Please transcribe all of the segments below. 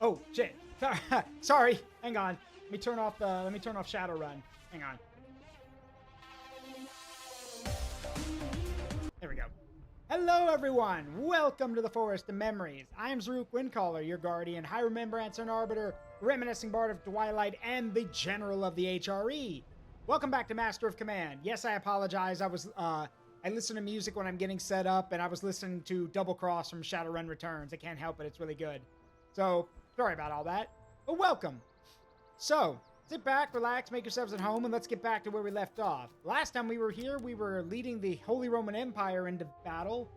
Oh shit! Sorry. Hang on. Let me turn off Shadowrun. Hang on. There we go. Hello, everyone. Welcome to the Forest of Memories. I am Zaruk Windcaller, your guardian, High Remembrance and Arbiter, Reminiscing Bard of Twilight, and the General of the HRE. Welcome back to Master of Command. Yes, I apologize. I listen to music when I'm getting set up, and I was listening to Double Cross from Shadowrun Returns. I can't help it. It's really good. So, sorry about all that. But welcome. So, sit back, relax, make yourselves at home, and let's get back to where we left off. Last time we were here, we were leading the Holy Roman Empire into battle.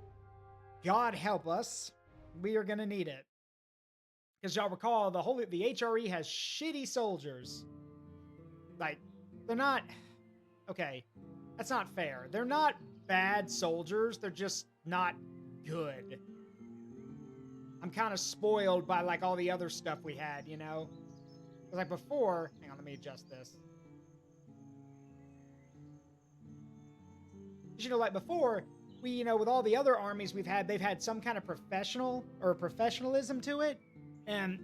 God help us. We are going to need it. Because y'all recall, the HRE has shitty soldiers. Like, they're not... Okay, that's not fair. They're not bad soldiers. They're just not good. I'm kind of spoiled by, like, all the other stuff we had, you know? Like before, hang on, let me adjust this. You know, like before, we, with all the other armies we've had, they've had some kind of professionalism to it. And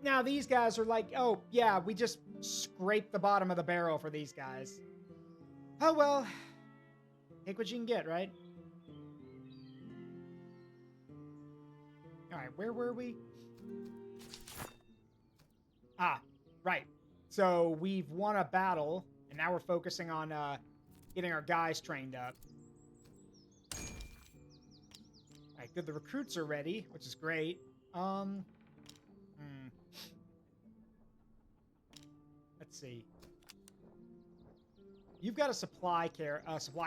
now these guys are like, oh, yeah, we just scraped the bottom of the barrel for these guys. Oh, well, take what you can get, right? All right, where were we? Ah, right. So we've won a battle, and now we're focusing on getting our guys trained up. All right, good. The recruits are ready, which is great. Let's see. You've got a supply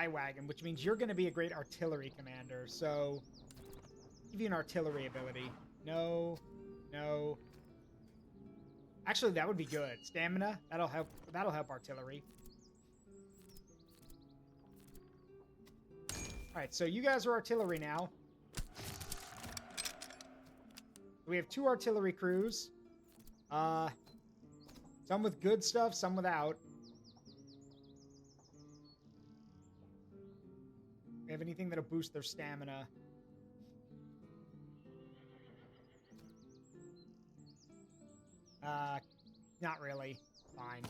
wagon, which means you're going to be a great artillery commander. So, give you an artillery ability. No. Actually, that would be good. Stamina, that'll help artillery. All right, so you guys are artillery now. We have 2 artillery crews. Some with good stuff, some without. We have anything that'll boost their stamina. Not really. Fine.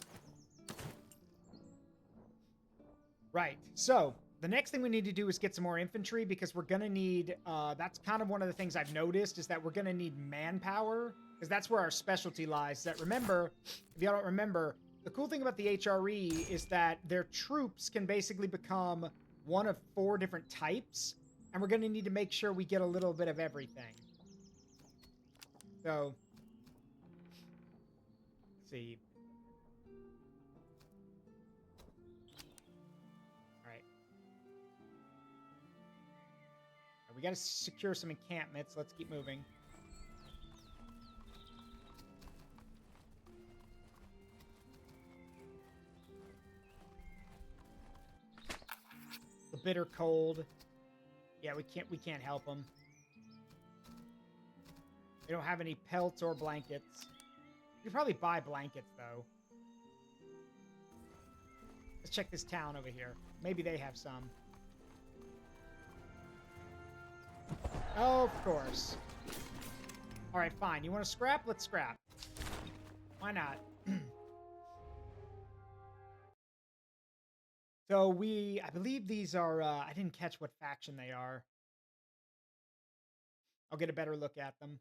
Right. So, the next thing we need to do is get some more infantry because we're going to need, that's kind of one of the things I've noticed is that we're going to need manpower because that's where our specialty lies. That remember, if y'all don't remember, the cool thing about the HRE is that their troops can basically become one of 4 different types, and we're going to need to make sure we get a little bit of everything. So, let's see. All right. We got to secure some encampments. Let's keep moving. The bitter cold. Yeah, we can't help them. We don't have any pelts or blankets. We could probably buy blankets, though. Let's check this town over here. Maybe they have some. Oh, of course. All right, fine. You want to scrap? Let's scrap. Why not? So I believe these are, I didn't catch what faction they are. I'll get a better look at them.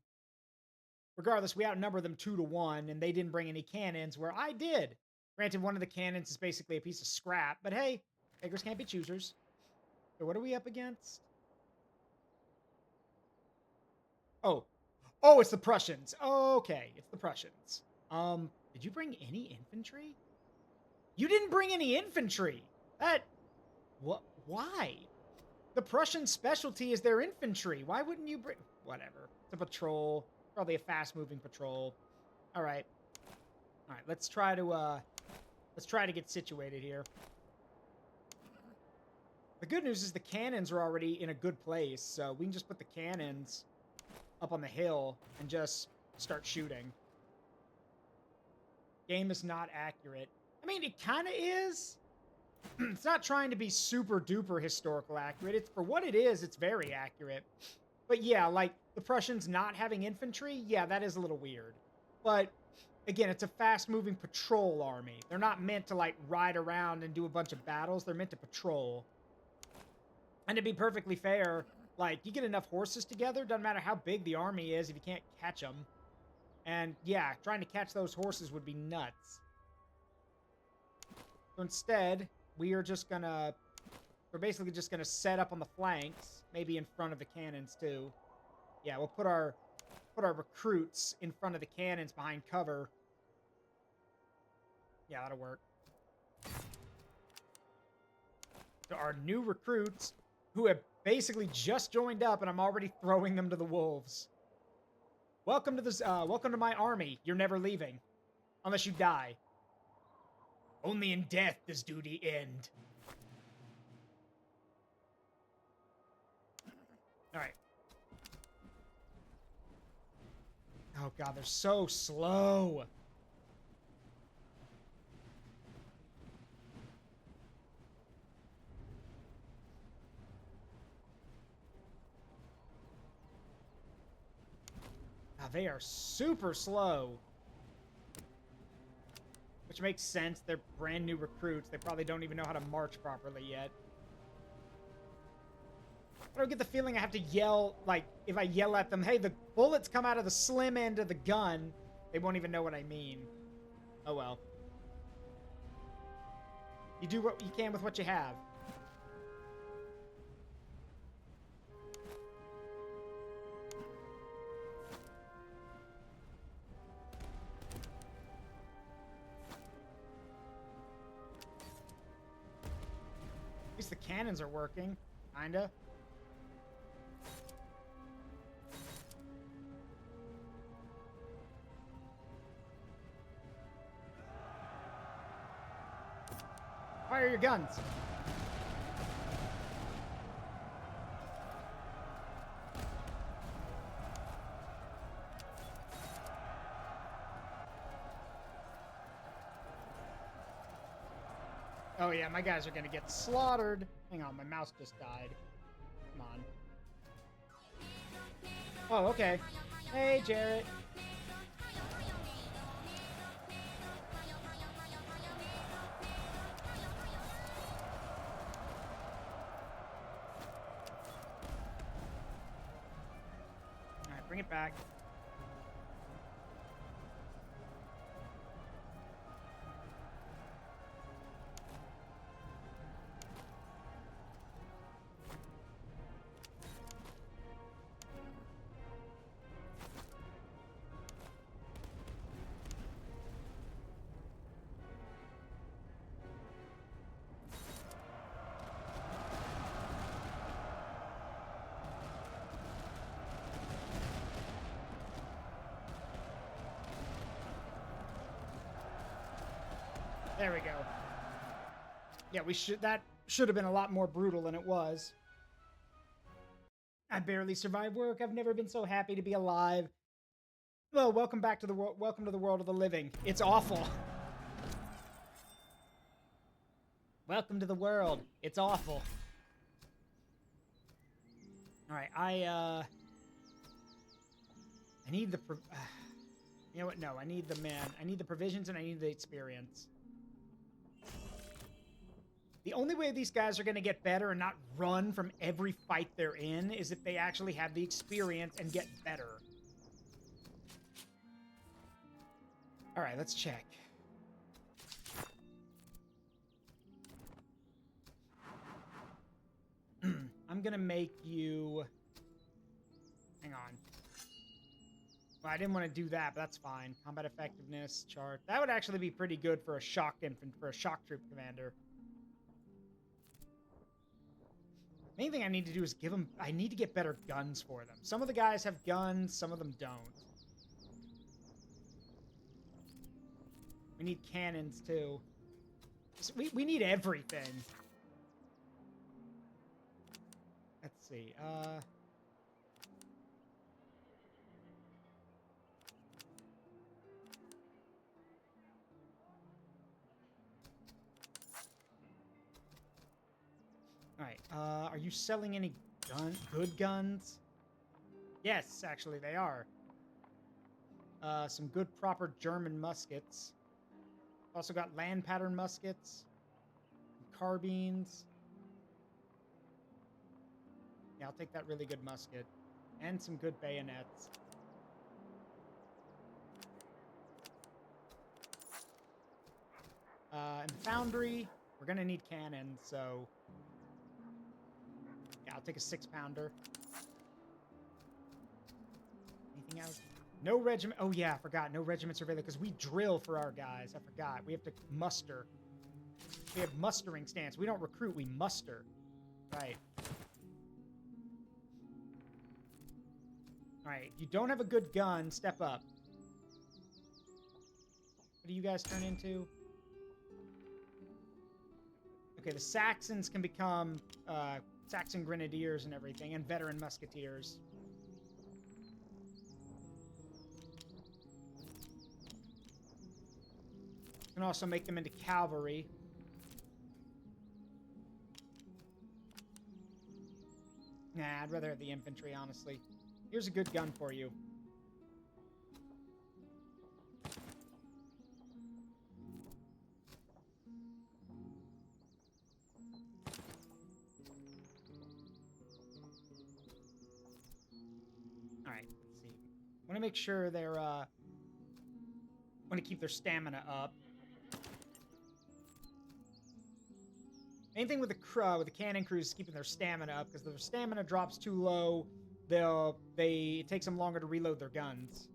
Regardless, we outnumber them 2-1, and they didn't bring any cannons, where I did. Granted, one of the cannons is basically a piece of scrap, but hey, beggars can't be choosers. So what are we up against? Oh, it's the Prussians. Okay, it's the Prussians. Did you bring any infantry? You didn't bring any infantry. What? Why? The Prussian specialty is their infantry. Why wouldn't you bring... Whatever. It's a patrol. Probably a fast-moving patrol. All right. Let's try to get situated here. The good news is the cannons are already in a good place, so we can just put the cannons up on the hill and just start shooting. Game is not accurate. I mean, it kind of is. It's not trying to be super duper historical accurate. It's for what it is, it's very accurate. But yeah, like the Prussians not having infantry, yeah, that is a little weird. But again, it's a fast-moving patrol army. They're not meant to, like, ride around and do a bunch of battles. They're meant to patrol. And to be perfectly fair, like, you get enough horses together, doesn't matter how big the army is if you can't catch them. And, yeah, trying to catch those horses would be nuts. So instead, we're basically just gonna set up on the flanks, maybe in front of the cannons, too. Yeah, we'll put our recruits in front of the cannons behind cover. Yeah, that'll work. So our new recruits, who have basically just joined up, and I'm already throwing them to the wolves. Welcome to my army. You're never leaving. Unless you die. Only in death does duty end. Alright. Oh god, they're so slow. They are super slow. Which makes sense. They're brand new recruits. They probably don't even know how to march properly yet. I don't get the feeling I have to yell, like, if I yell at them, hey, the bullets come out of the slim end of the gun, they won't even know what I mean. Oh well. You do what you can with what you have. At least the cannons are working, kinda. Fire your guns. Oh yeah, my guys are gonna get slaughtered. Hang on, my mouse just died. Come on. Oh, okay. Hey, Jarrett. Alright, bring it back. There we go. Yeah, that should have been a lot more brutal than it was. I barely survived work. I've never been so happy to be alive. Well, welcome back to the world. Welcome to the world of the living. It's awful. Welcome to the world. It's awful. All right, I need the you know what? No, I need the provisions and I need the experience. The only way these guys are going to get better and not run from every fight they're in is if they actually have the experience and get better. All right, let's check. I'm going to make you... Hang on. Well, I didn't want to do that, but that's fine. Combat effectiveness chart. That would actually be pretty good for a shock troop commander. Main thing I need to do is give them... I need to get better guns for them. Some of the guys have guns, some of them don't. We need cannons, too. We need everything. Let's see. Alright, are you selling any good guns? Yes, actually, they are. Some good proper German muskets. Also got land pattern muskets, carbines. Yeah, I'll take that really good musket. And some good bayonets. And foundry, we're going to need cannons, so... Yeah, I'll take a 6-pounder. Anything else? No regiment. Oh, yeah, I forgot. No regiments are available because we drill for our guys. I forgot. We have to muster. We have mustering stance. We don't recruit. We muster. Right. All right. If you don't have a good gun, step up. What do you guys turn into? Okay, the Saxons can become Saxon Grenadiers and everything, and veteran musketeers. Can also make them into cavalry. Nah, I'd rather have the infantry, honestly. Here's a good gun for you. Alright, let's see. I want to make sure they're, want to keep their stamina up. Anything with the cannon crews is keeping their stamina up, because if their stamina drops too low, it takes them longer to reload their guns.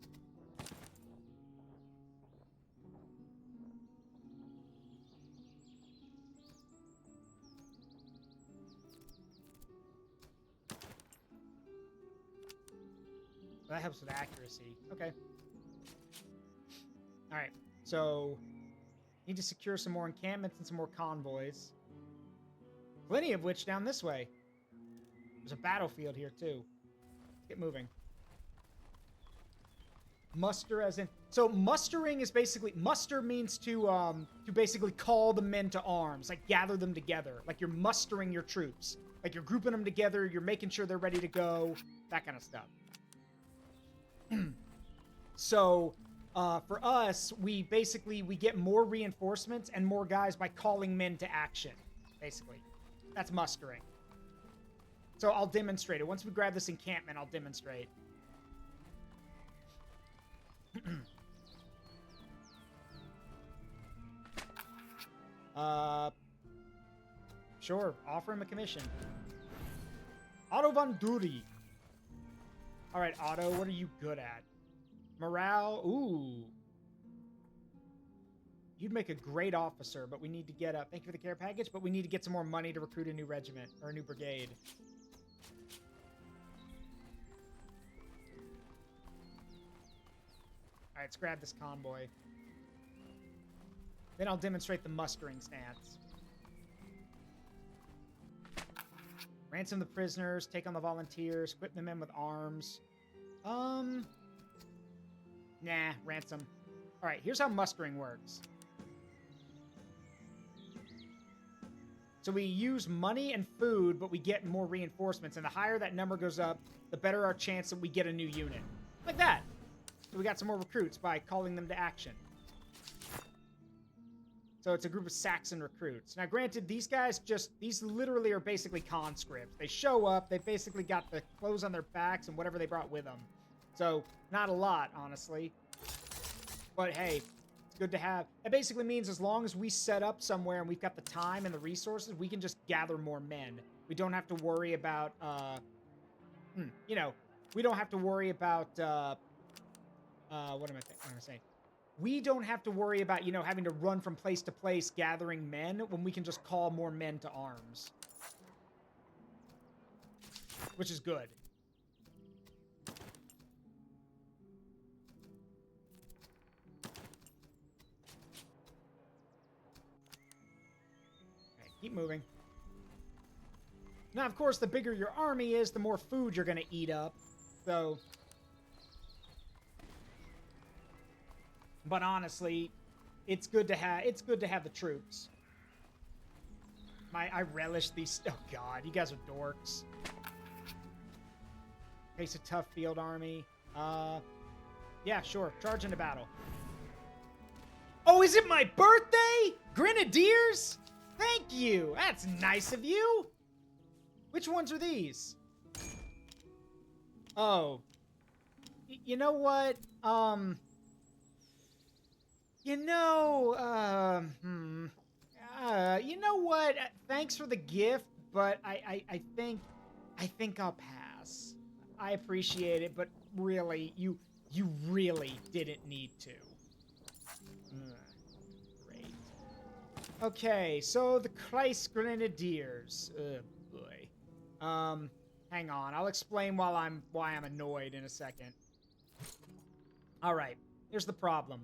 That helps with accuracy. Okay. Alright, so need to secure some more encampments and some more convoys. Plenty of which down this way. There's a battlefield here, too. Let's get moving. Muster as in... So, mustering is basically... Muster means to basically call the men to arms. Like, gather them together. Like, you're mustering your troops. Like, you're grouping them together. You're making sure they're ready to go. That kind of stuff. So, for us, we get more reinforcements and more guys by calling men to action. Basically. That's mustering. So I'll demonstrate it. Once we grab this encampment, I'll demonstrate. Sure. Offer him a commission. Otto von Duri. All right, Otto, what are you good at? Morale. Ooh. You'd make a great officer, but we need to get thank you for the care package, but we need to get some more money to recruit a new regiment, or a new brigade. Alright, let's grab this convoy. Then I'll demonstrate the mustering stance. Ransom the prisoners, take on the volunteers, equip the men with arms. Nah, ransom. Alright, here's how mustering works. So we use money and food, but we get more reinforcements. And the higher that number goes up, the better our chance that we get a new unit. Like that. So we got some more recruits by calling them to action. So it's a group of Saxon recruits. Now, granted, these guys these literally are basically conscripts. They show up, they basically got the clothes on their backs and whatever they brought with them. So, not a lot, honestly. But hey, it's good to have. It basically means as long as we set up somewhere and we've got the time and the resources, we can just gather more men. We don't have to worry about, you know, we don't have to worry about, what am I saying? We don't have to worry about, you know, having to run from place to place gathering men when we can just call more men to arms. Which is good. Okay, keep moving. Now, of course, the bigger your army is, the more food you're going to eat up. So... But honestly, it's good to have the troops. I relish these. Oh god, you guys are dorks. Face a tough field army. Yeah, sure. Charge into battle. Oh, is it my birthday? Grenadiers? Thank you. That's nice of you. Which ones are these? Oh. You know what? You know what? Thanks for the gift, but I think I'll pass. I appreciate it, but really, you really didn't need to. Great. Okay, so the Christ Grenadiers. Boy. Hang on. I'll explain why I'm annoyed in a second. All right. Here's the problem.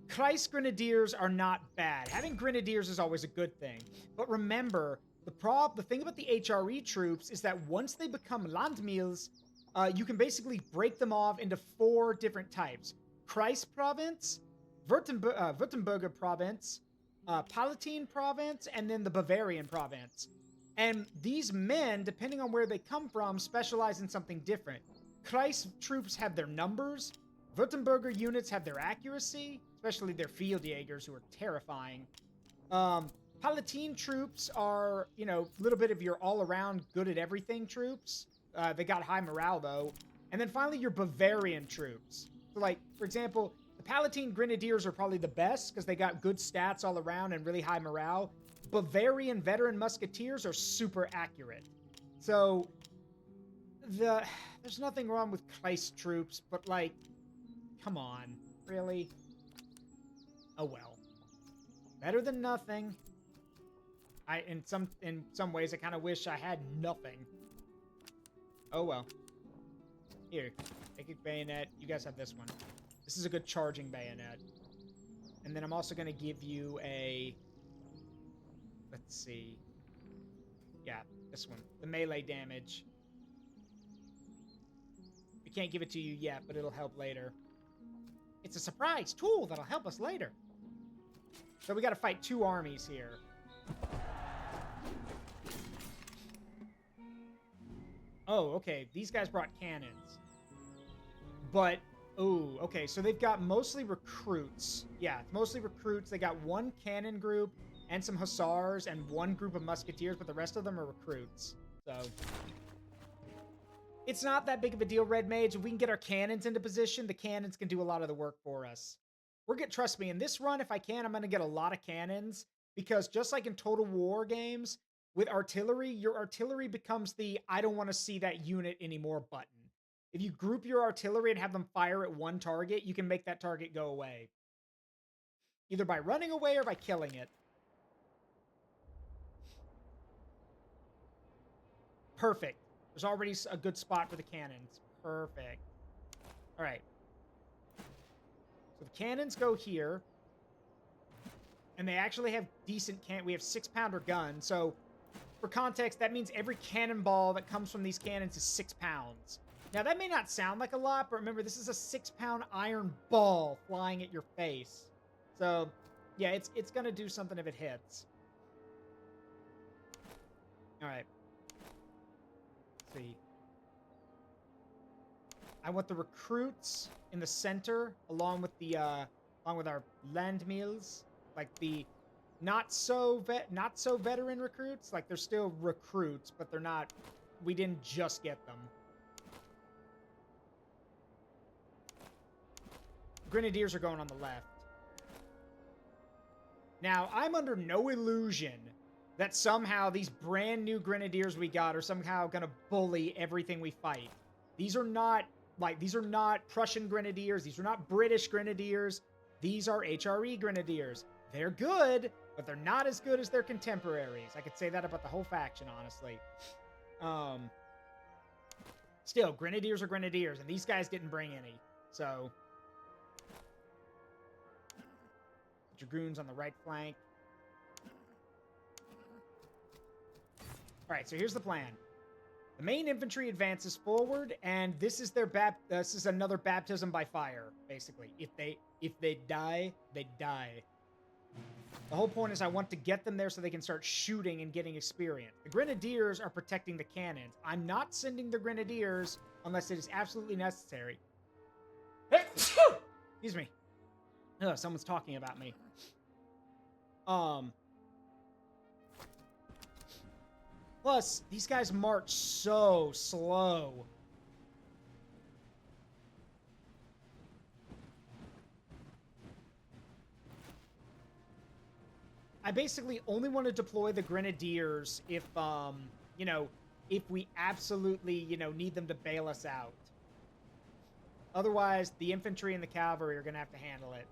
Christ Grenadiers are not bad. Having Grenadiers is always a good thing. But remember, the thing about the HRE troops is that once they become Landmils, you can basically break them off into 4 different types. Christ Province, Württemberger Province, Palatine Province, and then the Bavarian Province. And these men, depending on where they come from, specialize in something different. Christ troops have their numbers. Württemberger units have their accuracy, especially their field Jaegers, who are terrifying. Palatine troops are, a little bit of your all-around good-at-everything troops. They got high morale, though. And then finally, your Bavarian troops. So, like, for example, the Palatine Grenadiers are probably the best because they got good stats all around and really high morale. Bavarian veteran musketeers are super accurate. So, there's nothing wrong with Christ troops, but, like, come on. Really? Oh, well. Better than nothing. In some ways, I kind of wish I had nothing. Oh, well. Here. Take a bayonet. You guys have this one. This is a good charging bayonet. And then I'm also going to give you a... Let's see. Yeah, this one. The melee damage. I can't give it to you yet, but it'll help later. It's a surprise tool that'll help us later. So we got to fight 2 armies here. Oh, okay. These guys brought cannons. But, oh, okay. So they've got mostly recruits. Yeah, mostly recruits. They got 1 cannon group and some hussars and 1 group of musketeers, but the rest of them are recruits. So it's not that big of a deal, Red Mage. If we can get our cannons into position, the cannons can do a lot of the work for us. Trust me, in this run, if I can, I'm going to get a lot of cannons, because just like in Total War games, with artillery, your artillery becomes the I don't want to see that unit anymore button. If you group your artillery and have them fire at 1 target, you can make that target go away. Either by running away or by killing it. Perfect. There's already a good spot for the cannons. Perfect. All right. So the cannons go here. And they actually have decent we have 6-pounder guns. So for context, that means every cannonball that comes from these cannons is 6 pounds. Now that may not sound like a lot, but remember, this is a 6-pound iron ball flying at your face. So yeah, it's gonna do something if it hits. All right. See. I want the recruits in the center, along with our Landmils, like the not so veteran recruits. Like, they're still recruits, but they're not. We didn't just get them. Grenadiers are going on the left. Now, I'm under no illusion that somehow these brand new Grenadiers we got are somehow going to bully everything we fight. These are not Prussian Grenadiers. These are not British Grenadiers. These are HRE Grenadiers. They're good, but they're not as good as their contemporaries. I could say that about the whole faction, honestly. Still, Grenadiers are Grenadiers, and these guys didn't bring any. So, Dragoons on the right flank. All right, so here's the plan. The main infantry advances forward, and this is this is another baptism by fire, basically. If they die, they die. The whole point is I want to get them there so they can start shooting and getting experience. The Grenadiers are protecting the cannons. I'm not sending the Grenadiers unless it is absolutely necessary. Excuse me. Ugh, someone's talking about me. Plus, these guys march so slow. I basically only want to deploy the Grenadiers if, you know, if we absolutely, you know, need them to bail us out. Otherwise, the infantry and the cavalry are going to have to handle it.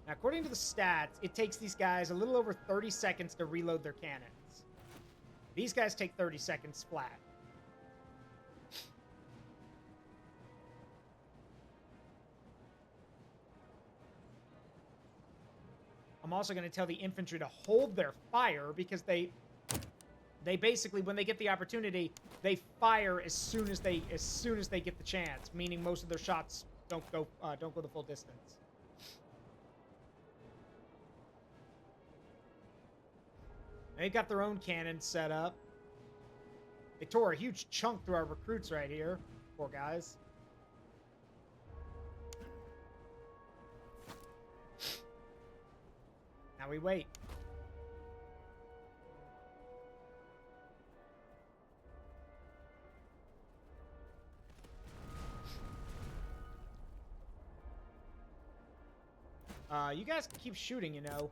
Now, according to the stats, it takes these guys a little over 30 seconds to reload their cannons. These guys take 30 seconds flat. I'm also going to tell the infantry to hold their fire because they basically, when they get the opportunity, they fire as soon as they get the chance. Meaning most of their shots don't go the full distance. They got their own cannons set up. They tore a huge chunk through our recruits right here. Poor guys. Now we wait. You guys can keep shooting, you know.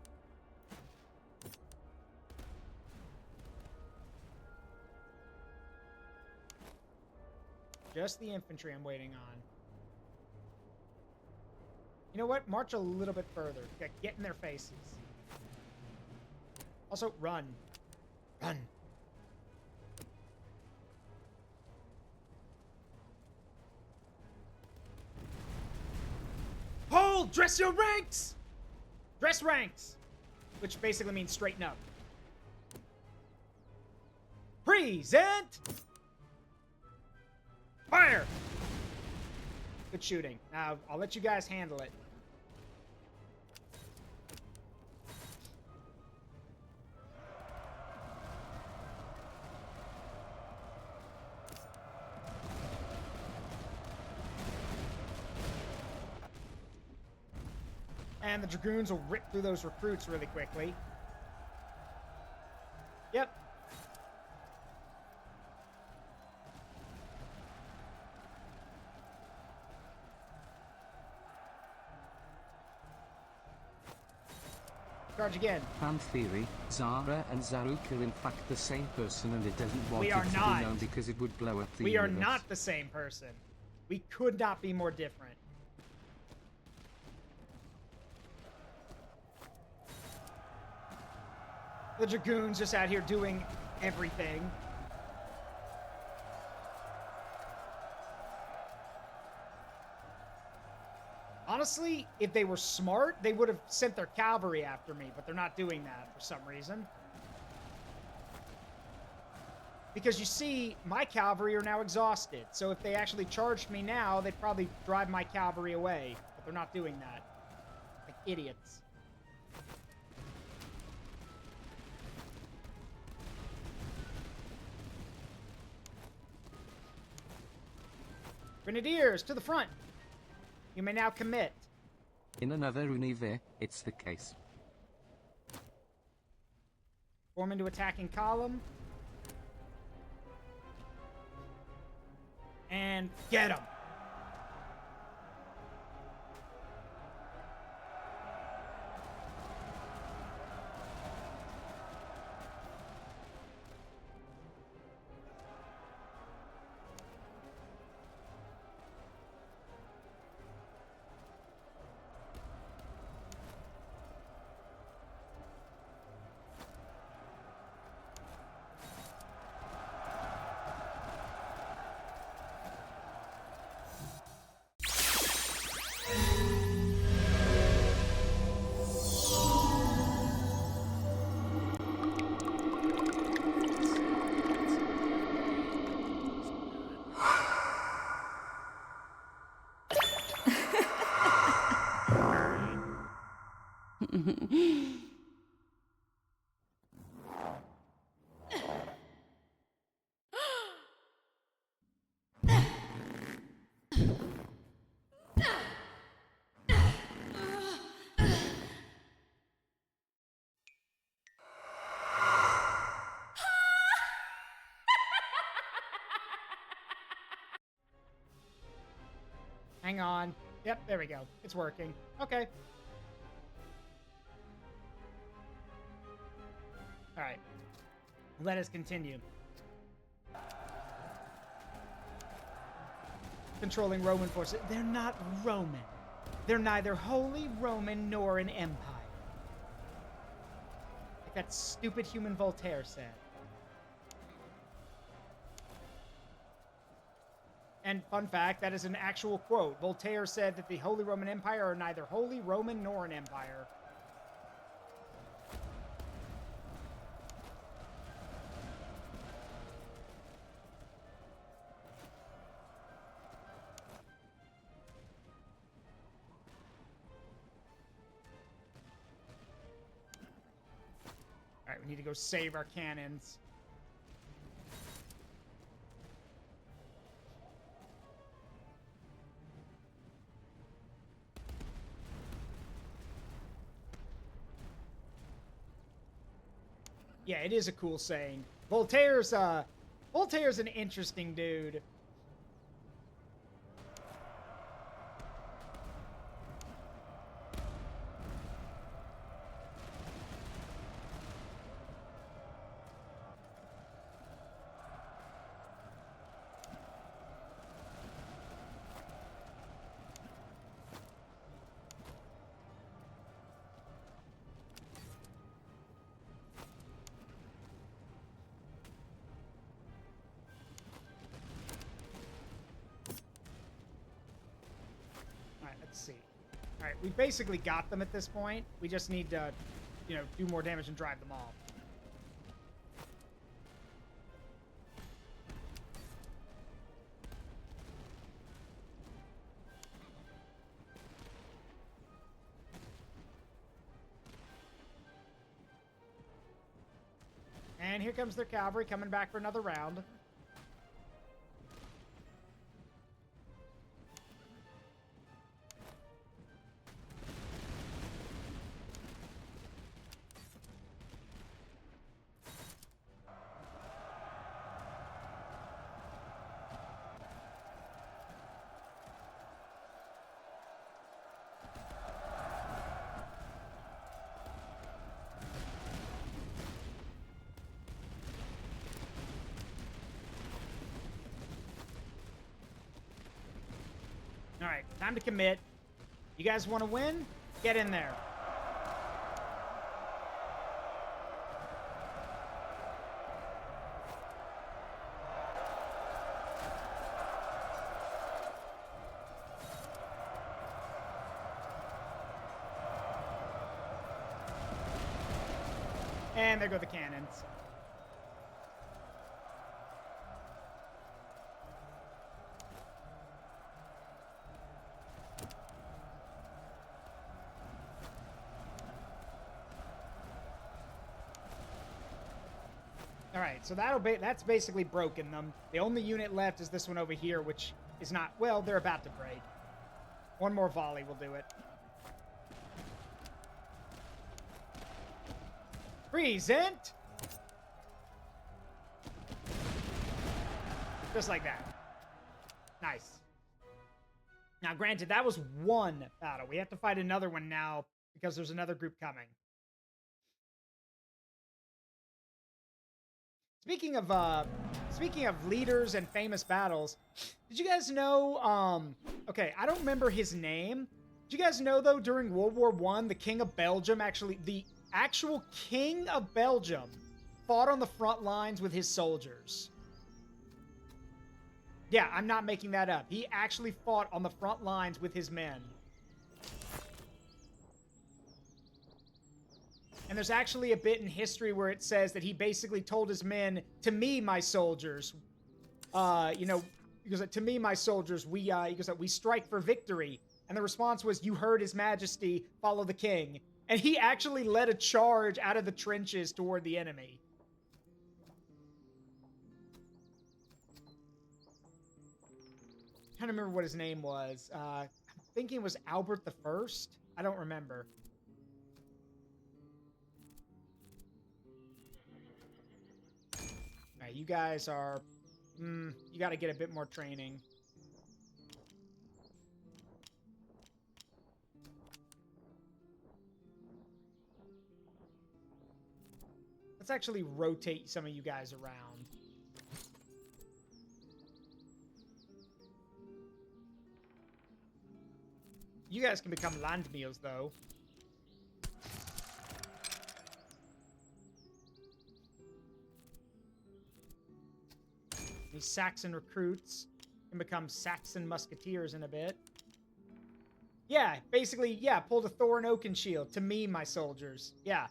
Just the infantry I'm waiting on. You know what? March a little bit further. Get in their faces. Also, run. Run. Hold! Dress your ranks! Dress ranks! Which basically means straighten up. Present! Fire! Good shooting. Now, I'll let you guys handle it. And the Dragoons will rip through those recruits really quickly. Yep. Charge again. Fan theory, Zara and Zaruk are in fact the same person and it doesn't want We it are to not. be known because it would blow up the We are universe. not the same person. We could not be more different. The Dragoons just out here doing everything. Honestly, if they were smart, they would have sent their cavalry after me, but they're not doing that for some reason. Because you see, my cavalry are now exhausted, so if they actually charged me now, they'd probably drive my cavalry away, but they're not doing that. Like idiots. Grenadiers, to the front! You may now commit. In another universe, it's the case. Form into attacking column. And get him! Hang on. Yep, there we go. It's working. Okay. All right. Let us continue. Controlling Roman forces. They're not Roman. They're neither Holy Roman nor an empire. Like that stupid human Voltaire said. And fun fact, that is an actual quote. Voltaire said that the Holy Roman Empire are neither Holy Roman nor an empire. All right, we need to go save our cannons. Yeah, it is a cool saying. Voltaire's an interesting dude. See. All right, we basically got them at this point. We just need to, you know, do more damage and drive them off. And here comes their cavalry coming back for another round. All right, time to commit. You guys want to win? Get in there. And there go the cannons. All right, so that's basically broken them. The only unit left is this one over here, which is not, well, they're about to break. One more volley will do it. Present! Just like that. Nice. Now, granted, that was one battle. We have to fight another one now because there's another group coming. Speaking of leaders and famous battles, did you guys know, okay, I don't remember his name. Did you guys know, though, during World War I, the King of Belgium, the actual King of Belgium fought on the front lines with his soldiers? Yeah, I'm not making that up. He actually fought on the front lines with his men. And there's actually a bit in history where it says that he basically told his men, "To me, my soldiers, you know, because to me, my soldiers, we strike for victory." And the response was, "You heard His Majesty, follow the king." And he actually led a charge out of the trenches toward the enemy. trying to remember what his name was. I'm thinking it was Albert the First. I don't remember. All right, you guys are... you got to get a bit more training. Let's actually rotate some of you guys around. You guys can become land meals, though. These Saxon recruits can become Saxon musketeers in a bit. Yeah, basically, yeah, pulled a Thor and Oakenshield to me, my soldiers. Yeah.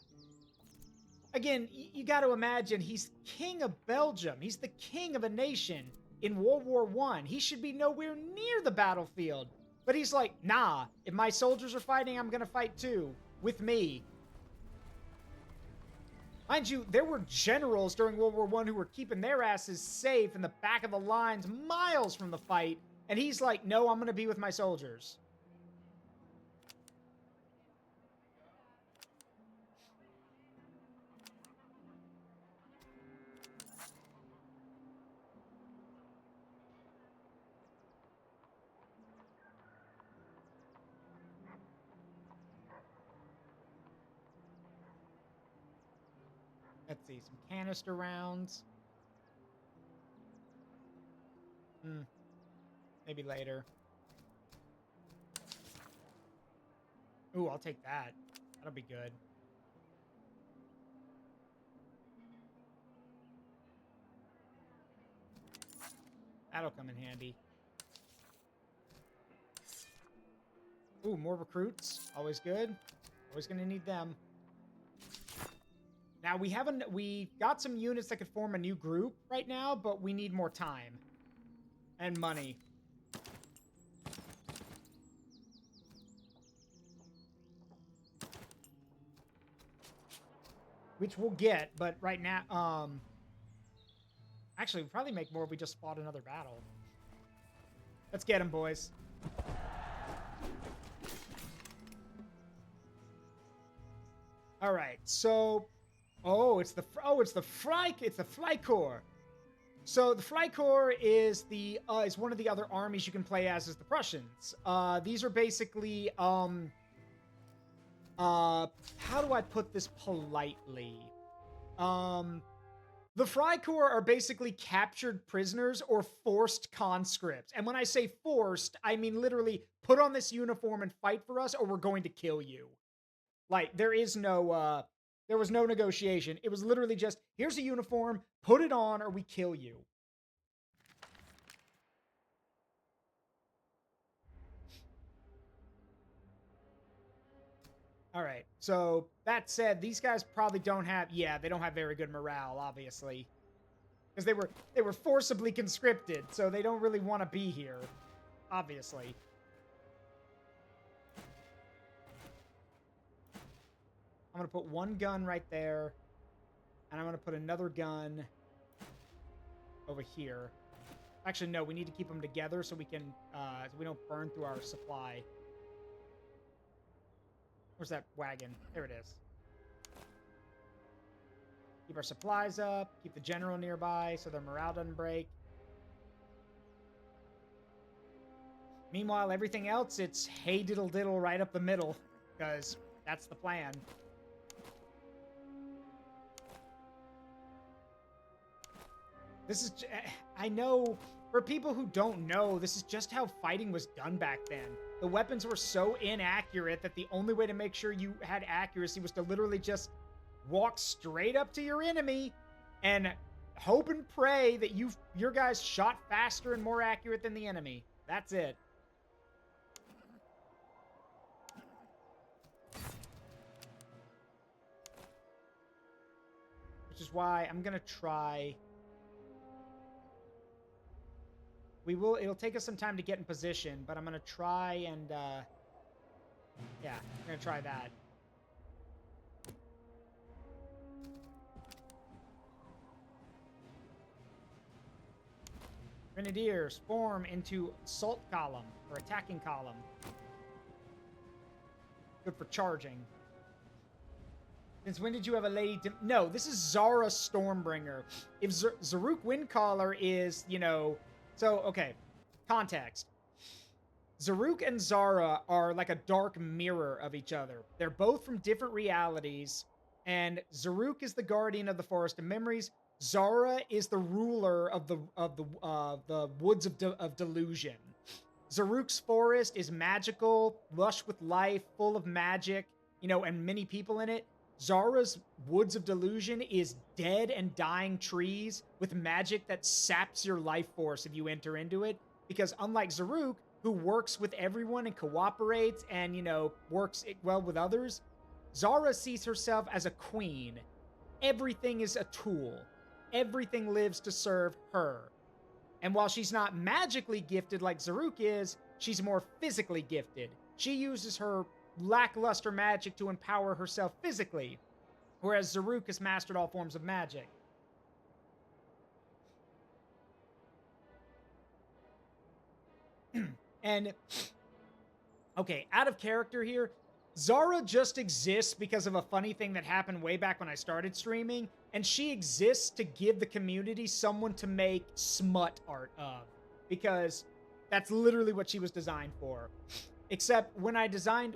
Again, you got to imagine he's king of Belgium. He's the king of a nation in World War I. He should be nowhere near the battlefield. But he's like, nah, if my soldiers are fighting, I'm going to fight too. With me. Mind you, there were generals during World War I who were keeping their asses safe in the back of the lines miles from the fight. And he's like, no, I'm going to be with my soldiers. Let's see, some canister rounds. Maybe later. Ooh, I'll take that. That'll be good. That'll come in handy. Ooh, more recruits. Always good. Always gonna need them. Now, we got some units that could form a new group right now, but we need more time. And money. Which we'll get, but right now, actually, we'll probably make more if we just fought another battle. Let's get him, boys. All right, so... it's the Freikorps. So the Freikorps is is one of the other armies you can play as the Prussians. These are basically how do I put this politely? The Freikorps are basically captured prisoners or forced conscripts. And when I say forced, I mean literally put on this uniform and fight for us or we're going to kill you. Like there was no negotiation. It was literally just, here's a uniform, put it on or we kill you. All right. So that said, these guys probably don't have, they don't have very good morale, obviously. Because they were forcibly conscripted, so they don't really want to be here, obviously. I'm going to put one gun right there. And I'm going to put another gun over here. Actually, no, we need to keep them together so we can, so we don't burn through our supply. Where's that wagon? There it is. Keep our supplies up. Keep the general nearby so their morale doesn't break. Meanwhile, everything else, it's hey diddle diddle right up the middle. Because that's the plan. This is... I know... For people who don't know, this is just how fighting was done back then. The weapons were so inaccurate that the only way to make sure you had accuracy was to literally just walk straight up to your enemy and hope and pray that your guys shot faster and more accurate than the enemy. That's it. Which is why I'm going to try... It'll take us some time to get in position, but I'm going to try and, yeah, I'm going to try that. Grenadiers form into assault column or attacking column. Good for charging. Since when did you have a lady? No, this is Zara Stormbringer. If Zaruk Windcaller is, you know, so okay, context. Zaruk and Zara are like a dark mirror of each other. They're both from different realities, and Zaruk is the guardian of the Forest of Memories. Zara is the ruler of the Woods of Delusion. Zaruk's forest is magical, lush with life, full of magic, you know, and many people in it. Zara's Woods of Delusion is dead and dying trees with magic that saps your life force if you enter into it. Because unlike Zaruk, who works with everyone and cooperates and, you know, works well with others, Zara sees herself as a queen. Everything is a tool. Everything lives to serve her. And while she's not magically gifted like Zaruk is, she's more physically gifted. She uses her lackluster magic to empower herself physically, whereas Zaruk has mastered all forms of magic. And, okay, out of character here, Zara just exists because of a funny thing that happened way back when I started streaming, and she exists to give the community someone to make smut art of, because that's literally what she was designed for. Except when I designed,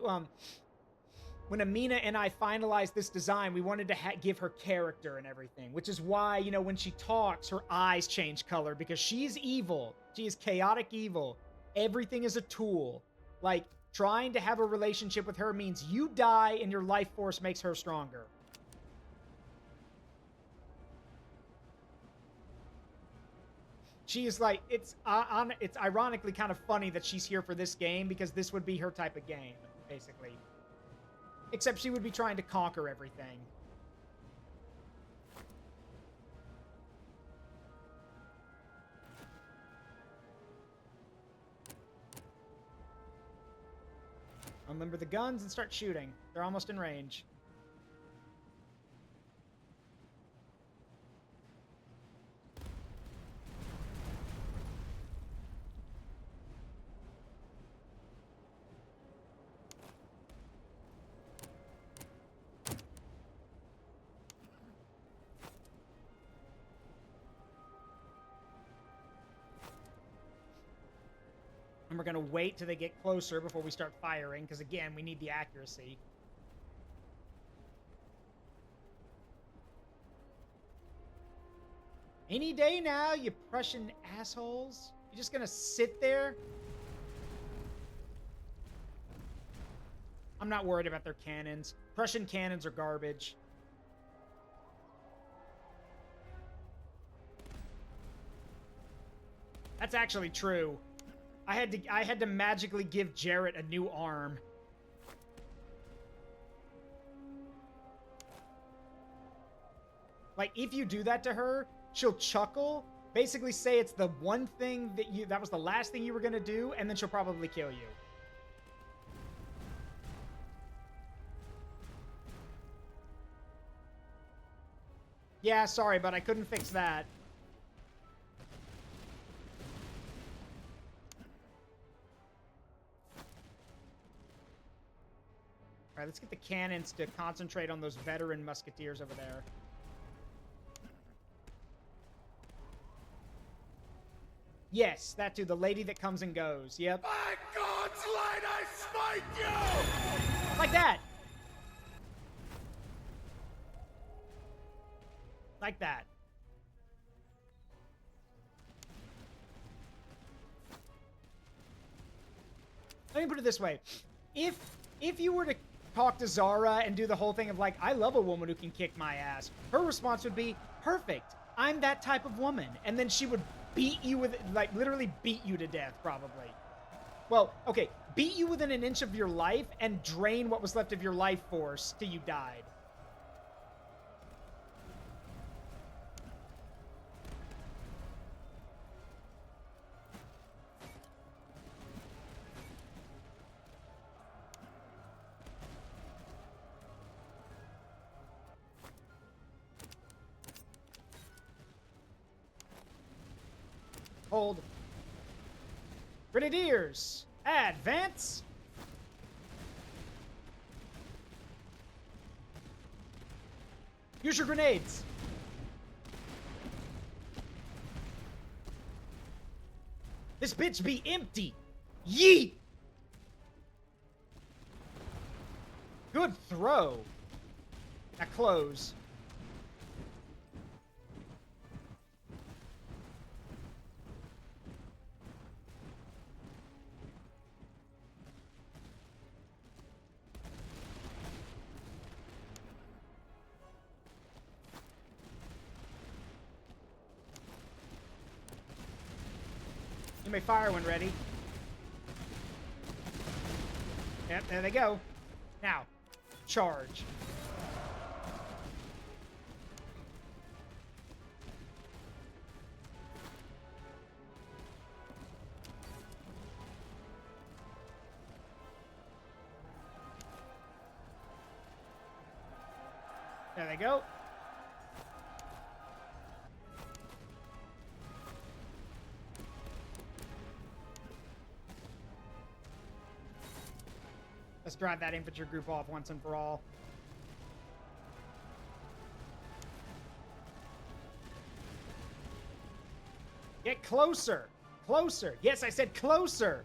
when Amina and I finalized this design, we wanted to give her character and everything, which is why, you know, when she talks, her eyes change color, because she's evil. She is chaotic evil. Everything is a tool. Like, trying to have a relationship with her means you die and your life force makes her stronger. She is like, it's ironically kind of funny that she's here for this game, because this would be her type of game, basically. Except she would be trying to conquer everything. Unlimber the guns and start shooting. They're almost in range. And we're going to wait till they get closer before we start firing, because again, we need the accuracy. Any day now, you Prussian assholes. You're just going to sit there? I'm not worried about their cannons. Prussian cannons are garbage. That's actually true. I had to magically give Jarrett a new arm. Like, if you do that to her, she'll chuckle, basically say it's the one thing that was the last thing you were gonna do, and then she'll probably kill you. Yeah, sorry, but I couldn't fix that. All right, let's get the cannons to concentrate on those veteran musketeers over there. Yes, that too. The lady that comes and goes. Yep. By God's light, I smite you! Like that. Like that. Let me put it this way. If you were to talk to Zara and do the whole thing of like, I love a woman who can kick my ass, her response would be, perfect. I'm that type of woman. And then she would beat you with, like, literally beat you to death, probably. Well, okay, beat you within an inch of your life and drain what was left of your life force till you died. Hold. Grenadiers, advance. Use your grenades. This bitch be empty. Yeet. Good throw. Now close. You may fire when ready. Yep, there they go. Now, charge. There they go. Let's drive that infantry group off once and for all. Get closer. Closer. Yes, I said closer.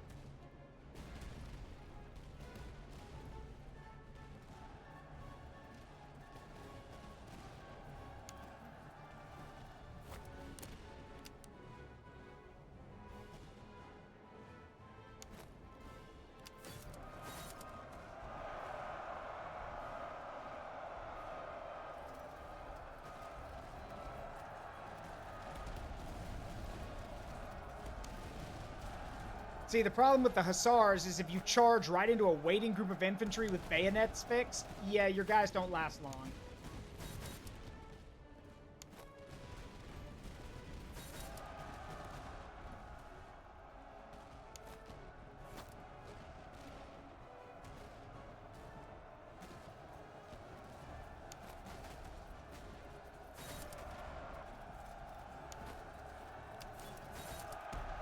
See, the problem with the Hussars is if you charge right into a waiting group of infantry with bayonets fixed, yeah, your guys don't last long.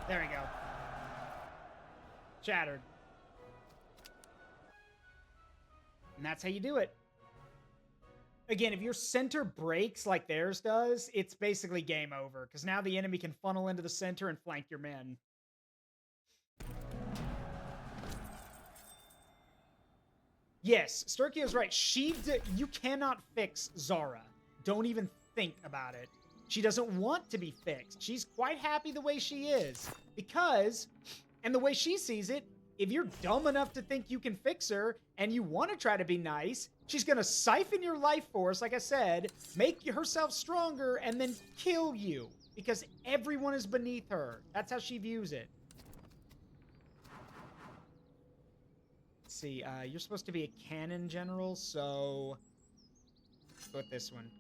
There we go. Shattered. And that's how you do it. Again, if your center breaks like theirs does, it's basically game over, because now the enemy can funnel into the center and flank your men. Yes, Sturkio's right. You cannot fix Zara. Don't even think about it. She doesn't want to be fixed. She's quite happy the way she is, because... And the way she sees it, if you're dumb enough to think you can fix her and you want to try to be nice, she's going to siphon your life force, like I said, make herself stronger, and then kill you because everyone is beneath her. That's how she views it. Let's see. You're supposed to be a cannon general, so let's go with this one.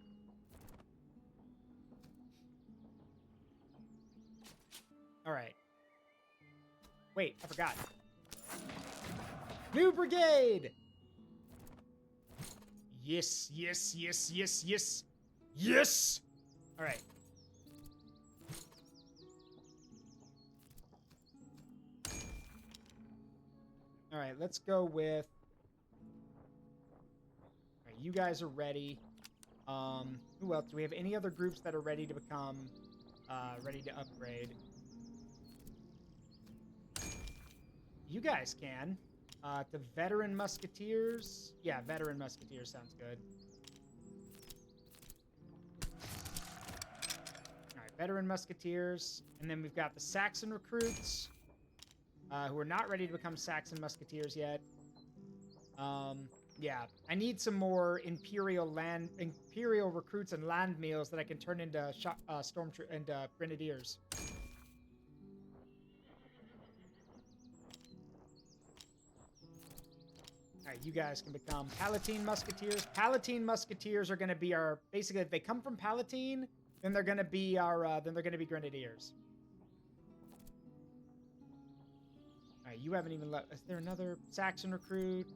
All right. Wait, I forgot. New brigade! Yes, yes, yes, yes, yes. Yes! All right. All right, let's go with... All right, you guys are ready. Who else? Do we have any other groups that are ready to become... ready to upgrade? You guys can. The veteran musketeers. Yeah, veteran musketeers sounds good. All right, veteran musketeers. And then we've got the Saxon recruits, who are not ready to become Saxon musketeers yet. Yeah, I need some more imperial recruits and land meals that I can turn into grenadiers. Alright, you guys can become Palatine Musketeers. Palatine Musketeers are going to be our... Basically, if they come from Palatine, then they're going to be our... then they're going to be Grenadiers. Alright, you haven't even left... Is there another Saxon recruit?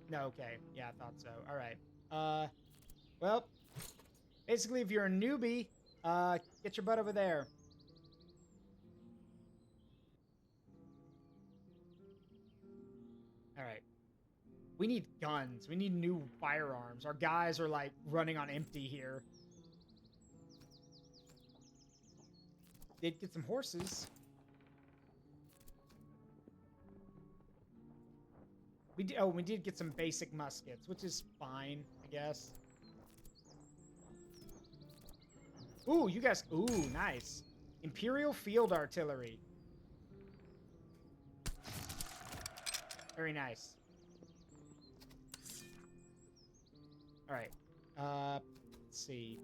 No, okay. Yeah, I thought so. Alright. Well, basically, if you're a newbie, Get your butt over there. All right. We need guns. We need new firearms. Our guys are, like, running on empty here. Did get some horses. We did get some basic muskets, which is fine, I guess. Ooh, you guys... Ooh, nice. Imperial Field Artillery. Very nice. All right. Let's see.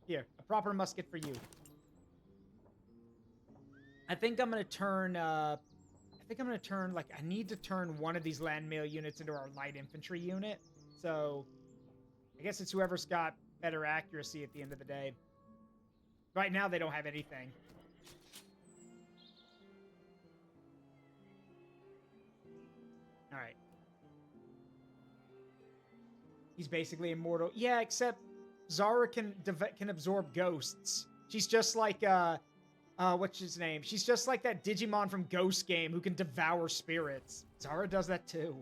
Here, a proper musket for you. I think I'm gonna turn, like, I need to turn one of these landmail units into our light infantry unit. So, I guess it's whoever's got better accuracy at the end of the day. Right now, they don't have anything. All right. He's basically immortal. Yeah, except Zara can absorb ghosts. She's just like, what's his name? She's just like that Digimon from Ghost Game who can devour spirits. Zara does that too.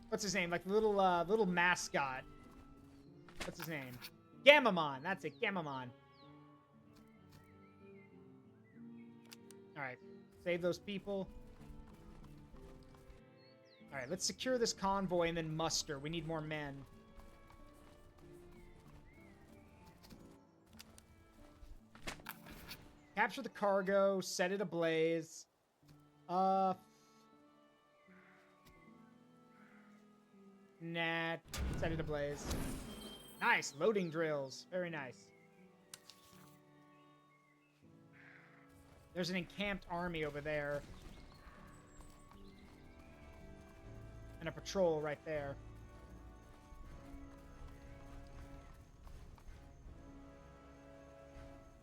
What's his name? Like the little mascot. What's his name? Gamamon. That's it, Gamamon. All right, save those people. All right, let's secure this convoy and then muster. We need more men. Capture the cargo, set it ablaze. Nah, set it ablaze. Nice, loading drills. Very nice. There's an encamped army over there. And a patrol right there.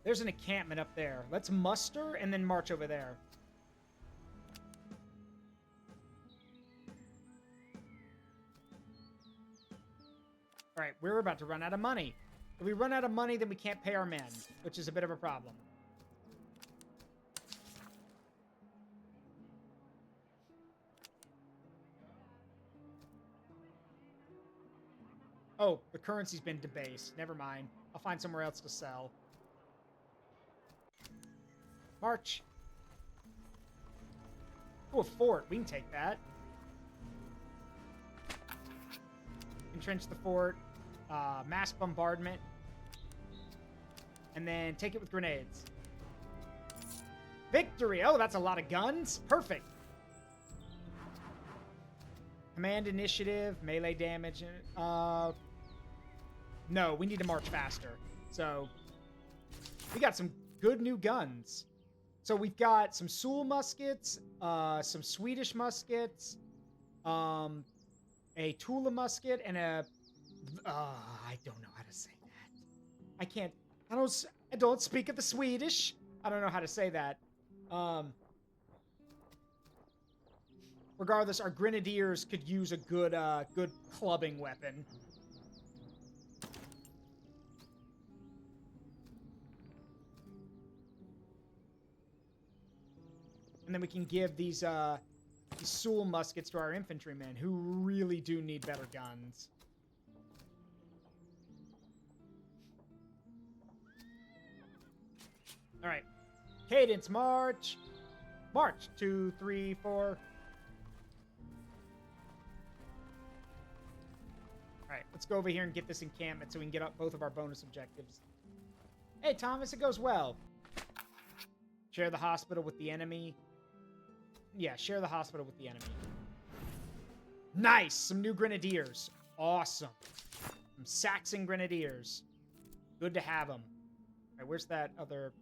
There's an encampment up there. Let's muster and then march over there. All right, we're about to run out of money. If we run out of money, then we can't pay our men, which is a bit of a problem. Oh, the currency's been debased. Never mind. I'll find somewhere else to sell. March. Oh, a fort. We can take that. Entrench the fort. Mass bombardment. And then take it with grenades. Victory! Oh, that's a lot of guns. Perfect. Command initiative. Melee damage. No, we need to march faster. So, we got some good new guns. So we've got some Sul muskets, some Swedish muskets, a Tula musket, and a... I don't know how to say that. I can't... I don't speak of the Swedish. I don't know how to say that. Regardless, our grenadiers could use a good clubbing weapon. And then we can give these Sul muskets to our infantrymen, who really do need better guns. All right. Cadence, march. March. 2, 3, 4. All right, let's go over here and get this encampment so we can get up both of our bonus objectives. Hey, Thomas, it goes well. Share the hospital with the enemy. Yeah, share the hospital with the enemy. Nice! Some new grenadiers. Awesome. Some Saxon grenadiers. Good to have them. All right, where's that other...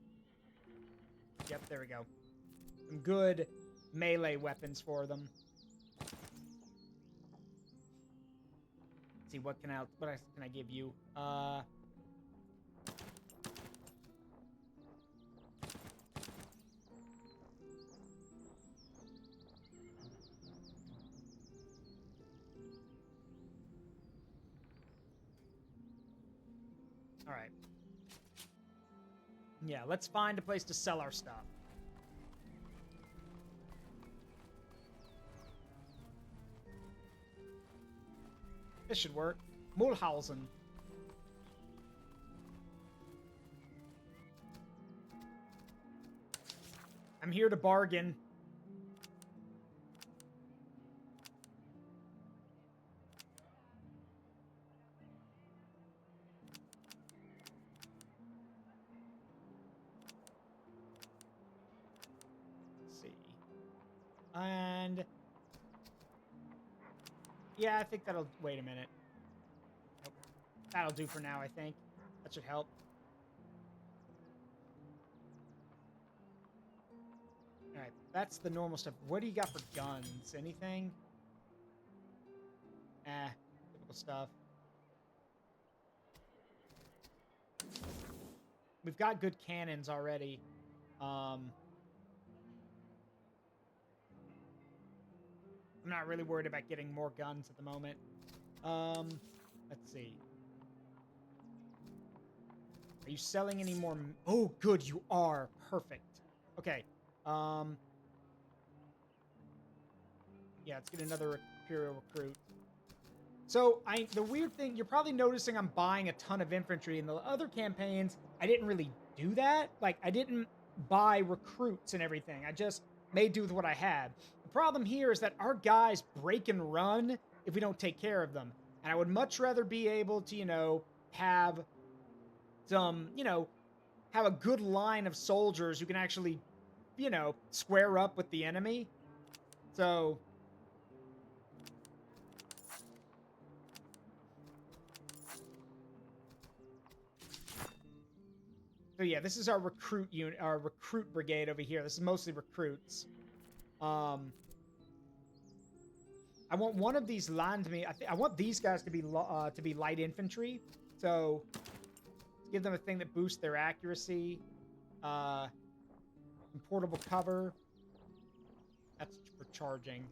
Yep, there we go. Some good melee weapons for them. Let's see, what else can I give you? All right. Yeah, let's find a place to sell our stuff. This should work. Mulhausen. I'm here to bargain. Let's see. And yeah, I think that'll... Wait a minute. Nope. That'll do for now, I think. That should help. Alright, that's the normal stuff. What do you got for guns? Anything? Typical stuff. We've got good cannons already. I'm not really worried about getting more guns at the moment. Let's see. Are you selling any more? Oh, good, you are. Perfect. Okay. Yeah, let's get another Imperial recruit. So, the weird thing, you're probably noticing I'm buying a ton of infantry. In the other campaigns, I didn't really do that. Like, I didn't buy recruits and everything. I just made do with what I had. The problem here is that our guys break and run if we don't take care of them. And I would much rather be able to, you know, have some, you know, have a good line of soldiers who can actually, you know, square up with the enemy. So yeah, this is our recruit unit, our recruit brigade over here. This is mostly recruits. I want one of these I want these guys to be light infantry. So let's give them a thing that boosts their accuracy. Portable cover. That's for charging.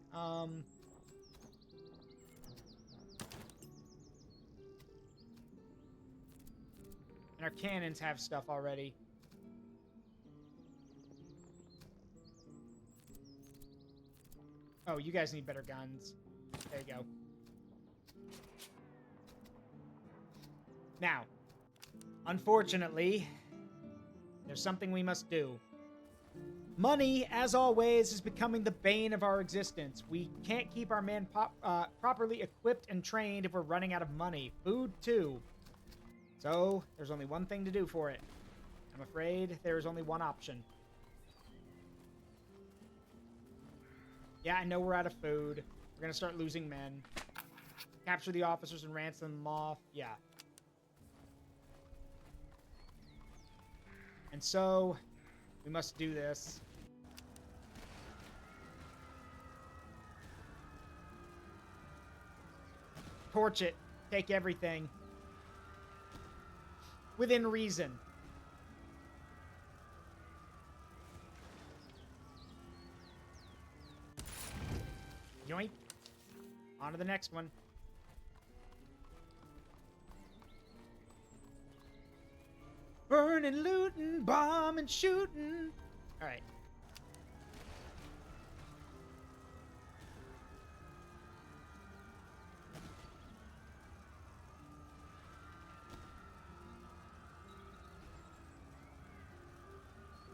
And our cannons have stuff already. Oh, you guys need better guns. There you go. Now, unfortunately, there's something we must do. Money, as always, is becoming the bane of our existence. We can't keep our men properly equipped and trained if we're running out of money. Food, too. So, there's only one thing to do for it. I'm afraid there is only one option. Yeah, I know we're out of food. We're gonna start losing men. Capture the officers and ransom them off. Yeah. And so, we must do this. Torch it. Take everything. Within reason. Yoink. On to the next one. Burning, looting, bombing, shooting. All right.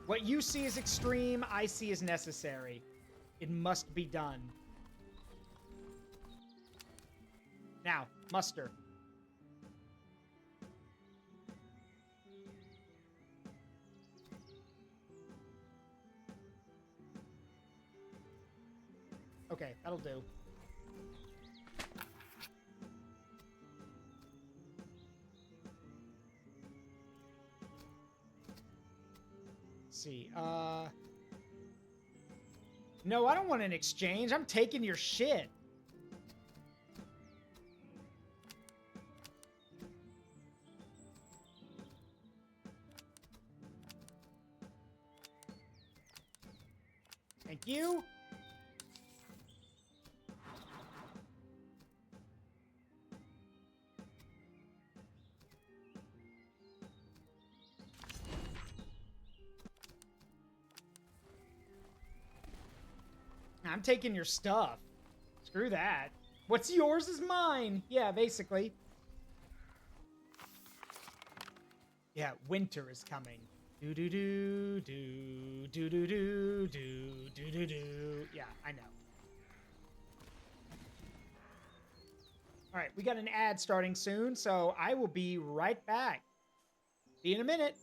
What you see as extreme, I see as necessary. It must be done. Now, muster. Okay, that'll do. Let's see, no, I don't want an exchange. I'm taking your shit. Thank you. I'm taking your stuff. Screw that. What's yours is mine. Yeah, basically. Yeah, winter is coming. Do do do do do do do do do do do. Yeah, I know. All right, we got an ad starting soon, so I will be right back. See you in a minute.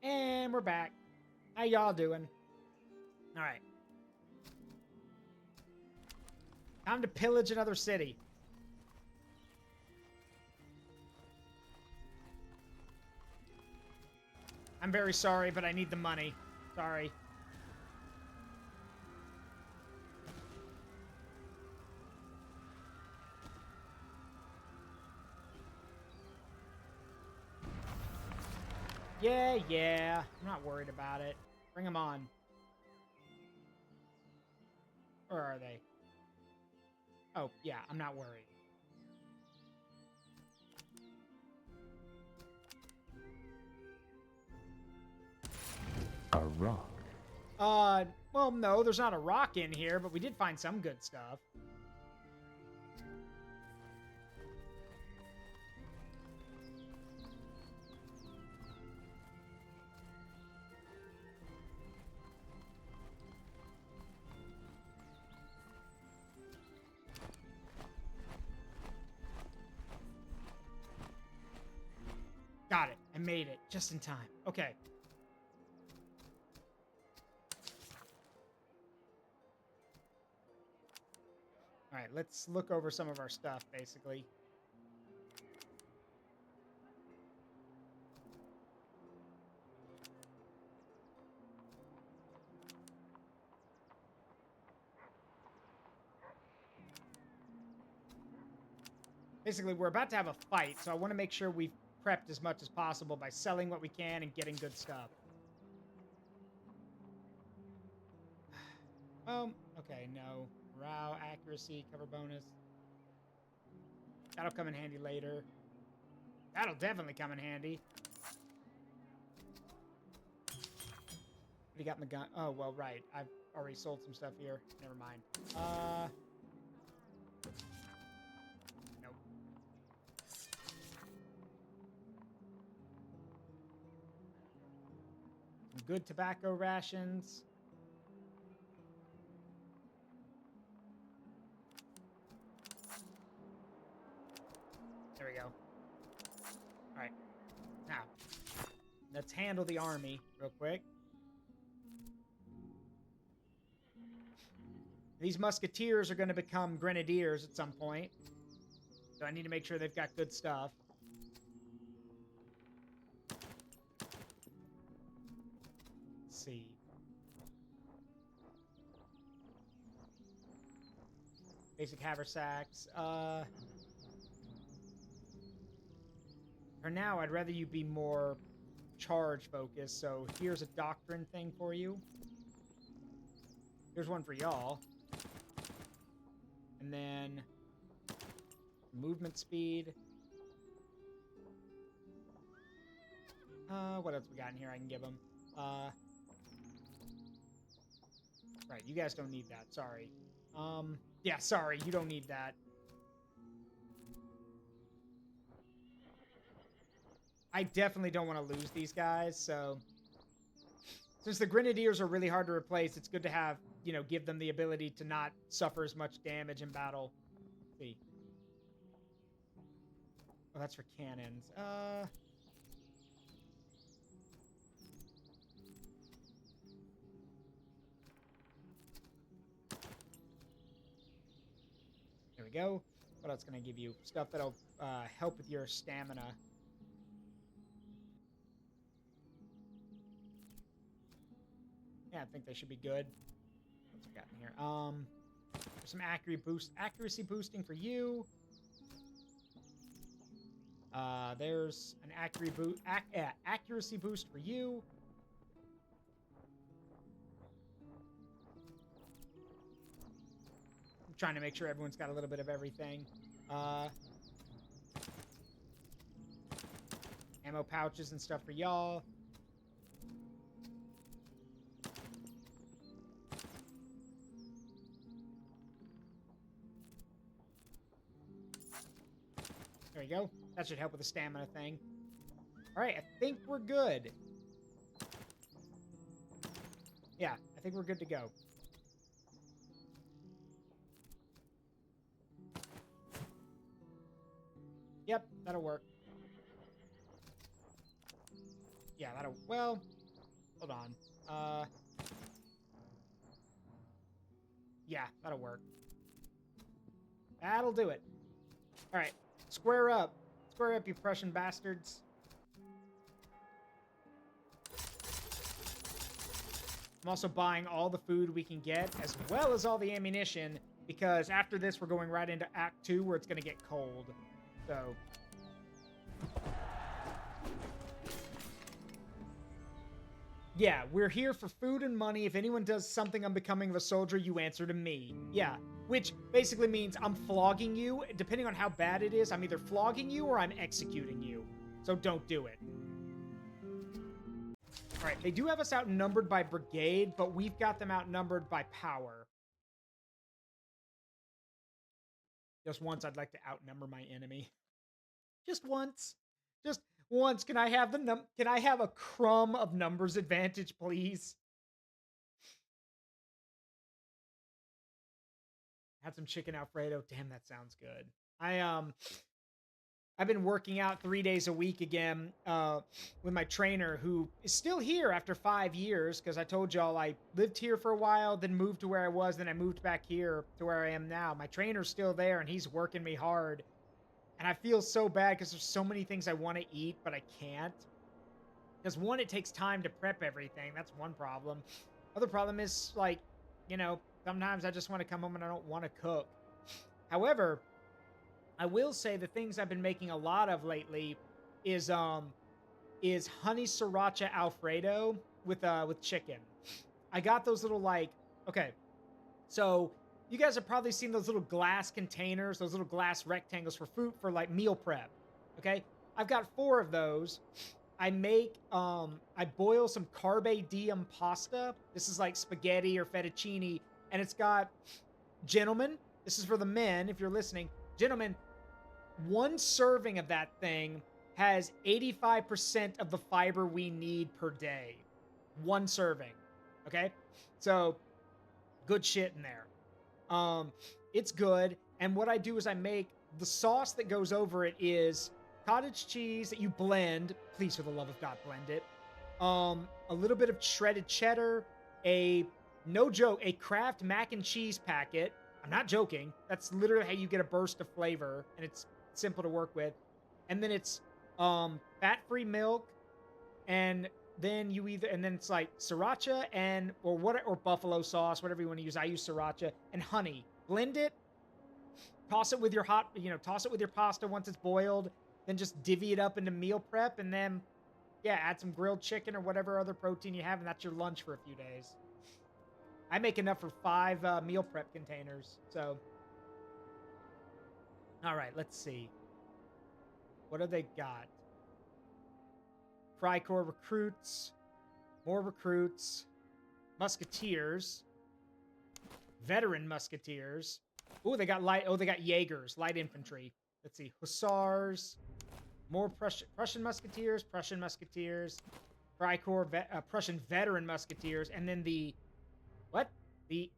And we're back. How y'all doing? All right. Time to pillage another city. I'm very sorry, but I need the money. Sorry. Yeah. I'm not worried about it. Bring them on. Where are they? Oh, yeah, I'm not worried. A rock. Well, no, there's not a rock in here, but we did find some good stuff. I made it just in time. Okay. All right, let's look over some of our stuff, basically. Basically, we're about to have a fight, so I want to make sure we've prepped as much as possible by selling what we can and getting good stuff. Okay, no. Morale, accuracy, cover bonus. That'll come in handy later. That'll definitely come in handy. What do you got in the gun? Oh, well, right. I've already sold some stuff here. Never mind. Nope. Some good tobacco rations. There we go. All right. Now, let's handle the army real quick. These musketeers are going to become grenadiers at some point. So I need to make sure they've got good stuff. Let's see. Basic haversacks. For now, I'd rather you be more charge focused. So here's a doctrine thing for you. Here's one for y'all. And then movement speed. What else we got in here I can give them? Right, you guys don't need that. Sorry. Yeah, sorry, you don't need that. I definitely don't want to lose these guys, so... Since the Grenadiers are really hard to replace, it's good to have, you know, give them the ability to not suffer as much damage in battle. Let's see. Oh, that's for cannons. There we go. What else can I give you? Stuff that'll help with your stamina. Yeah, I think they should be good. What's we got in here? There's some accuracy boosting for you. There's an accuracy boost for you. I'm trying to make sure everyone's got a little bit of everything. Ammo pouches and stuff for y'all. There we go. That should help with the stamina thing. All right, I think we're good. Yeah, I think we're good to go. Yep, that'll work. Yeah, that'll... Well, hold on. Yeah, that'll work. That'll do it. All right, square up. Square up, you Prussian bastards. I'm also buying all the food we can get, as well as all the ammunition, because after this, we're going right into Act 2, where it's going to get cold. So... Yeah, we're here for food and money. If anyone does something unbecoming of a soldier, you answer to me. Yeah, which basically means I'm flogging you. Depending on how bad it is, I'm either flogging you or I'm executing you. So don't do it. All right, they do have us outnumbered by brigade, but we've got them outnumbered by power. Just once, I'd like to outnumber my enemy. Just once. Just once. Can I have can I have a crumb of numbers advantage, please? Had some chicken Alfredo. Damn, that sounds good. I've been working out 3 days a week again with my trainer, who is still here after 5 years, because I told y'all I lived here for a while, then moved to where I was, then I moved back here to where I am now. My trainer's still there, and he's working me hard. And I feel so bad because there's so many things I want to eat, but I can't. Because one, it takes time to prep everything. That's one problem. Other problem is, like, you know, sometimes I just want to come home and I don't want to cook. However, I will say the things I've been making a lot of lately is honey sriracha Alfredo with chicken. I got those little, like, okay, so you guys have probably seen those little glass containers, those little glass rectangles for food, for like meal prep. Okay, I've got 4 of those. I make I boil some carpe diem pasta. This is like spaghetti or fettuccine, and it's got, gentlemen, this is for the men if you're listening, gentlemen, 1 serving of that thing has 85% of the fiber we need per day. 1 serving. Okay? So, good shit in there. It's good. And what I do is I make the sauce that goes over it is cottage cheese that you blend. Please, for the love of God, blend it. A little bit of shredded cheddar, no joke, a Kraft mac and cheese packet. I'm not joking. That's literally how you get a burst of flavor, and it's simple to work with. And then it's fat-free milk, and then it's like sriracha or buffalo sauce, whatever you want to use. I use sriracha and honey. Blend it. Toss it with your pasta once it's boiled. Then just divvy it up into meal prep, and then add some grilled chicken or whatever other protein you have, and that's your lunch for a few days. I make enough for 5 meal prep containers. So, all right, let's see. What have they got? Frycorps recruits, more recruits, musketeers, veteran musketeers. Ooh, they got they got Jaegers, light infantry. Let's see, hussars, more Prussian musketeers, Frycorps, Prussian veteran musketeers, and then the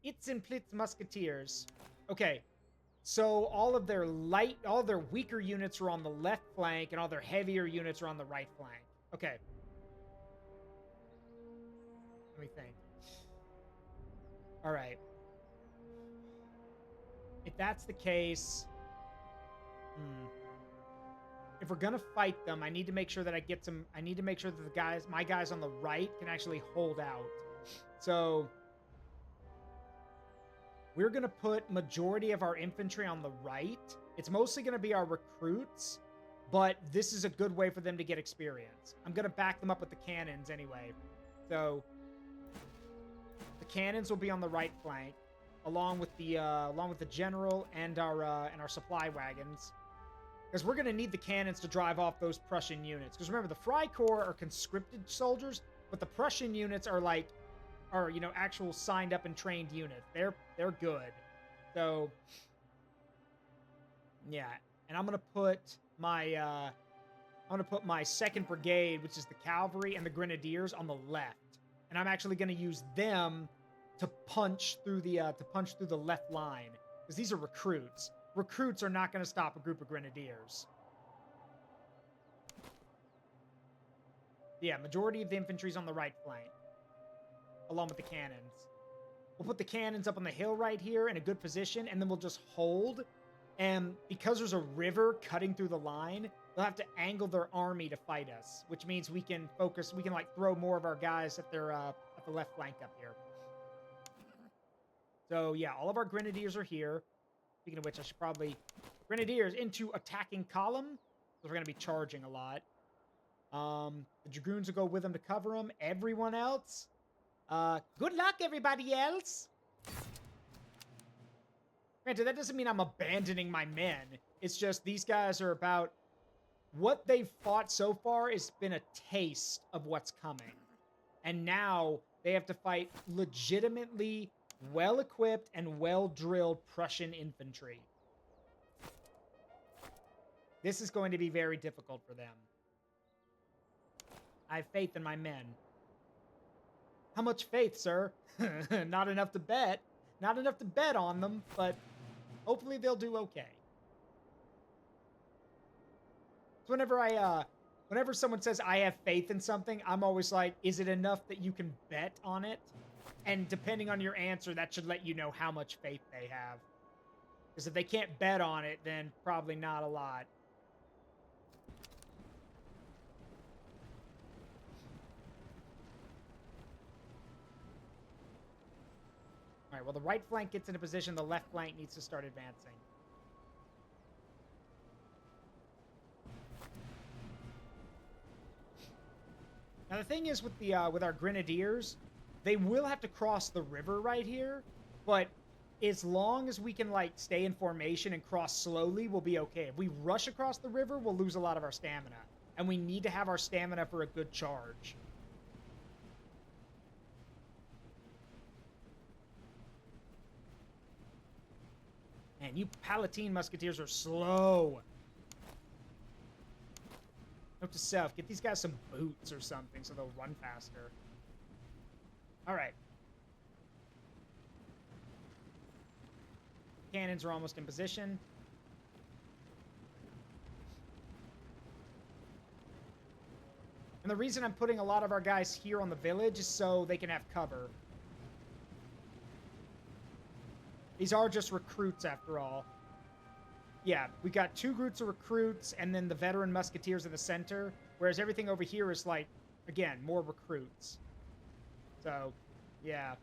Itzenplitz musketeers. Okay, so all of their weaker units are on the left flank, and all their heavier units are on the right flank. Okay. Let me think. All right. If that's the case, if we're gonna fight them, I need to make sure that I need to make sure that my guys on the right can actually hold out. So we're going to put majority of our infantry on the right. It's mostly going to be our recruits, but this is a good way for them to get experience. I'm going to back them up with the cannons anyway. So the cannons will be on the right flank, along with the general and our supply wagons, because we're going to need the cannons to drive off those Prussian units. Because remember, the Freikorps are conscripted soldiers, but the Prussian units are actual signed up and trained units. They're good. So yeah, and I'm gonna put my 2nd Brigade, which is the cavalry, and the grenadiers on the left, and I'm actually gonna use them to punch through the left line, because these are recruits. Recruits are not gonna stop a group of grenadiers. Yeah, majority of the infantry's on the right flank, along with the cannons. We'll put the cannons up on the hill right here in a good position, and then we'll just hold. And because there's a river cutting through the line, they'll have to angle their army to fight us, which means we can like throw more of our guys at their at the left flank up here. So yeah, all of our grenadiers are here. Speaking of which, I should probably grenadiers into attacking column, because we're gonna be charging a lot. The dragoons will go with them to cover them. Everyone else, good luck, everybody else. Granted, that doesn't mean I'm abandoning my men. It's just these guys are about... What they've fought so far has been a taste of what's coming. And now they have to fight legitimately well-equipped and well-drilled Prussian infantry. This is going to be very difficult for them. I have faith in my men. How much faith, sir? Not enough to bet. Not enough to bet on them, but hopefully they'll do okay. Whenever someone says I have faith in something, I'm always like, is it enough that you can bet on it? And depending on your answer, that should let you know how much faith they have. Because if they can't bet on it, then probably not a lot. All right, well, the right flank gets into position. The left flank needs to start advancing. Now, the thing is with our grenadiers, they will have to cross the river right here, but as long as we can, like, stay in formation and cross slowly, we'll be okay. If we rush across the river, we'll lose a lot of our stamina, and we need to have our stamina for a good charge. Man, you Palatine Musketeers are slow. Note to self, get these guys some boots or something so they'll run faster. All right. Cannons are almost in position. And the reason I'm putting a lot of our guys here on the village is so they can have cover. These are just recruits after all. Yeah, we got 2 groups of recruits and then the veteran musketeers in the center, whereas everything over here is like, again, more recruits. So, yeah.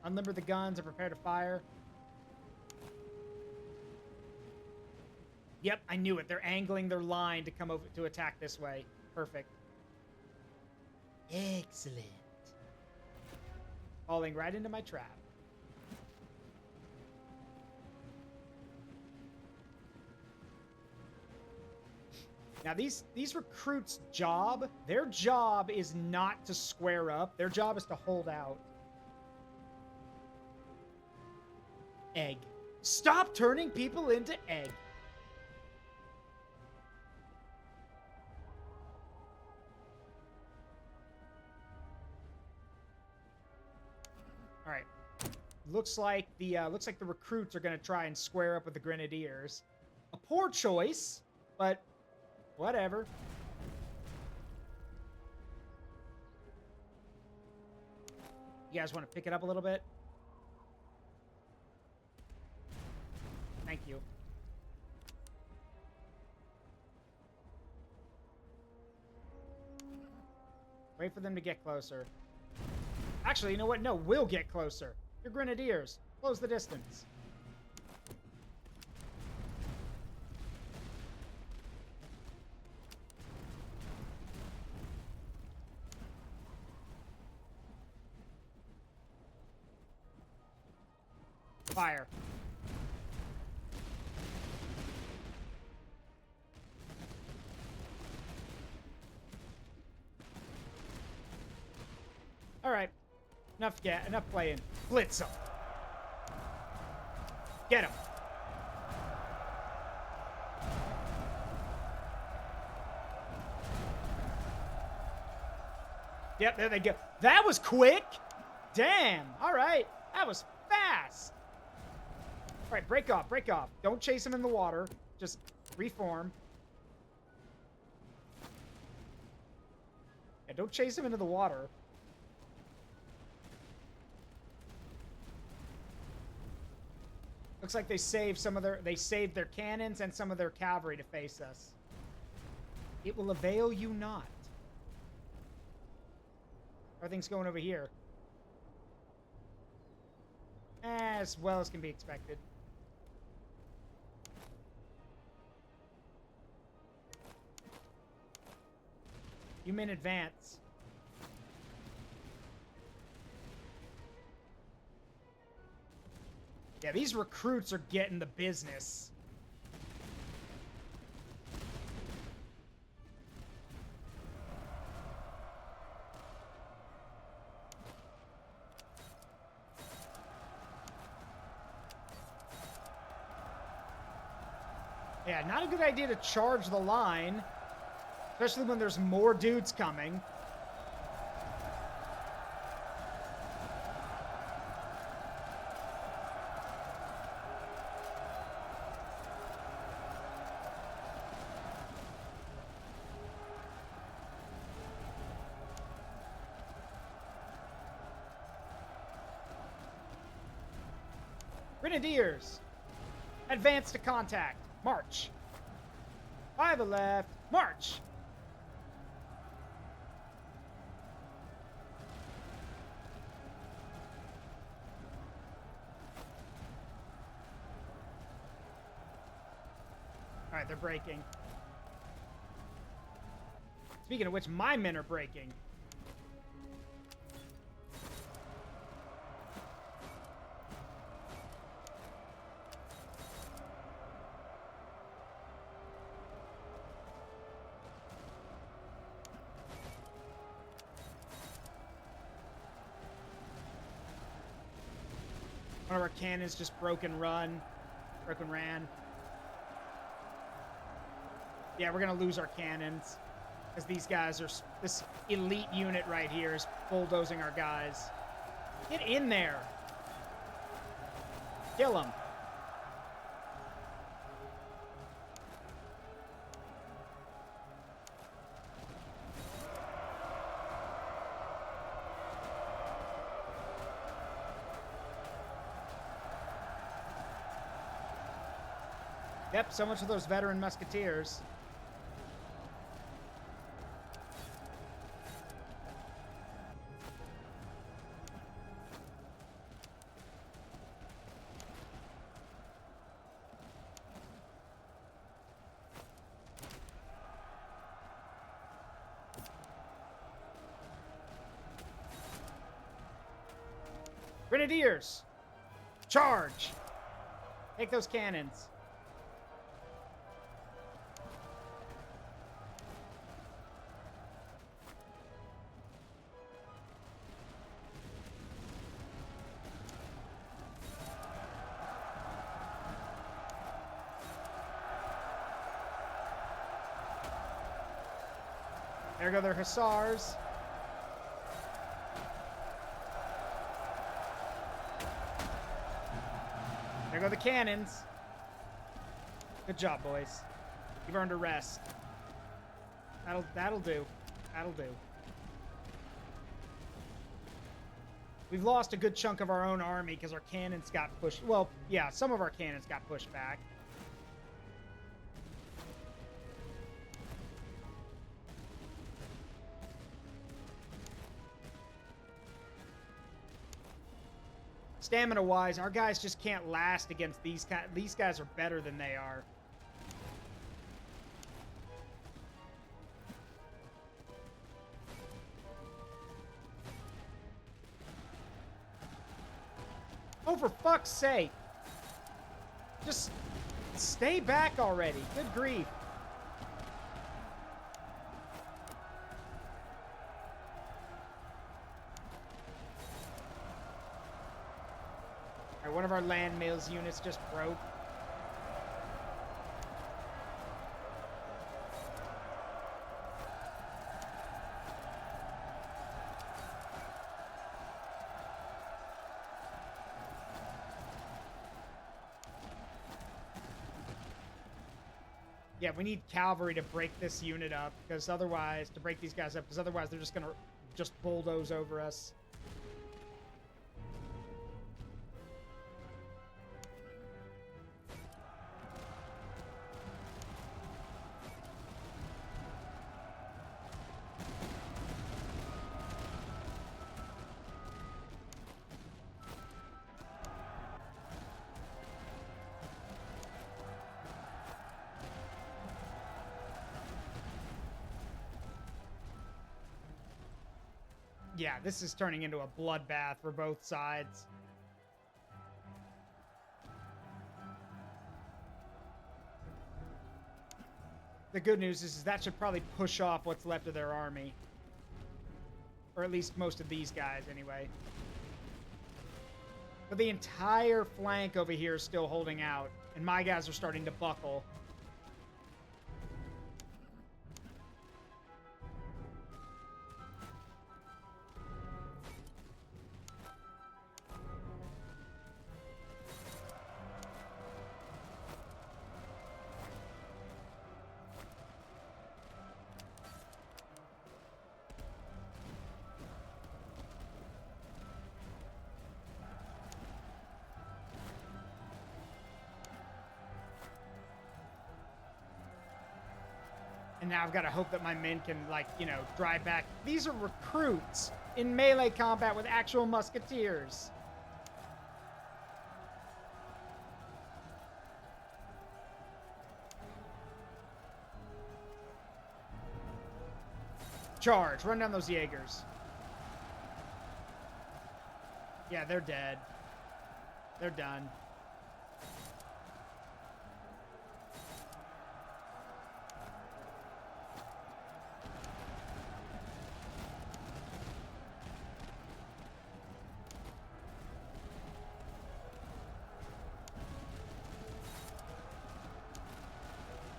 Unlimber the guns and prepare to fire. Yep, I knew it. They're angling their line to come over to attack this way. Perfect. Excellent. Falling right into my trap. Now, these recruits' job, their job is not to square up. Their job is to hold out. Egg. Stop turning people into egg. All right. Looks like the recruits are going to try and square up with the grenadiers. A poor choice, but whatever. You guys want to pick it up a little bit? Thank you. Wait for them to get closer. Actually, you know what? No, we'll get closer. Your grenadiers. Close the distance. Fire. All right. Enough playing. Blitz them. Get him. Yep, there they go. That was quick. Damn. All right. That was fast. All right, break off, break off. Don't chase him in the water. Just reform. Yeah, don't chase him into the water. Looks like they saved their cannons and some of their cavalry to face us. It will avail you not. Everything's going over here. As well as can be expected. You men advance. Yeah, these recruits are getting the business. Yeah, not a good idea to charge the line, especially when there's more dudes coming. Grenadiers, advance to contact. March. 5 left. March. All right, they're breaking. Speaking of which, my men are breaking. One of our cannons just broken ran. Yeah, we're gonna lose our cannons. Because these guys are... This elite unit right here is bulldozing our guys. Get in there! Kill them. Yep, so much for those veteran musketeers. Grenadiers! Charge! Take those cannons. There go their hussars. There go the cannons. Good job, boys. You've earned a rest. That'll do. That'll do. We've lost a good chunk of our own army because our cannons got pushed. Well, yeah, some of our cannons got pushed back. Stamina-wise, our guys just can't last against these guys. These guys are better than they are. Oh, for fuck's sake. Just stay back already. Good grief. One of our land mails units just broke. Yeah, we need cavalry to break this unit up, because otherwise, to break these guys up, because otherwise they're just gonna bulldoze over us. Yeah, this is turning into a bloodbath for both sides. The good news is that should probably push off what's left of their army. Or at least most of these guys, anyway. But the entire flank over here is still holding out, and my guys are starting to buckle. And now I've got to hope that my men can, like, you know, drive back. These are recruits in melee combat with actual musketeers. Charge. Run down those Jaegers. Yeah, they're dead. They're done.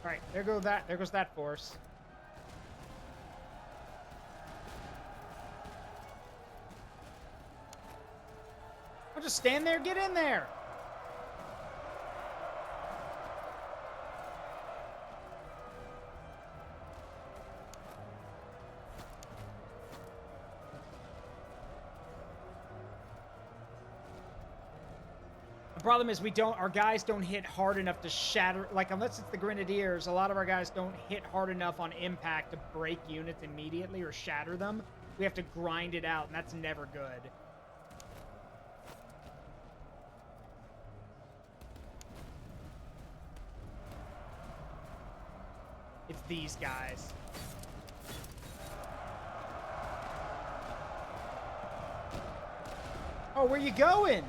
All right, there goes that force. I'll just stand there, get in there. The problem is our guys don't hit hard enough to shatter, like, unless it's the Grenadiers, a lot of our guys don't hit hard enough on impact to break units immediately or shatter them. We have to grind it out, and that's never good. It's these guys. Oh, where you going?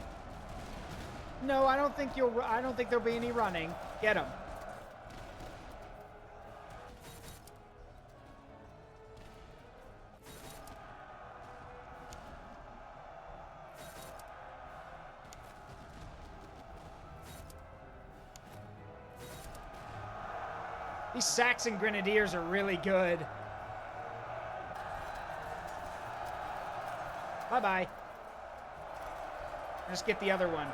No, I don't think there'll be any running. Get him. These Saxon Grenadiers are really good. Bye-bye. Just get the other one.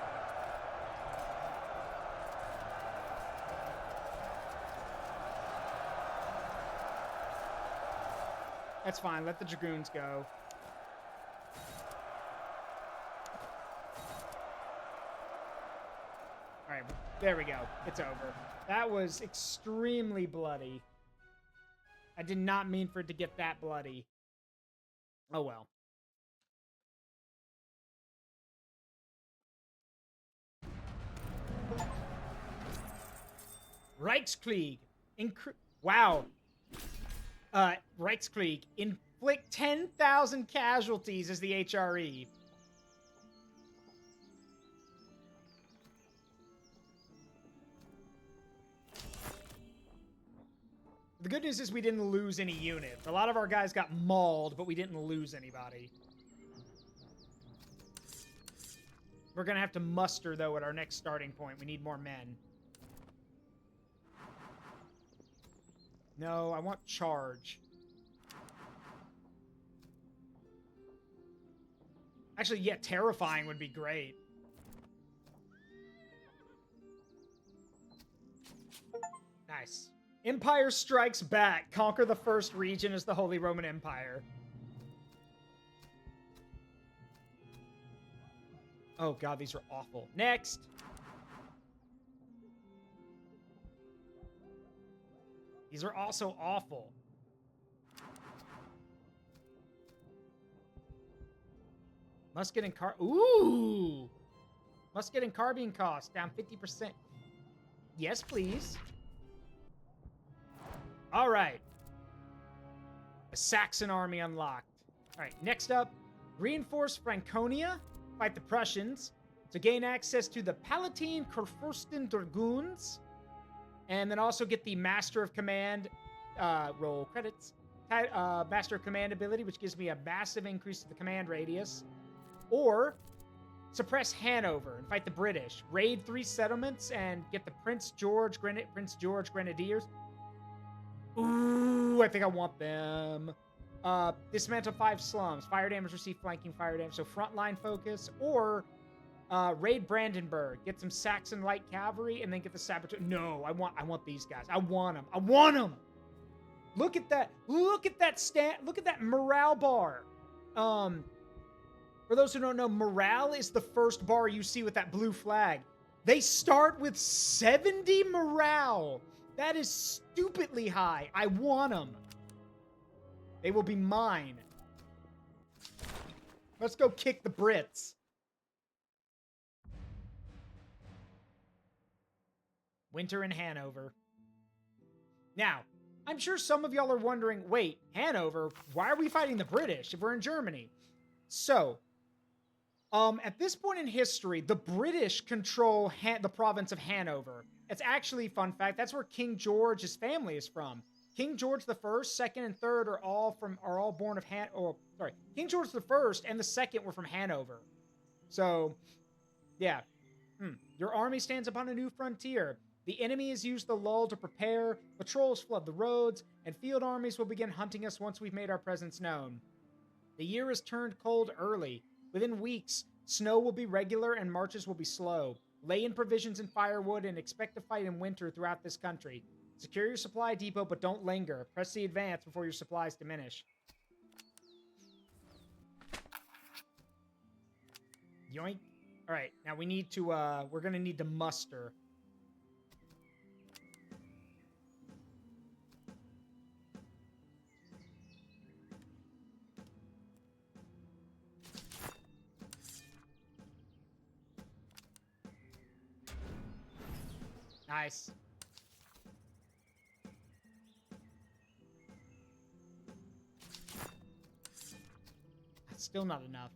That's fine. Let the Dragoons go. All right. There we go. It's over. That was extremely bloody. I did not mean for it to get that bloody. Oh, well. Reichskrieg. Wow. Reichskrieg. Inflict 10,000 casualties as the HRE. The good news is we didn't lose any units. A lot of our guys got mauled, but we didn't lose anybody. We're going to have to muster, though, at our next starting point. We need more men. No, I want charge. Actually, yeah, terrifying would be great. Nice. Empire strikes back. Conquer the first region as the Holy Roman Empire. Oh god, these are awful. Next. These are also awful. Musket and Ooh! Musket and carbine cost down 50%. Yes, please. All right. A Saxon army unlocked. All right, next up, reinforce Franconia, fight the Prussians, to gain access to the Palatine Kurfürsten Dragoons, and then also get the Master of Command, roll credits, Master of Command ability, which gives me a massive increase to the command radius, or suppress Hanover and fight the British, raid 3 settlements, and get the Prince George Grenadiers. Ooh, I think I want them. Dismantle 5 slums. Fire damage, receive flanking fire damage. So frontline focus. Or raid Brandenburg. Get some Saxon light cavalry and then get the saboteur. No, I want these guys. I want them. I want them. Look at that. Look at that morale bar. For those who don't know, morale is the first bar you see with that blue flag. They start with 70 morale. That is stupidly high. I want them. They will be mine. Let's go kick the Brits. Winter in Hanover. Now, I'm sure some of y'all are wondering, wait, Hanover? Why are we fighting the British if we're in Germany? So, at this point in history, the British control the province of Hanover. It's actually, fun fact, that's where King George's family is from. King George the First, Second, and Third are all born of King George the First and the Second were from Hanover. So, yeah. Your army stands upon a new frontier. The enemy has used the lull to prepare, patrols flood the roads, and field armies will begin hunting us once we've made our presence known. The year has turned cold early. Within weeks, snow will be regular and marches will be slow. Lay in provisions and firewood and expect to fight in winter throughout this country. Secure your supply depot, but don't linger. Press the advance before your supplies diminish. Yoink. Alright, now we need to, we're gonna need to muster. Nice. That's still not enough.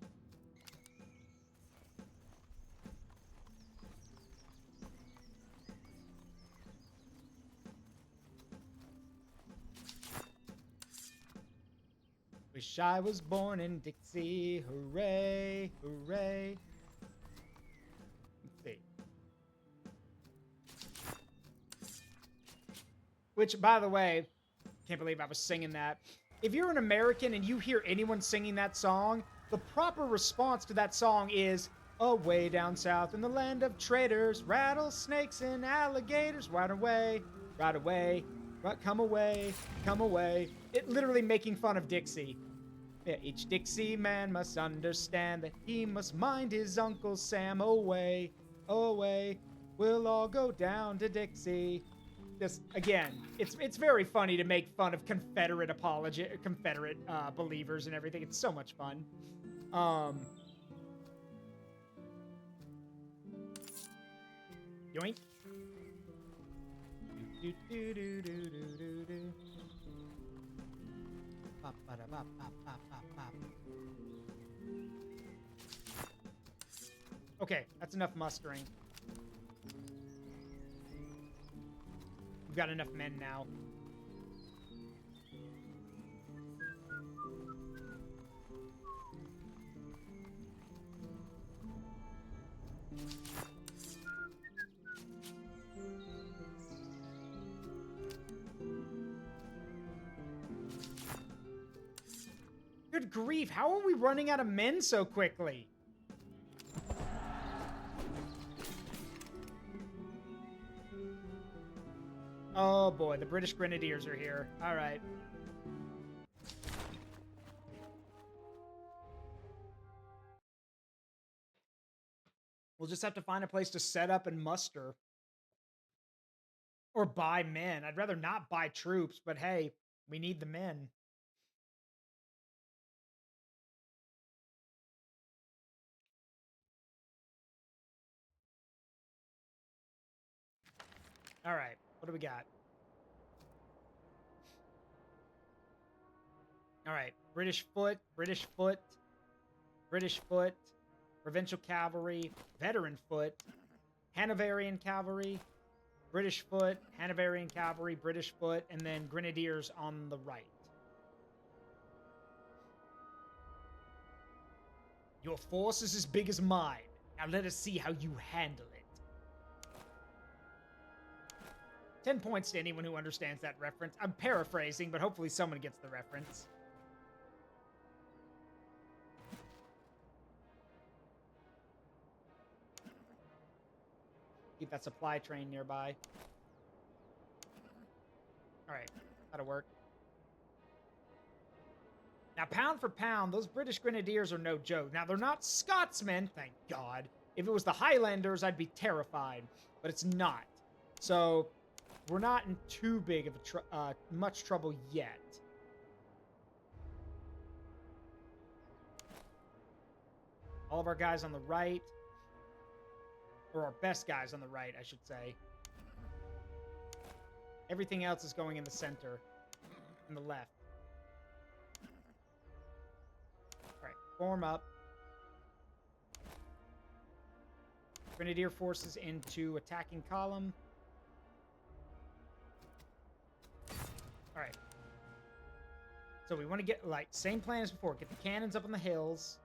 Wish I was born in Dixie. Hooray, hooray. Let's see. Which, by the way, can't believe I was singing that. If you're an American and you hear anyone singing that song, the proper response to that song is, away down south in the land of traitors, rattlesnakes and alligators, right away, come away, come away. It literally making fun of Dixie. Yeah, each Dixie man must understand that he must mind his Uncle Sam. Away, away, we'll all go down to Dixie. Just, again, it's very funny to make fun of Confederate believers and everything. It's so much fun. Yoink. Do do do do do do do. Pop, ba, da, pop, pop, pop, pop, pop. Okay, that's enough mustering. We've got enough men now. Good grief, how are we running out of men so quickly? Oh boy, the British Grenadiers are here. All right. We'll just have to find a place to set up and muster. Or buy men. I'd rather not buy troops, but hey, we need the men. All right, what do we got? All right, British foot, British foot, British foot, provincial cavalry, veteran foot, Hanoverian cavalry, British foot, Hanoverian cavalry, British foot, and then grenadiers on the right. Your force is as big as mine. Now let us see how you handle it. 10 points to anyone who understands that reference. I'm paraphrasing, but hopefully someone gets the reference. Keep that supply train nearby. Alright, that'll work. Now, pound for pound, those British Grenadiers are no joke. Now, they're not Scotsmen, thank God. If it was the Highlanders, I'd be terrified. But it's not. So, we're not in too big of a much trouble yet. All of our guys on the right, or our best guys on the right, I should say. Everything else is going in the center, and the left. All right, form up. Grenadier forces into attacking column. All right. So we want to get, like, same plan as before. Get the cannons up on the hills.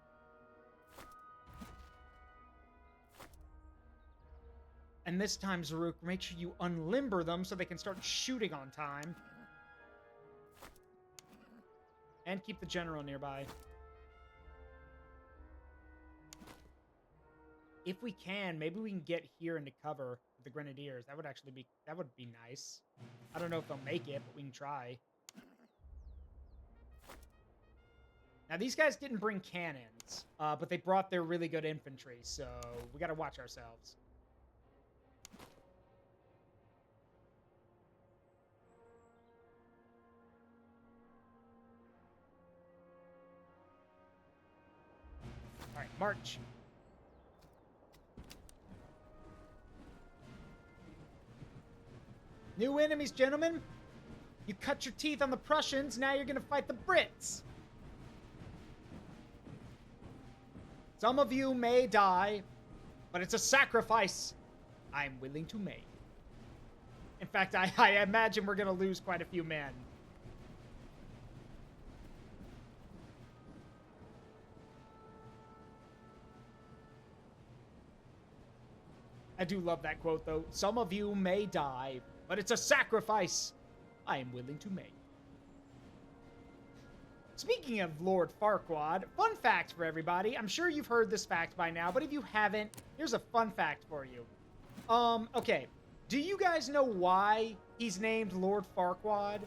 And this time, Zaruk, make sure you unlimber them so they can start shooting on time. And keep the general nearby. If we can, maybe we can get here into cover with the Grenadiers. That would actually be, that would be nice. I don't know if they'll make it, but we can try. Now, these guys didn't bring cannons, but they brought their really good infantry, so we got to watch ourselves. All right, march. New enemies, gentlemen. You cut your teeth on the Prussians, now you're gonna fight the Brits. Some of you may die, but it's a sacrifice I'm willing to make. In fact, I imagine we're gonna lose quite a few men. I do love that quote, though. Some of you may die, but it's a sacrifice I am willing to make. Speaking of Lord Farquaad, fun fact for everybody. I'm sure you've heard this fact by now, but if you haven't, here's a fun fact for you. Okay. Do you guys know why he's named Lord Farquaad?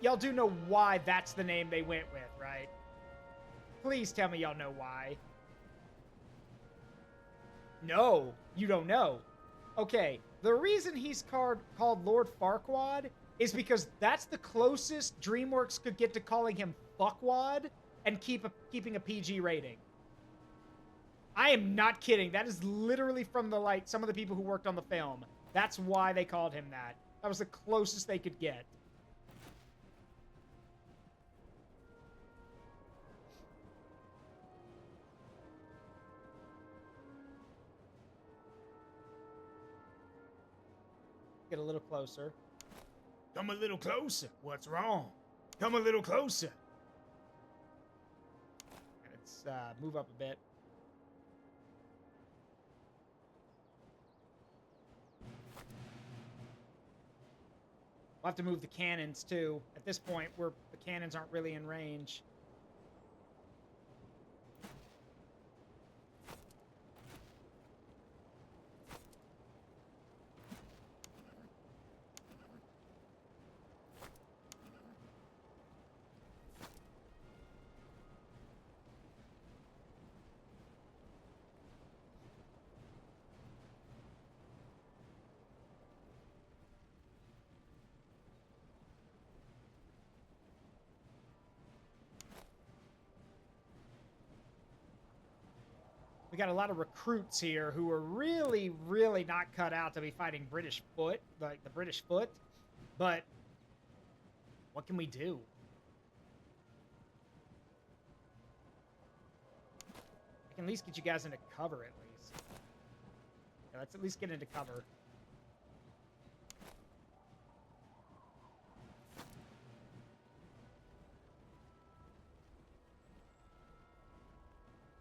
Y'all do know why that's the name they went with, right? Please tell me y'all know why. No, you don't know. Okay, the reason he's called Lord Farquaad is because that's the closest DreamWorks could get to calling him Fuckwad and keeping a PG rating. I am not kidding. That is literally from the, some of the people who worked on the film. That's why they called him that. That was the closest they could get. Get a little closer. Come a little closer. What's wrong? Come a little closer. Let's move up a bit. We'll have to move the cannons, too. At this point, the cannons aren't really in range. We got a lot of recruits here who are really, really not cut out to be fighting British foot, like the British foot. But what can we do? I can at least get you guys into cover, at least. Yeah, let's at least get into cover.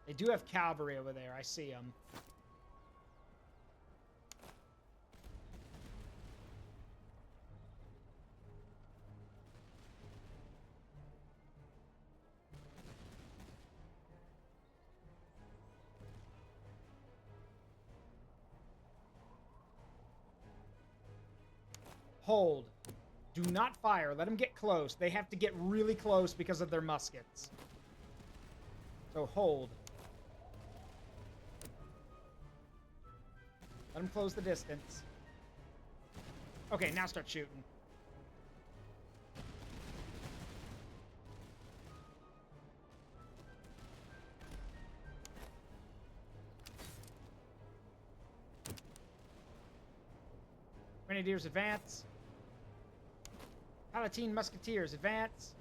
They do have cavalry over there. I see them. Hold. Do not fire. Let them get close. They have to get really close because of their muskets. So hold. Let them close the distance. Okay, now start shooting. Grenadiers advance. Palatine Musketeers advance.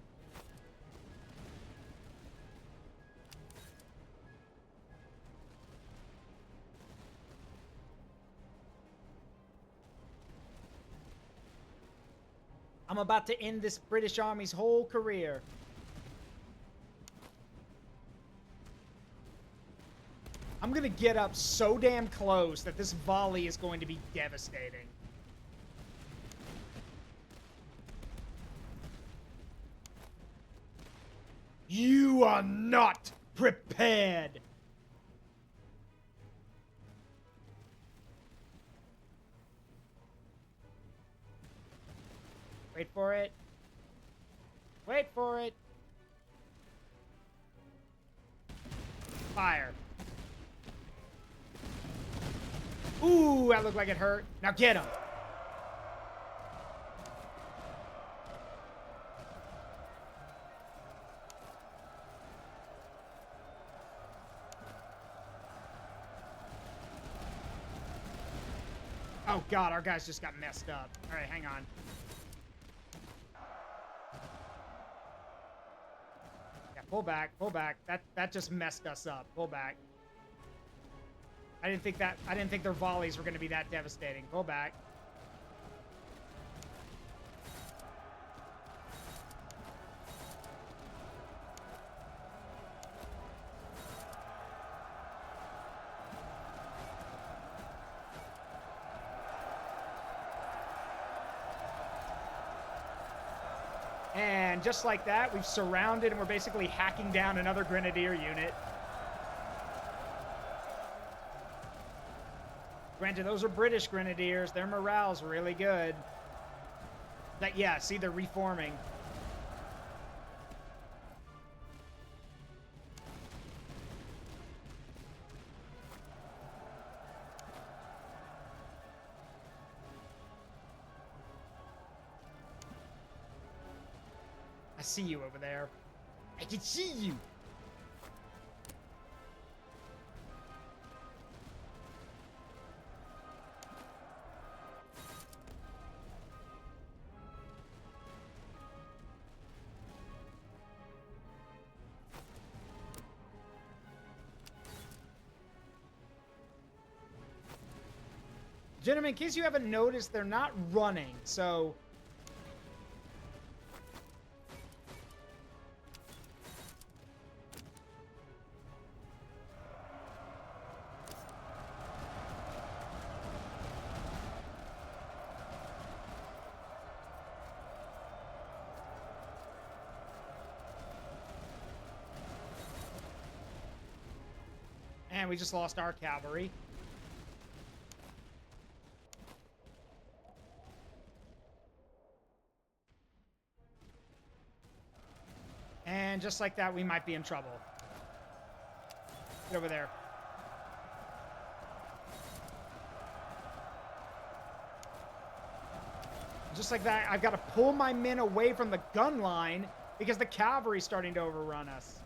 I'm about to end this British Army's whole career. I'm gonna get up so damn close that this volley is going to be devastating. You are not prepared. Wait for it. Wait for it. Fire. Ooh, that looked like it hurt. Now get him. Oh god, our guys just got messed up. All right, hang on. Yeah, pull back, pull back. That just messed us up. Pull back. I didn't think their volleys were going to be that devastating. Pull back. And just like that, we've surrounded and we're basically hacking down another Grenadier unit. Granted, those are British Grenadiers. Their morale's really good. Yeah, see, they're reforming. I see you over there. I can see you. Gentlemen, in case you haven't noticed, they're not running, so... And we just lost our cavalry. And just like that, we might be in trouble. Get over there. Just like that, I've got to pull my men away from the gun line because the cavalry's starting to overrun us.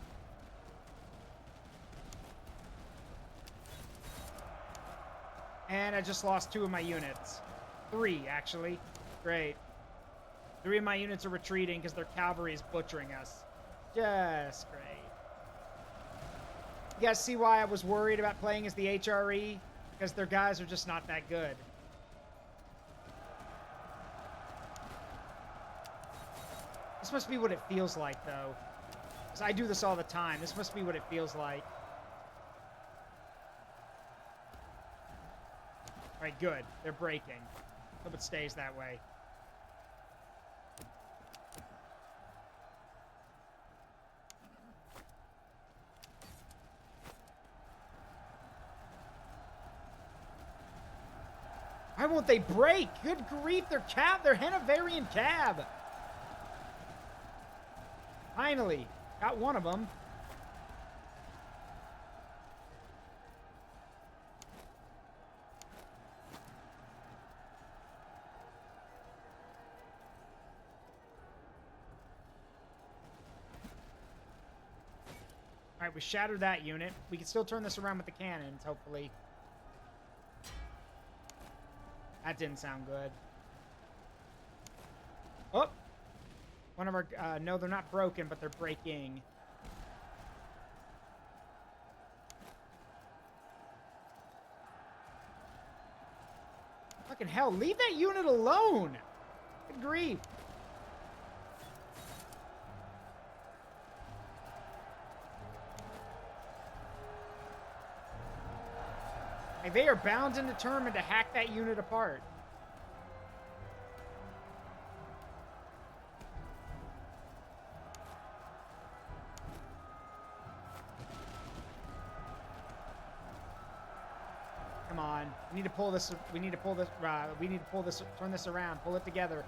And I just lost 2 of my units. 3, actually. Great. 3 of my units are retreating because their cavalry is butchering us. Just great. You guys see why I was worried about playing as the HRE? Because their guys are just not that good. This must be what it feels like, though. Because I do this all the time. This must be what it feels like. All right, good. They're breaking. Hope it stays that way. Why won't they break? Good grief, they're Hanoverian cab. Finally, got one of them. Alright, we shattered that unit. We can still turn this around with the cannons, hopefully. That didn't sound good. Oh! One of our... no, they're not broken, but they're breaking. Fucking hell, leave that unit alone! Good grief. Like, they are bound and determined to hack that unit apart. Come on. We need to pull this. We need to pull this. We need to pull this. Turn this around. Pull it together.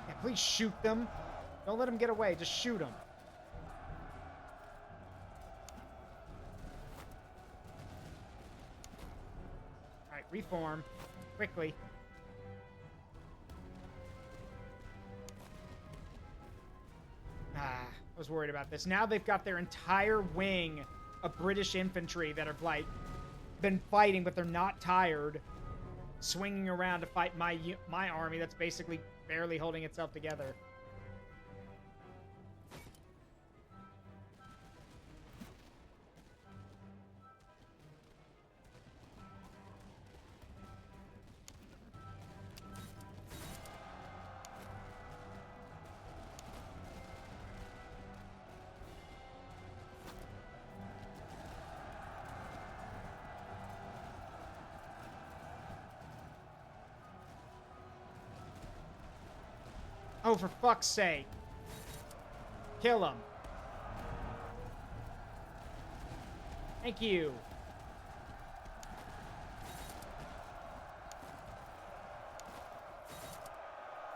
Yeah, please shoot them. Don't let them get away. Just shoot them. All right, reform. Quickly. I was worried about this. Now they've got their entire wing of British infantry that have, like, been fighting, but they're not tired, swinging around to fight my army that's basically barely holding itself together. Oh, for fuck's sake. Kill him. Thank you.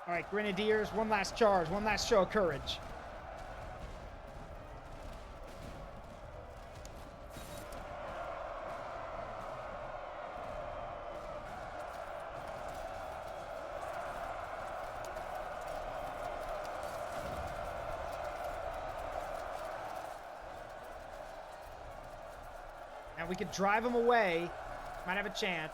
All right, Grenadiers, one last charge, one last show of courage. We could drive them away. Might have a chance.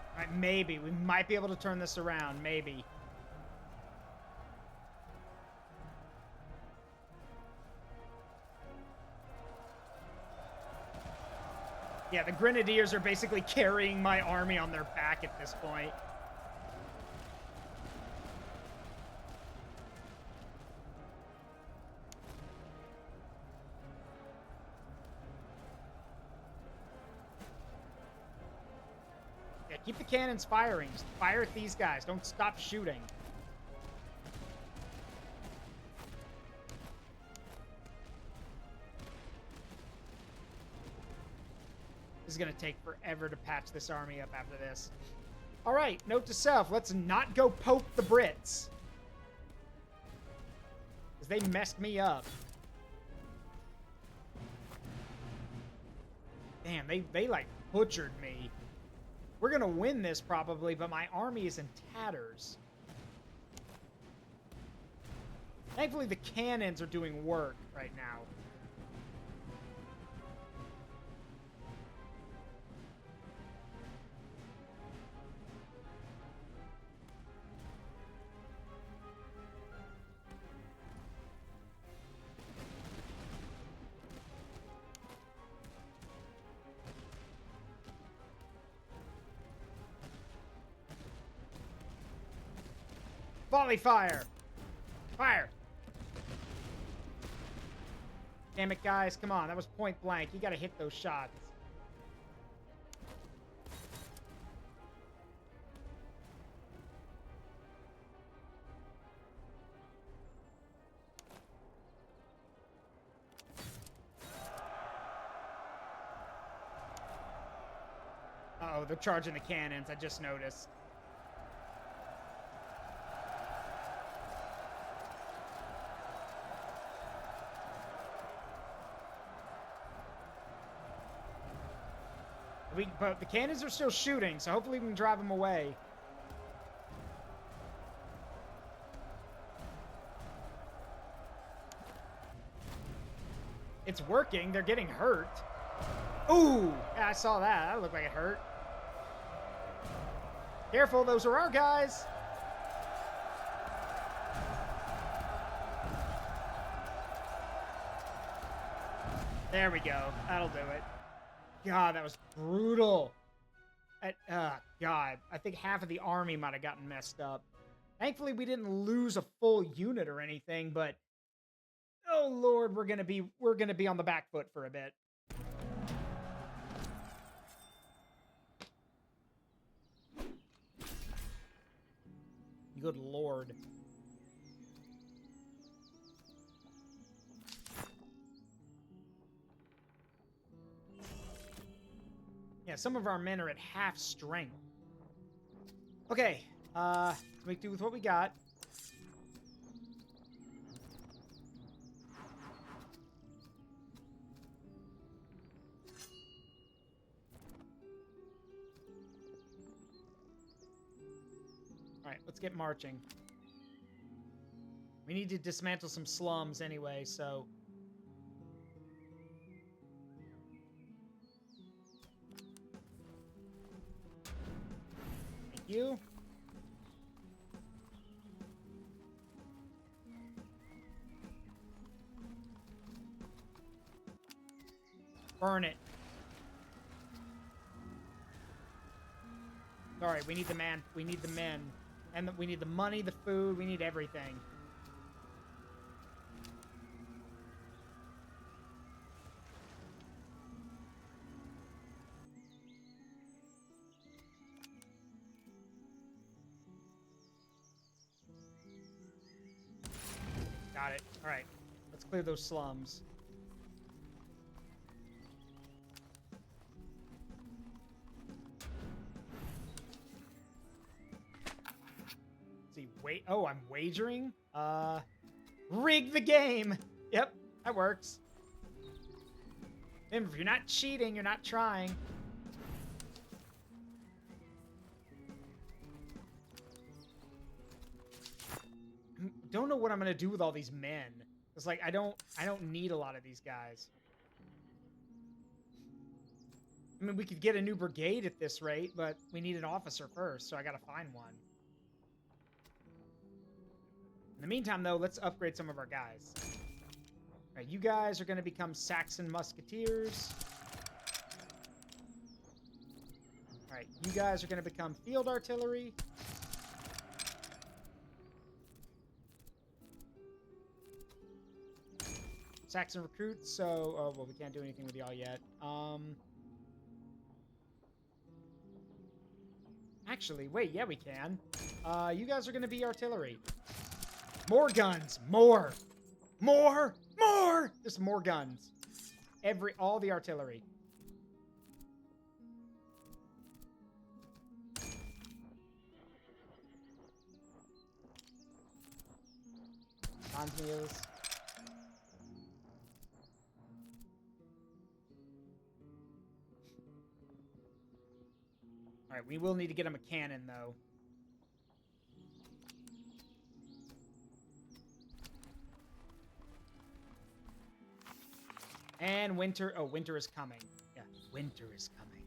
All right, maybe. We might be able to turn this around. Maybe. Yeah, the Grenadiers are basically carrying my army on their back at this point. Yeah, keep the cannons firing. Just fire at these guys. Don't stop shooting. This is going to take forever to patch this army up after this. All right, note to self, let's not go poke the Brits. Because they messed me up. Damn, they like butchered me. We're going to win this probably, but my army is in tatters. Thankfully, the cannons are doing work right now. Volley fire! Fire! Damn it, guys. Come on. That was point blank. You gotta hit those shots. Oh, they're charging the cannons. I just noticed. But the cannons are still shooting, so hopefully we can drive them away. It's working. They're getting hurt. Ooh! Yeah, I saw that. That looked like it hurt. Careful, those are our guys. There we go. That'll do it. God, that was brutal. God, I think half of the army might have gotten messed up. Thankfully, we didn't lose a full unit or anything, but oh Lord, we're gonna be on the back foot for a bit. Good Lord. Yeah, some of our men are at half strength. Okay, make do with what we got. Alright, let's get marching. We need to dismantle some slums anyway, so... Thank you. Burn it. Alright, we need the man. We need the men. And we need the money, the food, we need everything. Got it. Alright. Let's clear those slums. Wait, oh, I'm wagering? Rig the game! Yep, that works. Remember, if you're not cheating, you're not trying. Don't know what I'm gonna do with all these men. It's like, I don't need a lot of these guys. I mean, we could get a new brigade at this rate, but we need an officer first, so I gotta find one. In the meantime, though, let's upgrade some of our guys. All right, you guys are going to become Saxon Musketeers. All right, you guys are going to become Field Artillery. Saxon Recruits, so... Oh, well, we can't do anything with y'all yet. Actually, wait, yeah, we can. You guys are going to be Artillery. More guns! More! More! More! Just more guns. All the artillery. Meals. Alright, we will need to get him a cannon, though. And winter... Oh, winter is coming. Yeah, winter is coming.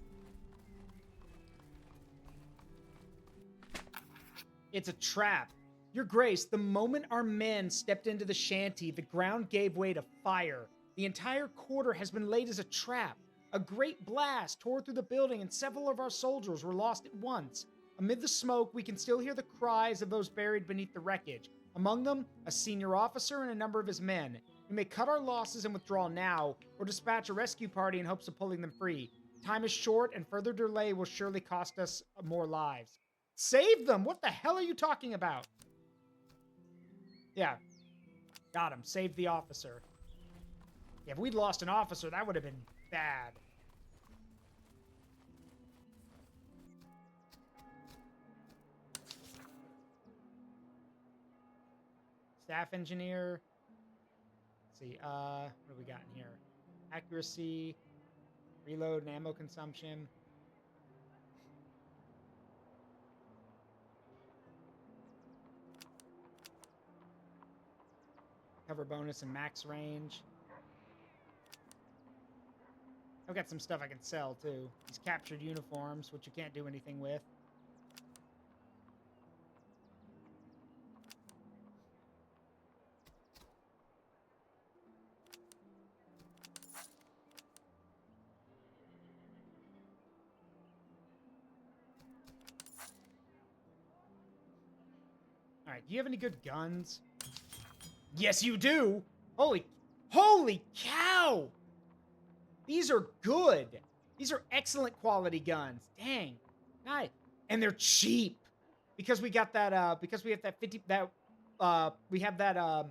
It's a trap. Your Grace, the moment our men stepped into the shanty, the ground gave way to fire. The entire quarter has been laid as a trap. A great blast tore through the building and several of our soldiers were lost at once. Amid the smoke, we can still hear the cries of those buried beneath the wreckage. Among them, a senior officer and a number of his men. We may cut our losses and withdraw now, or dispatch a rescue party in hopes of pulling them free. Time is short, and further delay will surely cost us more lives. Save them! What the hell are you talking about? Yeah. Got him. Saved the officer. Yeah, if we'd lost an officer, that would have been bad. Staff engineer. Let's see. What do we got in here? Accuracy, reload, and ammo consumption. Cover bonus and max range. I've got some stuff I can sell, too. These captured uniforms, which you can't do anything with. All right, do you have any good guns? Yes, you do! Holy cow! These are good. These are excellent quality guns. Dang. Nice. And they're cheap. Because we got that, because we have that 50, we have that,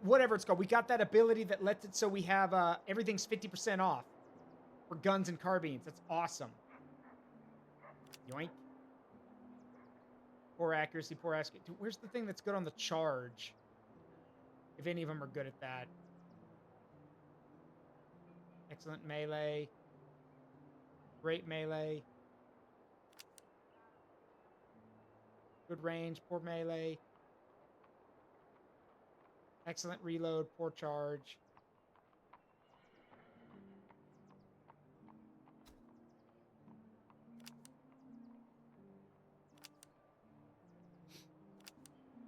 whatever it's called. We got that ability that lets it so we have, everything's 50% off for guns and carbines. That's awesome. Yoink. Poor accuracy, poor accuracy. Dude, where's the thing that's good on the charge? If any of them are good at that. Excellent melee. Great melee. Good range, poor melee. Excellent reload, poor charge.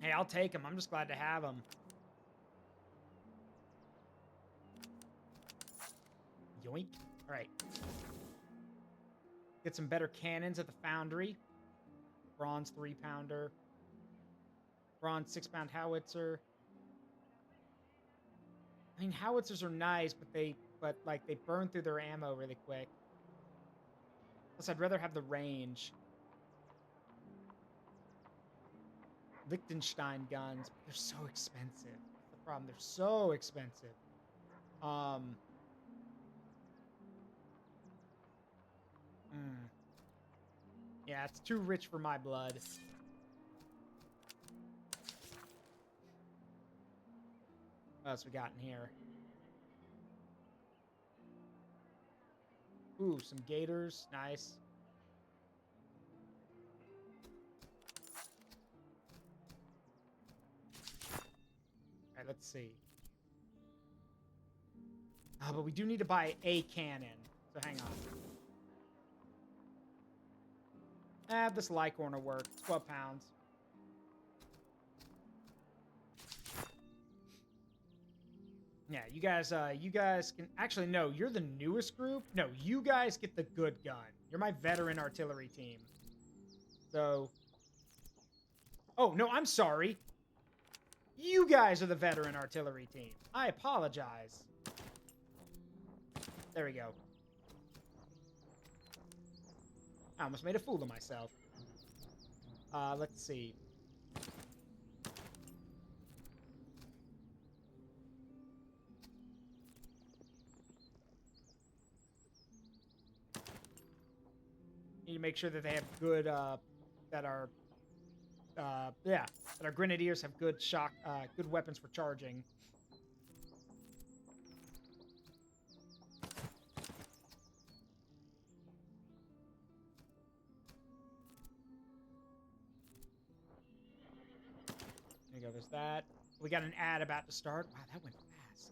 Hey, I'll take them. I'm just glad to have them. Yoink. All right. Get some better cannons at the foundry. Bronze 3-pounder. Bronze 6-pound howitzer. I mean, howitzers are nice, but they burn through their ammo really quick. Plus, I'd rather have the range. Liechtenstein guns, but they're so expensive. That's the problem. They're so expensive. Yeah, it's too rich for my blood. What else we got in here? Ooh, some gators. Nice. All right, let's see. But we do need to buy a cannon. So hang on. This Lycorn will work. It's 12 pounds. Yeah, you guys can... Actually, no, you're the newest group. No, you guys get the good gun. You're my veteran artillery team. So... Oh, no, I'm sorry. You guys are the veteran artillery team. I apologize. There we go. I almost made a fool of myself. Let's see. Need to make sure that they have good, that our grenadiers have good good weapons for charging. There you go, there's that. We got an ad about to start. Wow, that went fast.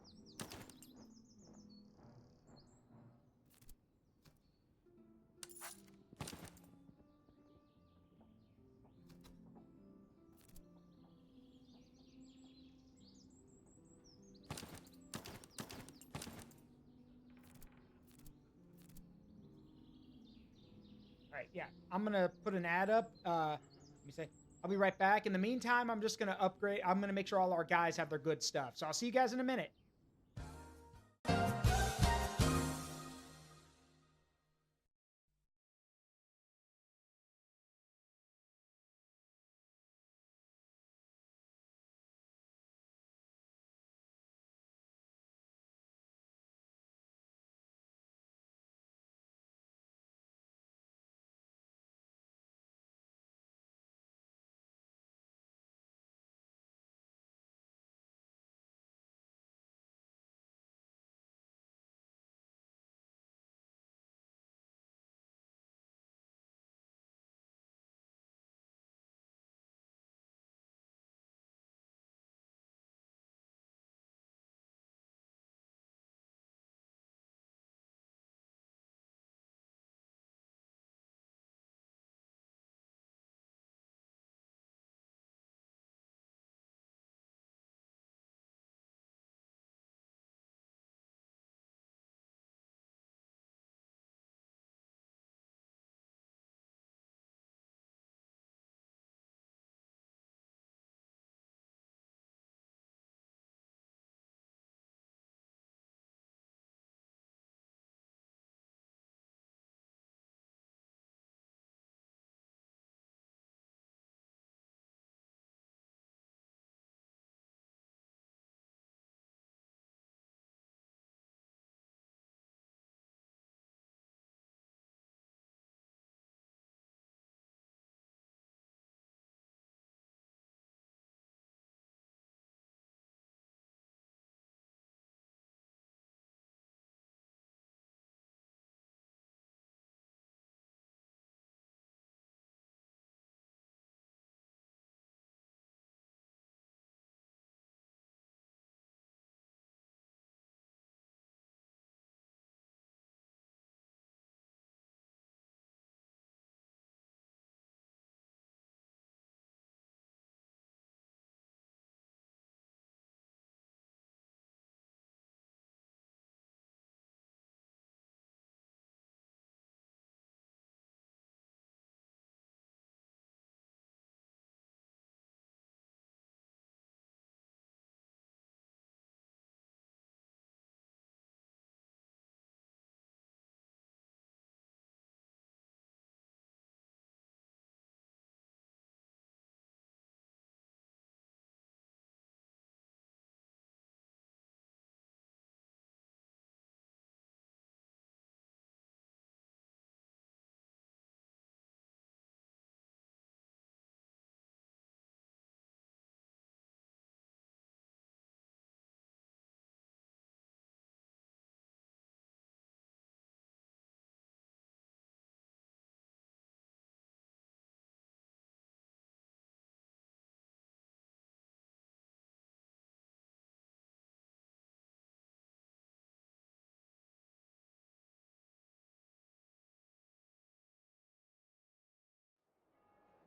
All right, yeah, I'm gonna put an ad up. Let me say, I'll be right back. In the meantime, I'm just gonna upgrade. I'm gonna make sure all our guys have their good stuff. So I'll see you guys in a minute.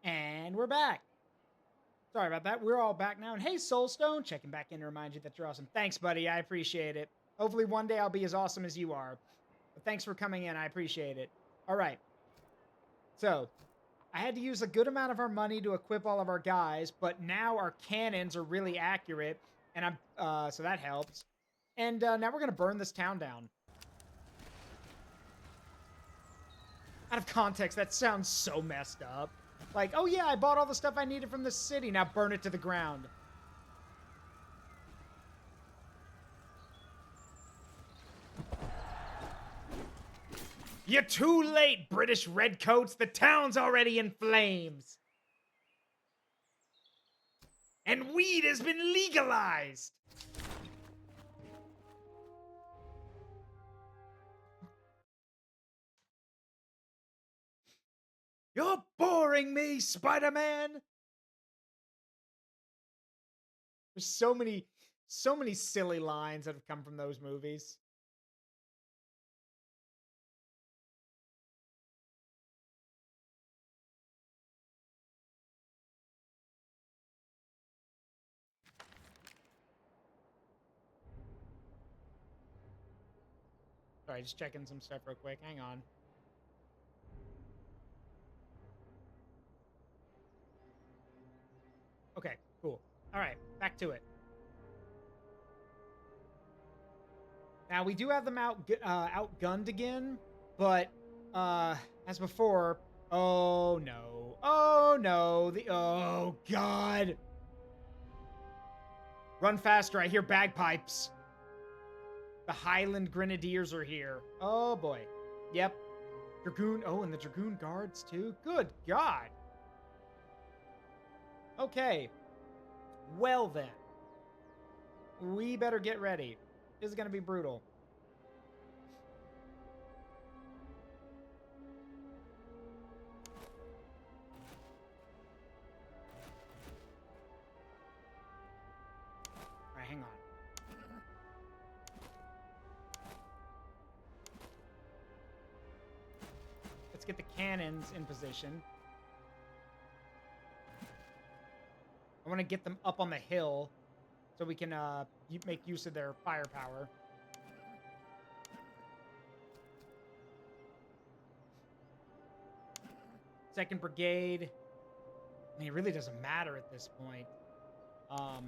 And we're back. Sorry about that. We're all back now. And hey, Soulstone, checking back in to remind you that you're awesome. Thanks, buddy. I appreciate it. Hopefully one day I'll be as awesome as you are. But thanks for coming in. I appreciate it. All right. So, I had to use a good amount of our money to equip all of our guys, but now our cannons are really accurate, and so that helps. And now we're going to burn this town down. Out of context, that sounds so messed up. Like, oh yeah, I bought all the stuff I needed from the city. Now burn it to the ground. You're too late, British redcoats. The town's already in flames. And weed has been legalized. You're boring me, Spider-Man. There's so many silly lines that have come from those movies. Sorry, just checking some stuff real quick. Hang on. Okay, cool. All right, back to it. Now, we do have them outgunned again, but as before... Oh, no. Oh, no. Oh, God. Run faster. I hear bagpipes. The Highland Grenadiers are here. Oh, boy. Yep. Dragoon. Oh, and the Dragoon Guards, too. Good God. Okay. Well, then. We better get ready. This is going to be brutal. All right, hang on. Let's get the cannons in position. I want to get them up on the hill so we can make use of their firepower. Second Brigade. I mean, it really doesn't matter at this point. All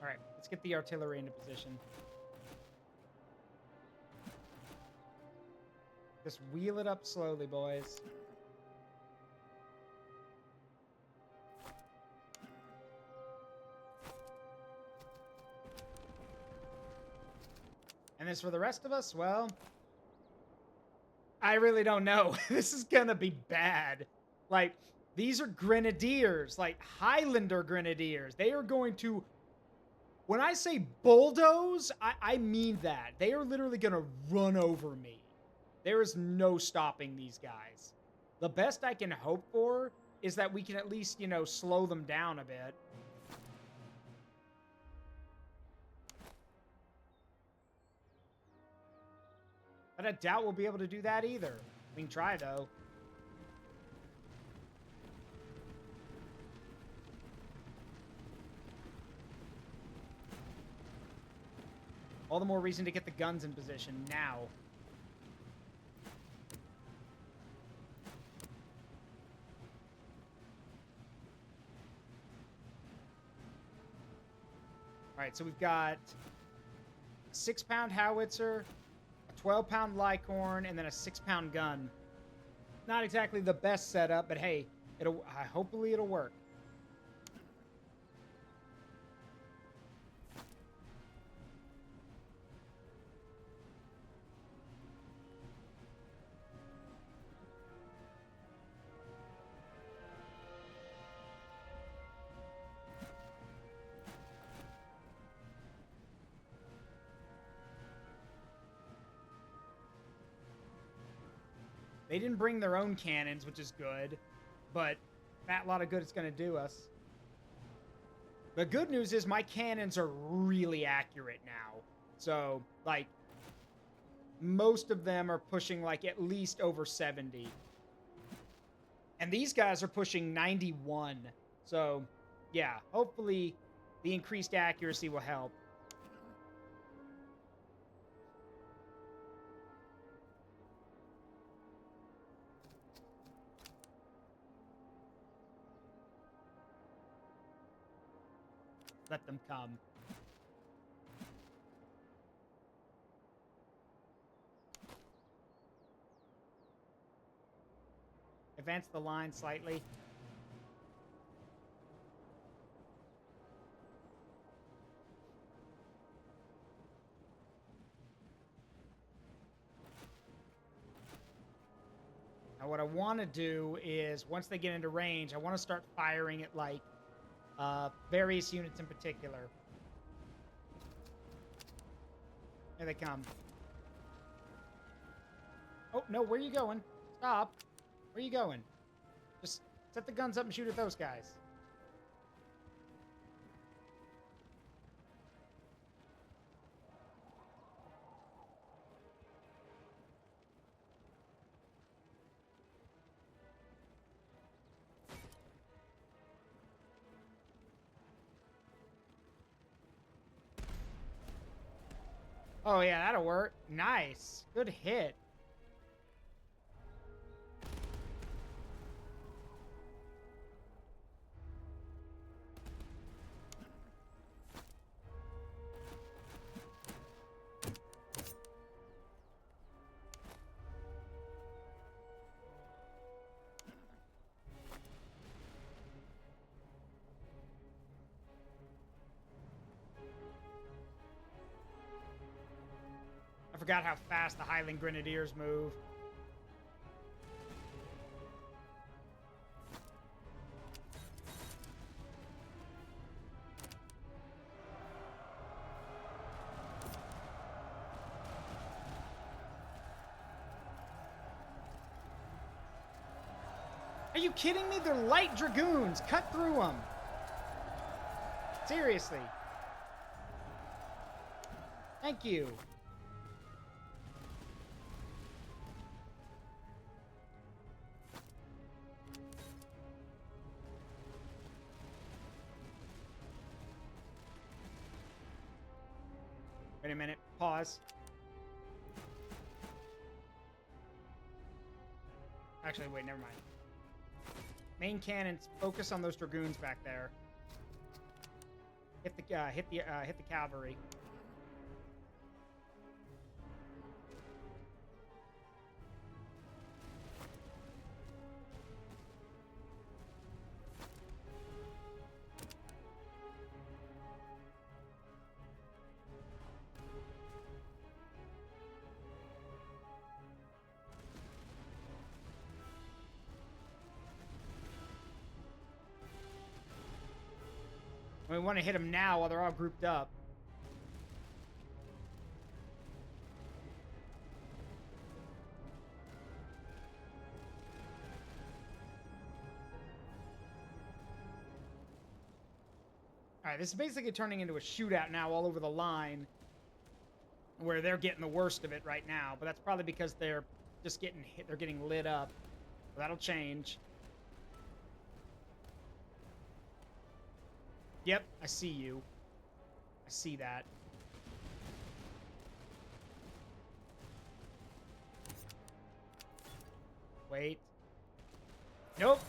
right, let's get the artillery into position. Just wheel it up slowly, boys. And as for the rest of us, well, I really don't know. This is gonna be bad. Like, these are grenadiers, like Highlander grenadiers. They are going to... When I say bulldoze, I mean that. They are literally gonna run over me. There is no stopping these guys. The best I can hope for is that we can at least, you know, slow them down a bit. But I doubt we'll be able to do that either. We can try, though. All the more reason to get the guns in position now. All right, so we've got a 6-pound howitzer, a 12-pound Lycorn, and then a 6-pound gun. Not exactly the best setup, but hey, hopefully it'll work. They didn't bring their own cannons, which is good, but that lot of good it's going to do us. The good news is my cannons are really accurate now. So, like, most of them are pushing like at least over 70. And these guys are pushing 91. So, yeah, hopefully the increased accuracy will help. Let them come. Advance the line slightly. Now what I want to do is, once they get into range, I want to start firing at, like, various units in particular. Here they come. Oh, no, where are you going? Stop. Where are you going? Just set the guns up and shoot at those guys. Oh, yeah, that'll work. Nice. Good hit. I forgot how fast the Highland Grenadiers move. Are you kidding me? They're light dragoons. Cut through them. Seriously. Thank you. Wait a minute. Pause. Actually, wait, never mind. Main cannons, focus on those dragoons back there. Hit the cavalry. We want to hit them now while they're all grouped up. Alright, this is basically turning into a shootout now all over the line, where they're getting the worst of it right now, but that's probably because they're just getting hit, they're getting lit up. So that'll change. Yep, I see you. I see that. Wait. Nope.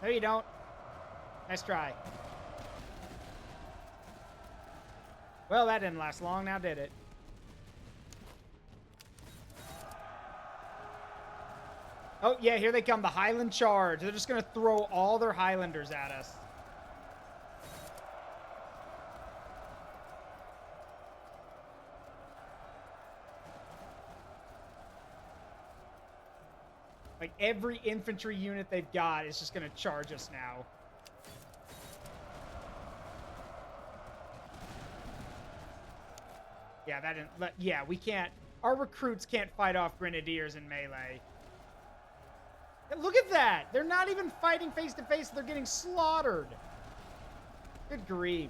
No, you don't. Nice try. Well, that didn't last long, now did it? Oh, yeah, here they come, the Highland Charge. They're just going to throw all their Highlanders at us. Like, every infantry unit they've got is just going to charge us now. Yeah, that didn't... Yeah, we can't... Our recruits can't fight off grenadiers in melee. Look at that! They're not even fighting face-to-face. They're getting slaughtered. Good grief.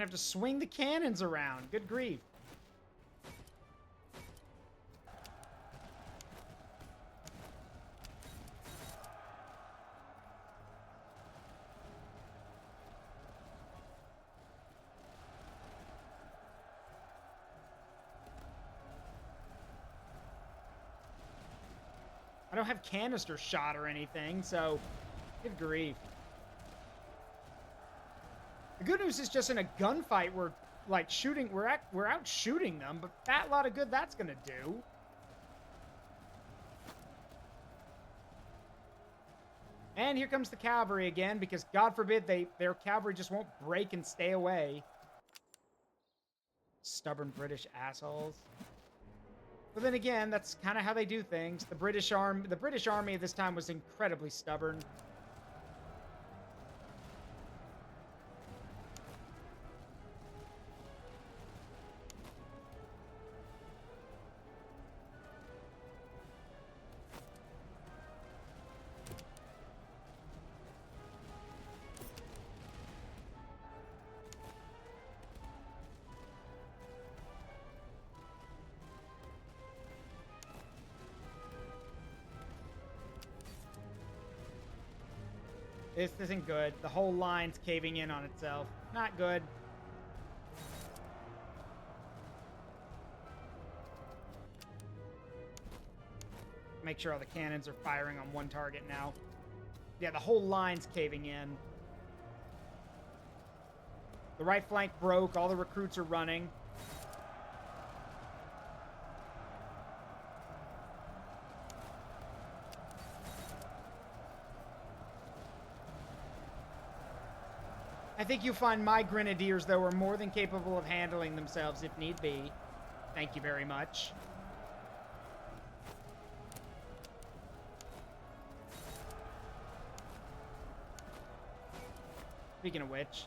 I have to swing the cannons around. Good grief. I don't have canister shot or anything, so good grief. The good news is just in a gunfight, we're like shooting, we're out shooting them, but that lot of good that's gonna do. And here comes the cavalry again, because God forbid their cavalry just won't break and stay away. Stubborn British assholes. But then again, that's kind of how they do things. The British army at this time was incredibly stubborn. This isn't good. The whole line's caving in on itself. Not good. Make sure all the cannons are firing on one target now. Yeah, the whole line's caving in. The right flank broke. All the recruits are running. I think you'll find my grenadiers, though, are more than capable of handling themselves if need be. Thank you very much. Speaking of which...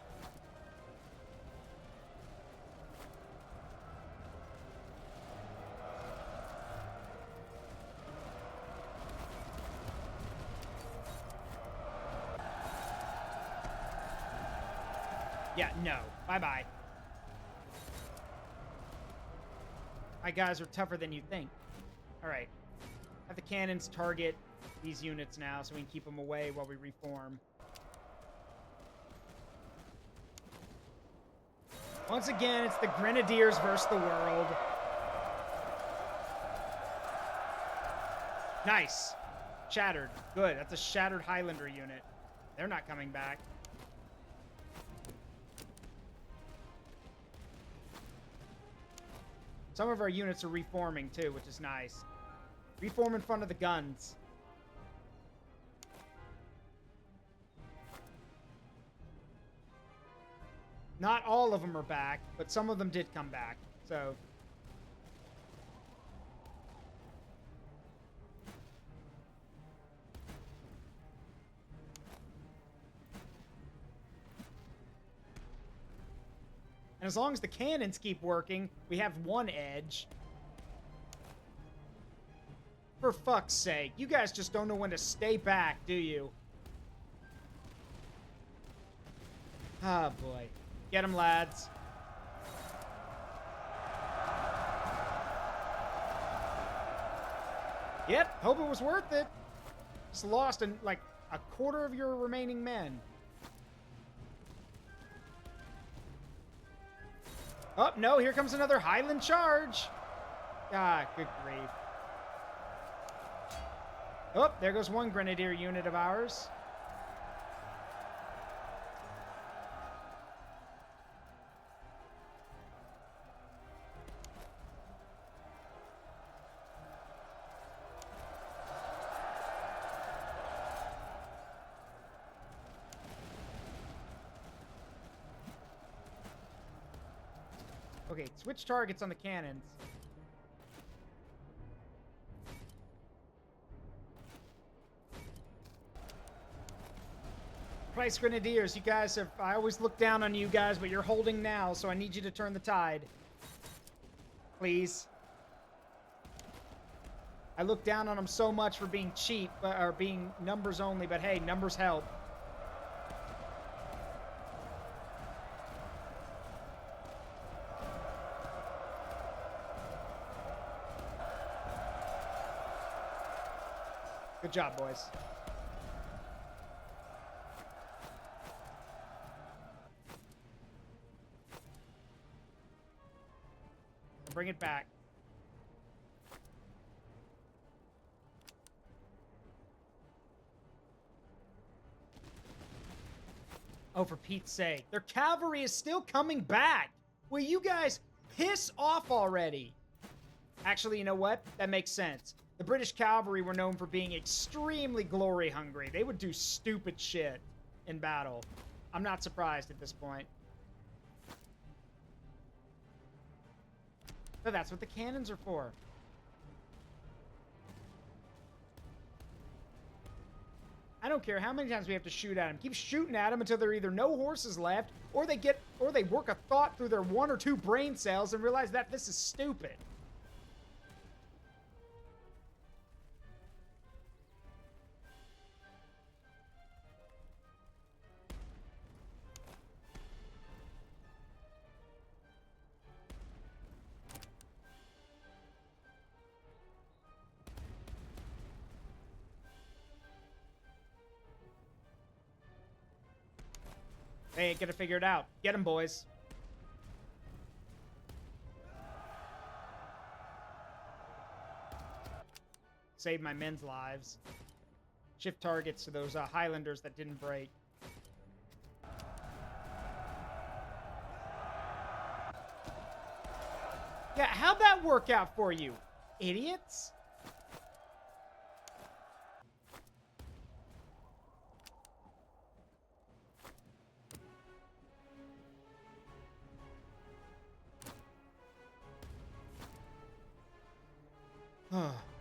yeah, no. Bye-bye. My guys are tougher than you think. Alright. Have the cannons target these units now so we can keep them away while we reform. Once again, it's the Grenadiers versus the world. Nice. Shattered. Good. That's a shattered Highlander unit. They're not coming back. Some of our units are reforming, too, which is nice. Reform in front of the guns. Not all of them are back, but some of them did come back, so... And as long as the cannons keep working, we have one edge. For fuck's sake, you guys just don't know when to stay back, do you? Ah, boy. Get them, lads. Yep, hope it was worth it. Just lost like a quarter of your remaining men. Oh, no, here comes another Highland charge. Ah, good grief. Oh, there goes one grenadier unit of ours. Okay, switch targets on the cannons. Price Grenadiers, you guys have... I always look down on you guys, but you're holding now, so I need you to turn the tide. Please. I look down on them so much for being cheap, or being numbers only, but hey, numbers help. Good job, boys. Bring it back. Oh, for Pete's sake. Their cavalry is still coming back. Will you guys piss off already? Actually, you know what? That makes sense. The British cavalry were known for being extremely glory hungry. They would do stupid shit in battle. I'm not surprised at this point. But that's what the cannons are for. I don't care how many times we have to shoot at them. Keep shooting at them until there are either no horses left, or they work a thought through their 1 or 2 brain cells and realize that this is stupid. They ain't gonna figure it out. Get them, boys. Save my men's lives. Shift targets to those Highlanders that didn't break. Yeah, how'd that work out for you, idiots?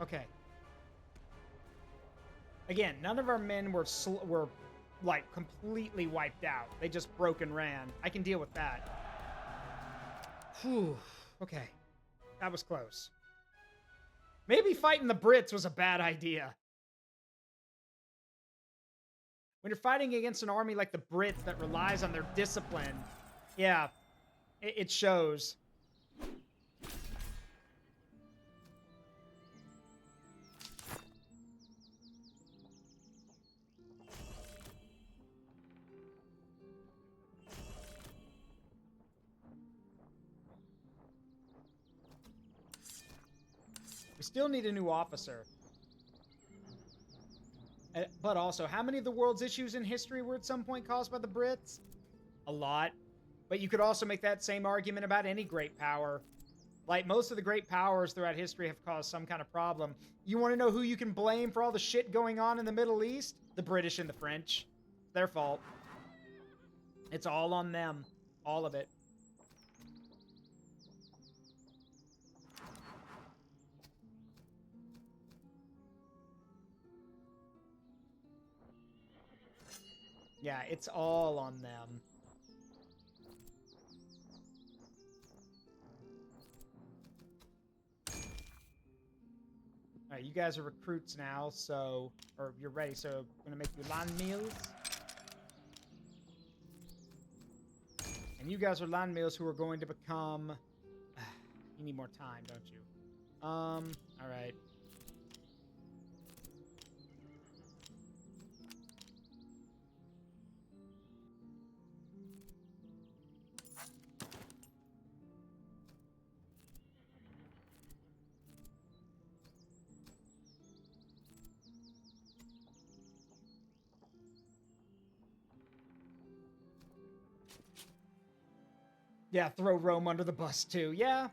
Okay. Again, none of our men were like completely wiped out. They just broke and ran. I can deal with that. Whew. Okay. That was close. Maybe fighting the Brits was a bad idea. When you're fighting against an army like the Brits that relies on their discipline, yeah, it shows. We still need a new officer. But also, how many of the world's issues in history were at some point caused by the Brits? A lot. But you could also make that same argument about any great power. Like, most of the great powers throughout history have caused some kind of problem. You want to know who you can blame for all the shit going on in the Middle East? The British and the French. It's their fault. It's all on them. All of it. Yeah, it's all on them. Alright, you guys are recruits now, so... Or you're ready, so I'm gonna make you land meals. And you guys are land meals who are going to become... You need more time, don't you? Alright. Yeah, throw Rome under the bus, too. Yeah.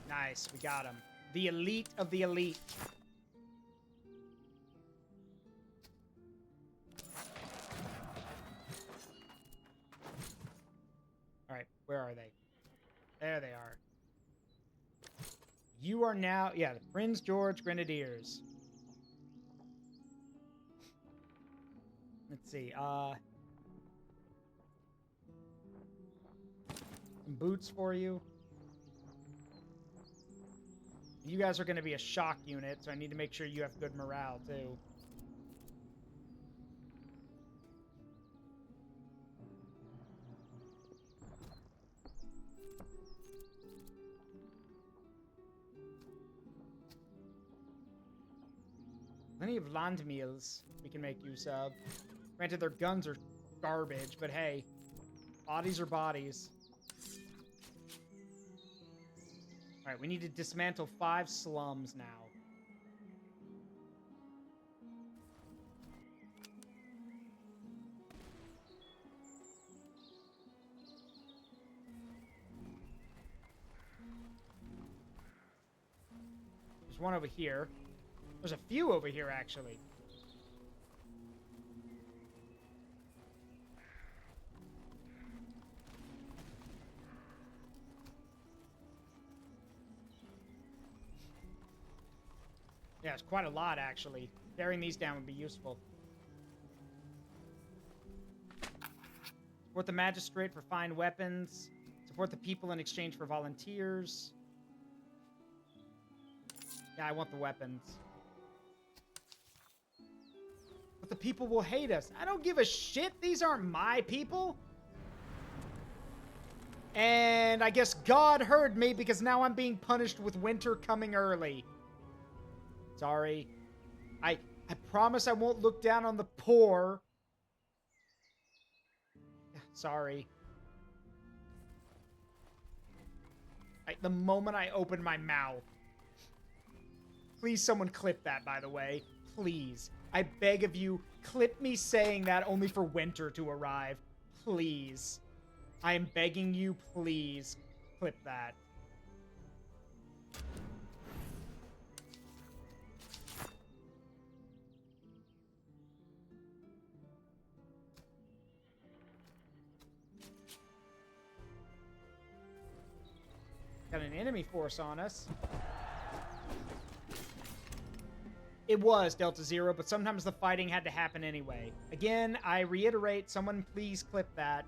Nice, we got him. The elite of the elite. Alright, where are they? There they are. You are now... Yeah, the Prince George Grenadiers. Let's see, some boots for you. You guys are going to be a shock unit, so I need to make sure you have good morale, too. Plenty of land meals we can make use of. Granted, their guns are garbage, but hey, bodies are bodies. All right, we need to dismantle 5 slums now. There's one over here. There's a few over here, actually. Yeah, it's quite a lot, actually. Tearing these down would be useful. Support the magistrate for fine weapons. Support the people in exchange for volunteers. Yeah, I want the weapons. But the people will hate us. I don't give a shit. These aren't my people. And I guess God heard me because now I'm being punished with winter coming early. Sorry. I promise I won't look down on the poor. Sorry. The moment I open my mouth. Please someone clip that, by the way. Please. I beg of you, clip me saying that only for winter to arrive. Please. I am begging you, please. Clip that. Got an enemy force on us. It was Delta Zero, but sometimes the fighting had to happen anyway. Again, I reiterate, someone please clip that.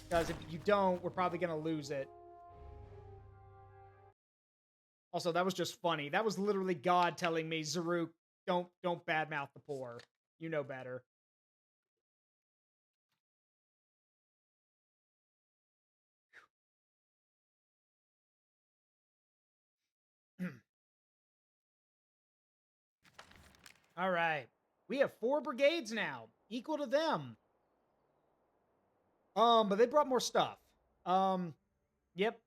Because if you don't, we're probably going to lose it. Also, that was just funny. That was literally God telling me, Zaruk, don't badmouth the poor. You know better. All right. We have 4 brigades now, equal to them. But they brought more stuff. Yep.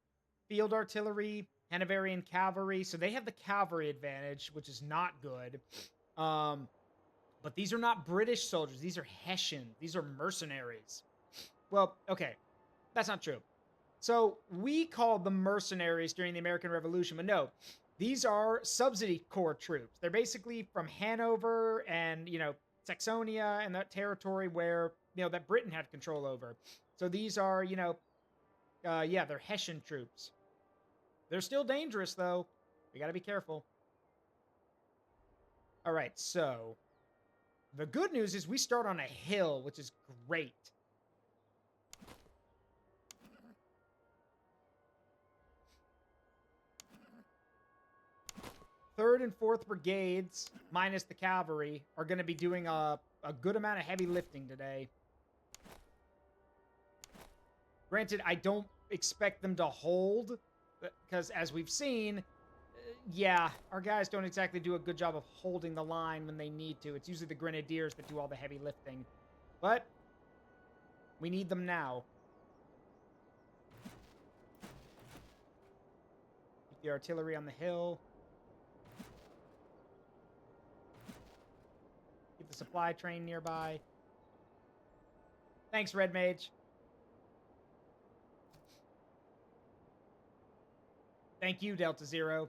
Field artillery, Hanoverian cavalry. So they have the cavalry advantage, which is not good. But these are not British soldiers. These are Hessian. These are mercenaries. Well, okay. That's not true. So we called them mercenaries during the American Revolution, but no. These are subsidy corps troops. They're basically from Hanover and, Saxonia and that territory where, that Britain had control over. So these are, they're Hessian troops. They're still dangerous, though. We gotta be careful. All right, so the good news is we start on a hill, which is great. Third and 4th brigades, minus the cavalry, are going to be doing a good amount of heavy lifting today. Granted, I don't expect them to hold, because as we've seen, yeah, our guys don't exactly do a good job of holding the line when they need to. It's usually the grenadiers that do all the heavy lifting. But we need them now. Keep the artillery on the hill. Keep the supply train nearby. Thanks, Red Mage. Thank you, Delta Zero.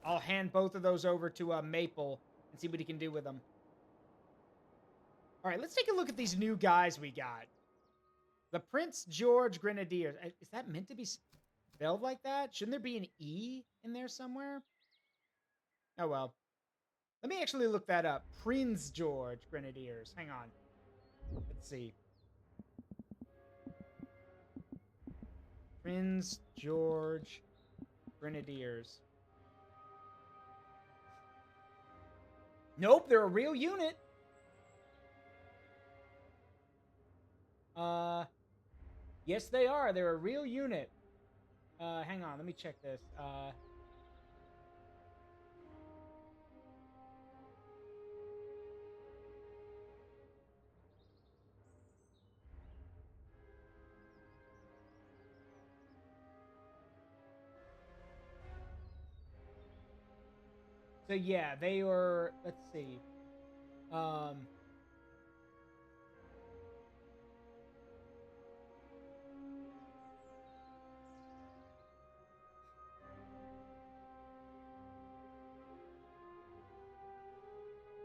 I'll hand both of those over to Maple and see what he can do with them. All right, let's take a look at these new guys we got. The Prince George Grenadiers. Is that meant to be spelled like that? Shouldn't there be an E in there somewhere? Oh, well. Let me actually look that up. Prince George Grenadiers. Hang on. Let's see. Prince George Grenadiers. Nope, they're a real unit. Yes, they are. They're a real unit. Hang on, let me check this. So yeah, they are, let's see.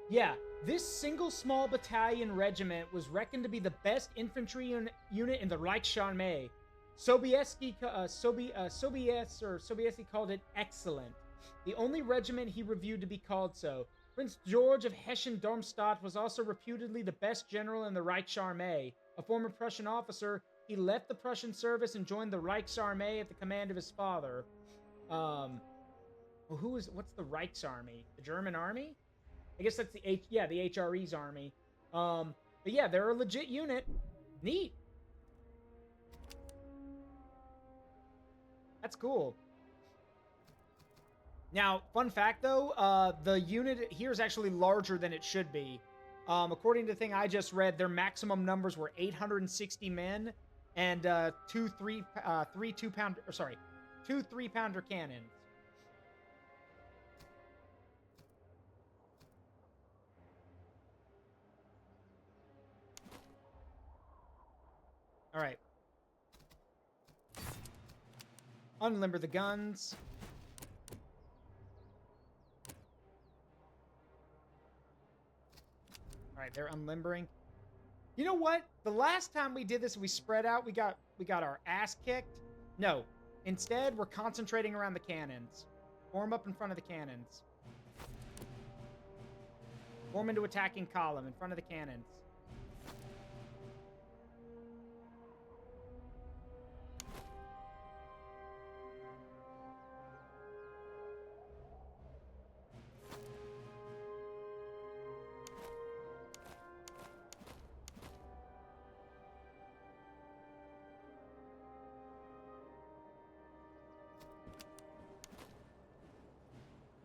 Yeah, this single small battalion regiment was reckoned to be the best infantry unit in the Reichsarmee. Sobieski called it excellent. The only regiment he reviewed to be called so. Prince George of Hessen-Darmstadt was also reputedly the best general in the Reichsarmee. A former Prussian officer, he left the Prussian service and joined the Reichsarmee at the command of his father. Well, what's the Reichsarmee? The German army? I guess that's the HRE's army. But yeah, they're a legit unit. Neat. That's cool. Now, fun fact though, the unit here is actually larger than it should be. According to the thing I just read, their maximum numbers were 860 men and two 3-pounder cannons. All right. Unlimber the guns. All right, they're unlimbering. You know what? The last time we did this, we spread out. We got our ass kicked. No. Instead, we're concentrating around the cannons. Form up in front of the cannons. Form into attacking column in front of the cannons.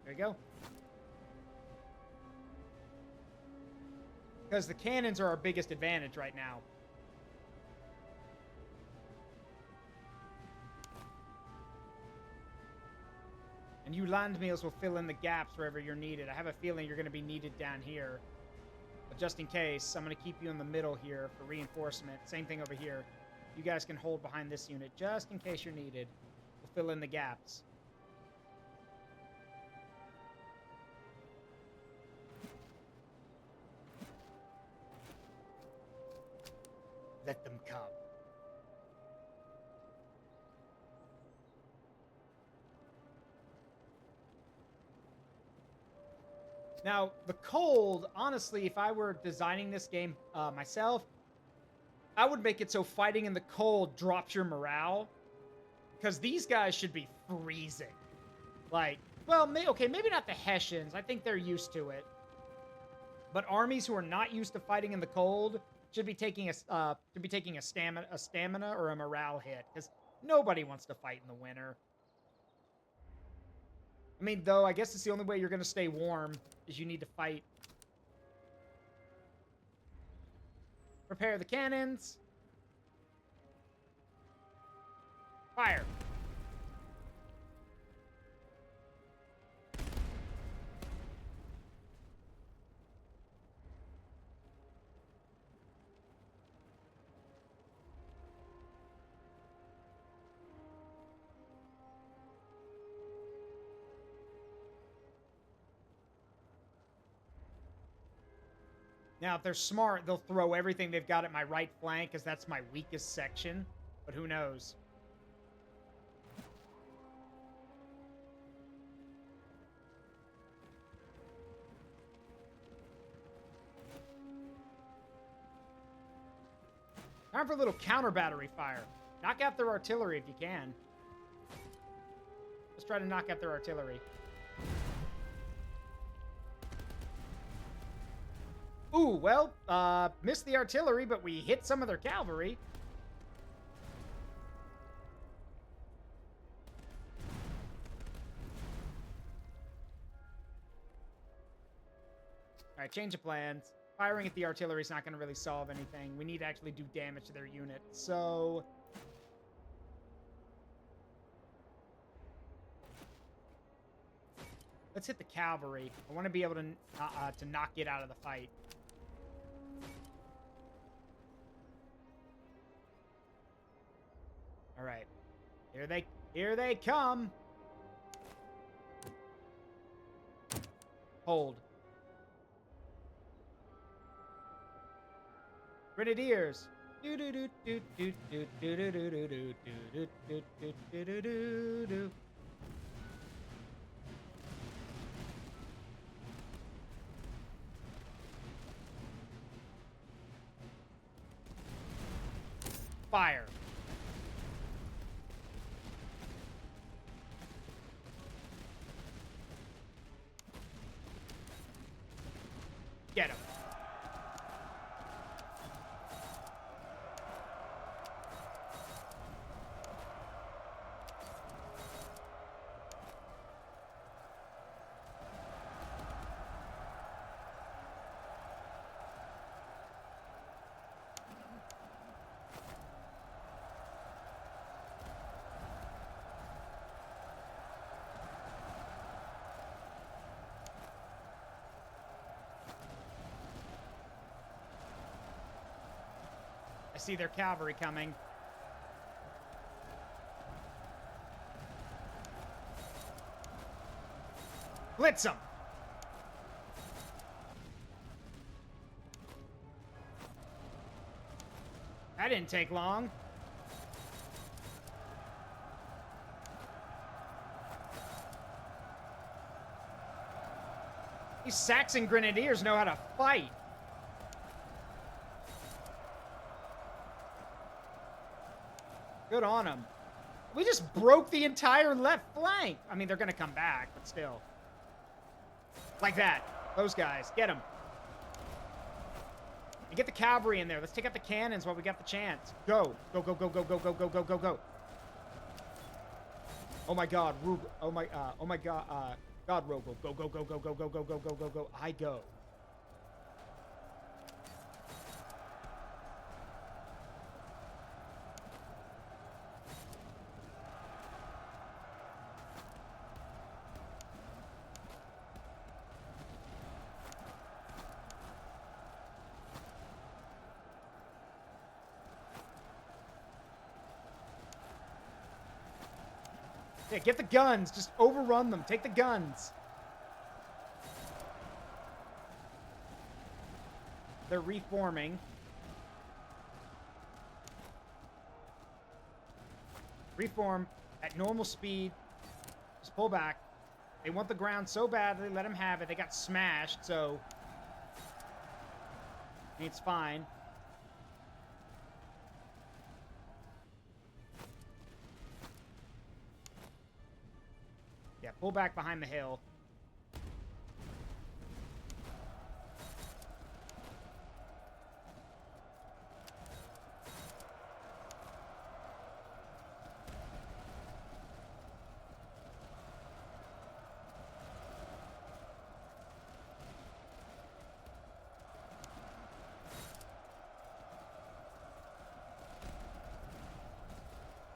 There you go. Because the cannons are our biggest advantage right now. And you landmeals will fill in the gaps wherever you're needed. I have a feeling you're going to be needed down here. But just in case, I'm going to keep you in the middle here for reinforcement. Same thing over here. You guys can hold behind this unit just in case you're needed. We'll fill in the gaps. Let them come. Now, the cold, honestly, if I were designing this game myself, I would make it so fighting in the cold drops your morale. Because these guys should be freezing. Like, well, okay, maybe not the Hessians. I think they're used to it. But armies who are not used to fighting in the cold should be taking a stamina or a morale hit, because nobody wants to fight in the winter. I mean, though, I guess it's the only way you're going to stay warm is you need to fight. Prepare the cannons. Fire. Now, if they're smart, they'll throw everything they've got at my right flank, because that's my weakest section. But who knows? Time for a little counter battery fire. Knock out their artillery if you can. Let's try to knock out their artillery. Ooh, well, missed the artillery, but we hit some of their cavalry. All right, change of plans. Firing at the artillery is not going to really solve anything. We need to actually do damage to their unit. So... Let's hit the cavalry. I want to be able to knock it out of the fight. All right. Here they come. Hold. Grenadiers. Do do do do do do do do do do do do do do do do do. Fire. Get him. I see their cavalry coming. Blitz them! That didn't take long. These Saxon Grenadiers know how to fight. Good on them. We just broke the entire left flank. I mean, they're going to come back, but still. Like that. Those guys. Get them. And get the cavalry in there. Let's take out the cannons while we got the chance. Go. Go, go, go, go, go, go, go, go, go, go. Oh my god. Oh my god. God, Rogo. Go, go, go, go, go, go, go, go, go, go, go. I go. Yeah, get the guns. Just overrun them. Take the guns. They're reforming. Reform at normal speed. Just pull back. They want the ground so badly. Let them have it. They got smashed, so it's fine. Yeah, pull back behind the hill.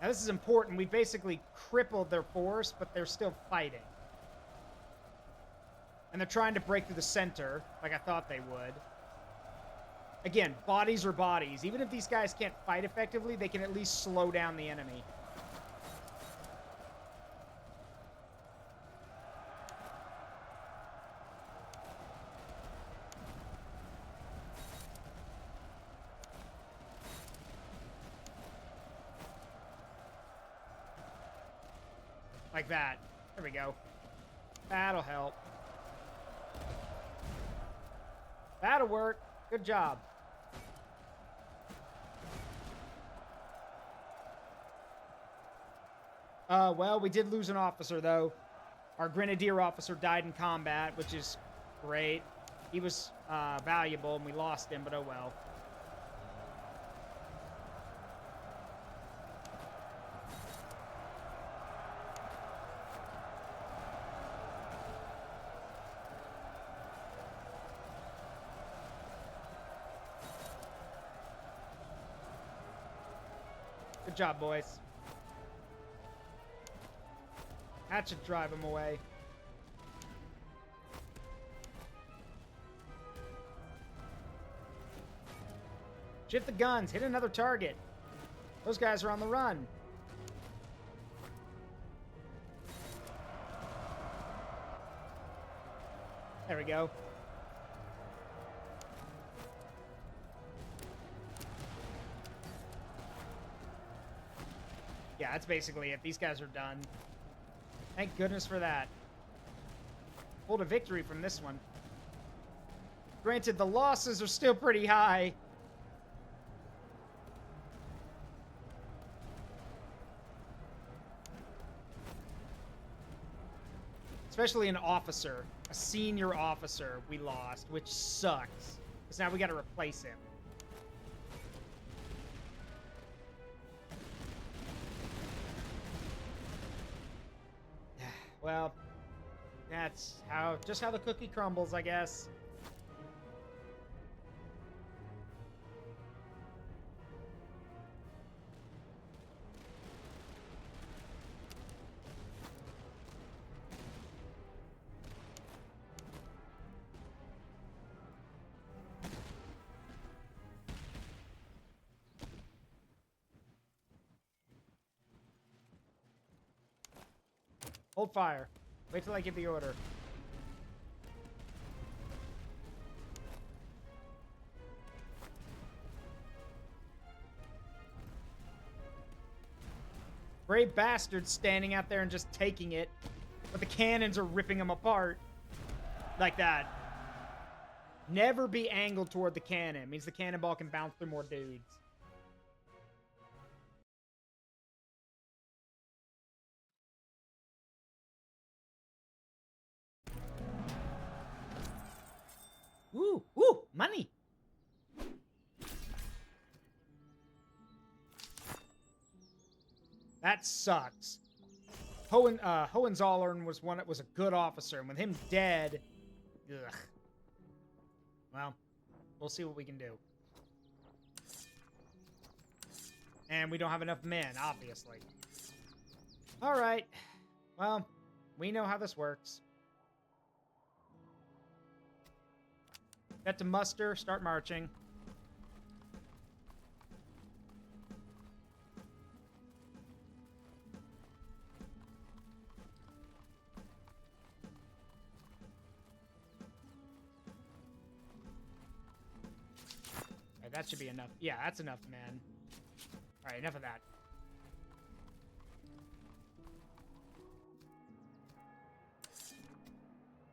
Now this is important. We basically crippled their force, but they're still fighting. And they're trying to break through the center, like I thought they would. Again, bodies are bodies. Even if these guys can't fight effectively, they can at least slow down the enemy. Like that. There we go. That'll help. That'll work. Good job. Well, we did lose an officer, though. Our grenadier officer died in combat, which is great. He was valuable, and we lost him, but oh well. Good job, boys. That should drive him away. Shift the guns. Hit another target. Those guys are on the run. There we go. Yeah, that's basically it. These guys are done. Thank goodness for that. Hold a victory from this one. Granted, the losses are still pretty high. Especially an officer. A senior officer we lost, which sucks. Because now we gotta replace him. Well, that's just how the cookie crumbles, I guess. Hold fire. Wait till I give the order. Brave bastards standing out there and just taking it. But the cannons are ripping them apart. Like that. Never be angled toward the cannon. It means the cannonball can bounce through more dudes. Ooh, ooh, money. That sucks. Hohenzollern was a good officer, and with him dead, ugh. Well, we'll see what we can do. And we don't have enough men, obviously. All right. Well, we know how this works. Get to muster, start marching. Alright, that should be enough. Yeah, that's enough, man. Alright, enough of that.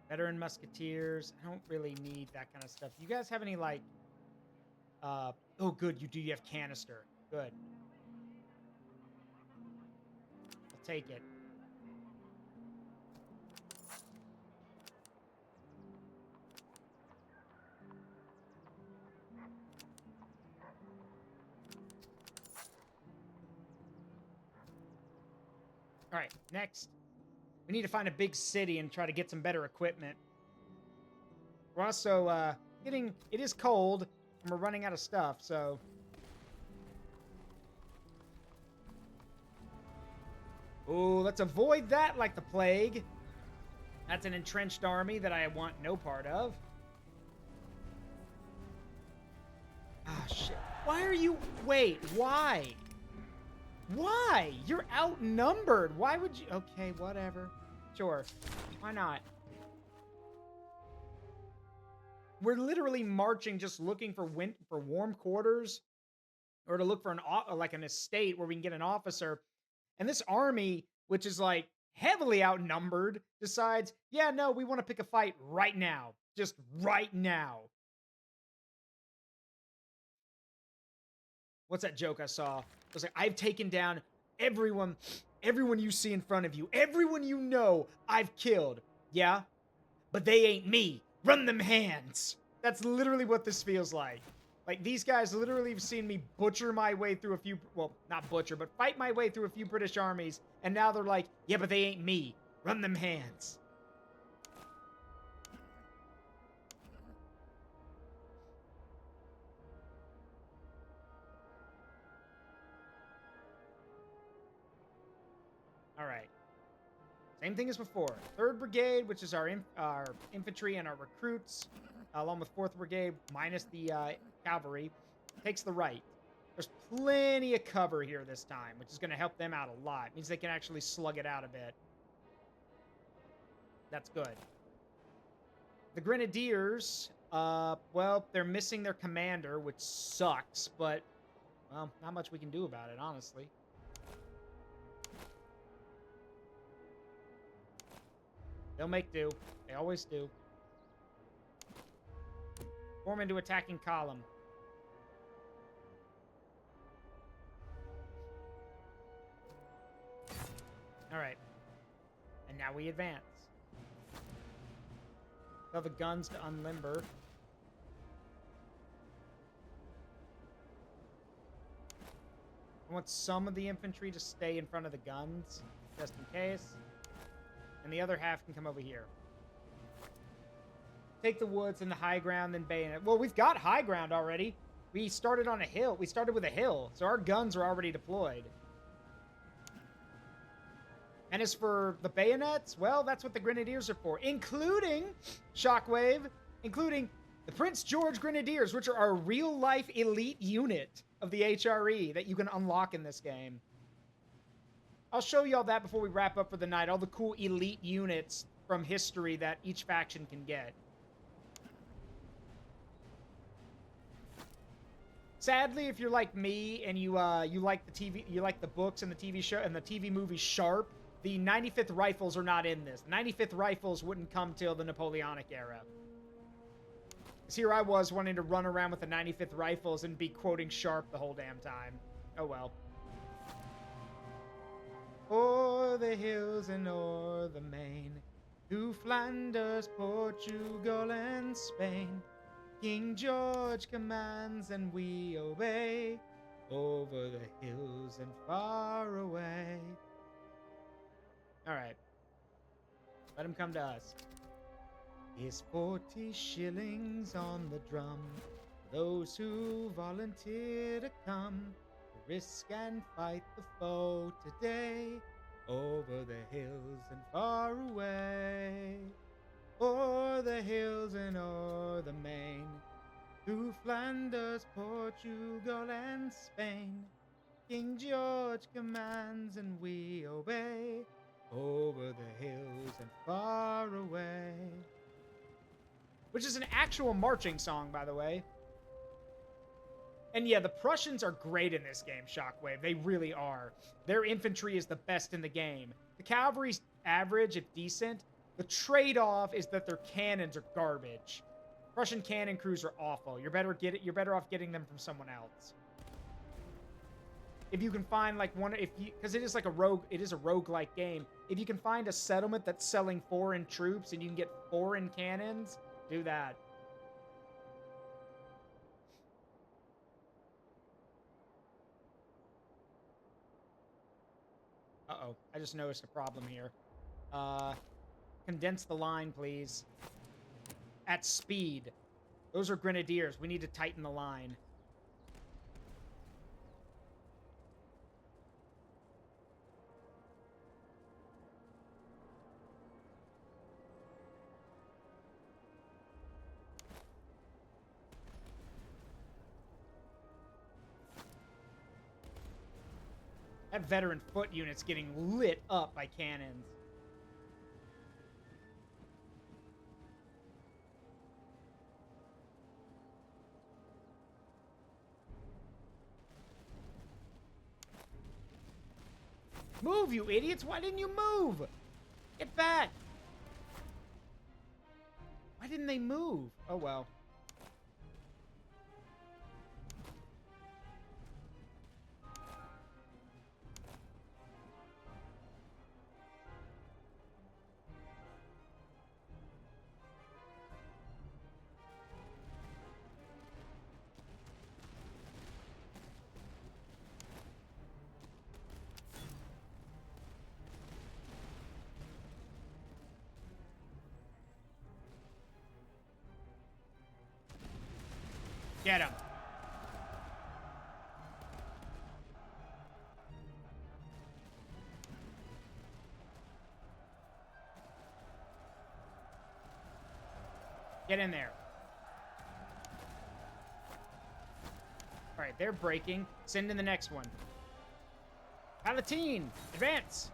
Veteran musketeers. I don't really need that kind of stuff. You guys have any, like... oh, good. You do. You have canister. Good. I'll take it. All right, next. We need to find a big city and try to get some better equipment. We're also it is cold, and we're running out of stuff, so... Ooh, let's avoid that like the plague. That's an entrenched army that I want no part of. Ah, shit. Why are you... Wait, why? Why? You're outnumbered. Why would you... Okay, whatever. Sure. Why not? We're literally marching just looking for warm quarters or to look for an estate where we can get an officer. And this army, which is like heavily outnumbered, decides, yeah, no, we want to pick a fight right now. Just right now. What's that joke I saw? It was like, I've taken down everyone you see in front of you. Everyone you know, I've killed. Yeah? But they ain't me. Run them hands. That's literally what this feels like. Like, these guys literally have seen me butcher my way through a few... Well, not butcher, but fight my way through a few British armies. And now they're like, yeah, but they ain't me. Run them hands. All right. Same thing as before. 3rd Brigade, which is our infantry and our recruits, along with 4th Brigade, minus the cavalry. Takes the right. There's plenty of cover here this time, which is going to help them out a lot. It means they can actually slug it out a bit. That's good. The Grenadiers, well, they're missing their commander, which sucks, but, well, not much we can do about it, honestly. They'll make do. They always do. Form into attacking column. All right. And now we advance. Tell the guns to unlimber. I want some of the infantry to stay in front of the guns, just in case. And the other half can come over here. Take the woods and the high ground, then bayonet. Well, we've got high ground already. We started on a hill. We started with a hill, so our guns are already deployed. And as for the bayonets, well, that's what the Grenadiers are for, including Shockwave, including the Prince George Grenadiers, which are a real-life elite unit of the HRE that you can unlock in this game. I'll show you all that before we wrap up for the night, all the cool elite units from history that each faction can get. Sadly, if you're like me and you like the TV, you like the books and the TV show and the TV movie Sharp, the 95th Rifles are not in this. The 95th Rifles wouldn't come till the Napoleonic era. Because here I was wanting to run around with the 95th Rifles and be quoting Sharp the whole damn time. Oh well. O'er the hills and o'er the main, through Flanders, Portugal, and Spain, King George commands and we obey, over the hills and far away. Alright. Let him come to us. Here's 40 shillings on the drum, for those who volunteer to come, risk and fight the foe today, over the hills and far away, o'er the hills and o'er the main, through Flanders, Portugal, and Spain, King George commands and we obey, over the hills and far away. Which is an actual marching song, by the way. And yeah, the Prussians are great in this game, Shockwave. They really are. Their infantry is the best in the game. The cavalry's average, if decent. The trade-off is that their cannons are garbage. Prussian cannon crews are awful. You're better off getting them from someone else. If you can find like one, because it is like a roguelike game. If you can find a settlement that's selling foreign troops and you can get foreign cannons, do that. Uh-oh, I just noticed a problem here. Condense the line, please. At speed. Those are Grenadiers. We need to tighten the line. That veteran foot unit's getting lit up by cannons. Move, you idiots! Why didn't you move? Get back! Why didn't they move? Oh well. Get him. Get in there. All right, they're breaking. Send in the next one. Palatine, advance.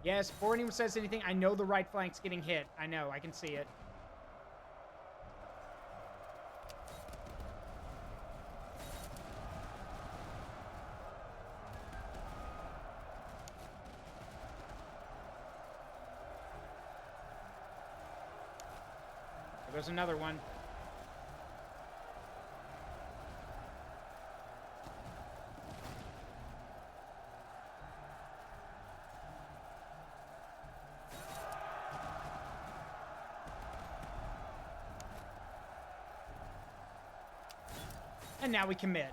Yes, before anyone says anything, I know the right flank's getting hit. I know, I can see it. There goes another one. And now we commit.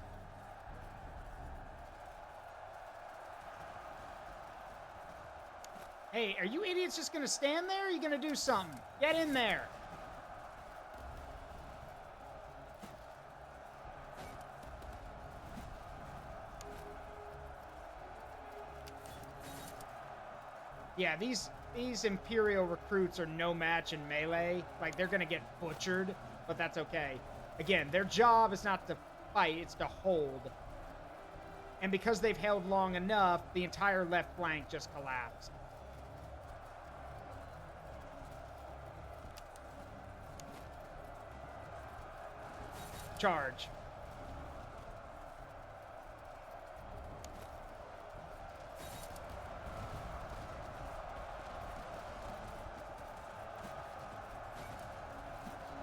Hey, are you idiots just gonna stand there? Or are you gonna do something? Get in there. Yeah, these Imperial recruits are no match in melee. Like, they're gonna get butchered, but that's okay. Again, their job is not to fight, it's to hold. And because they've held long enough, the entire left flank just collapsed. Charge.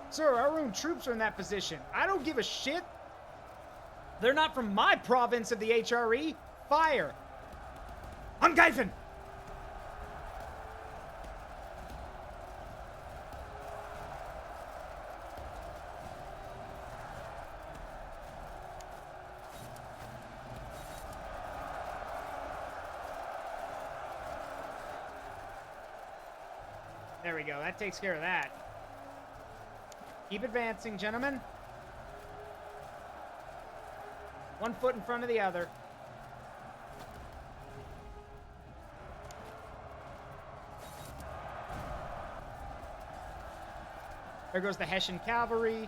Sir, our own troops are in that position. I don't give a shit. They're not from my province of the HRE. Fire. Angreifen! There we go. That takes care of that. Keep advancing, gentlemen. One foot in front of the other. There goes the Hessian cavalry.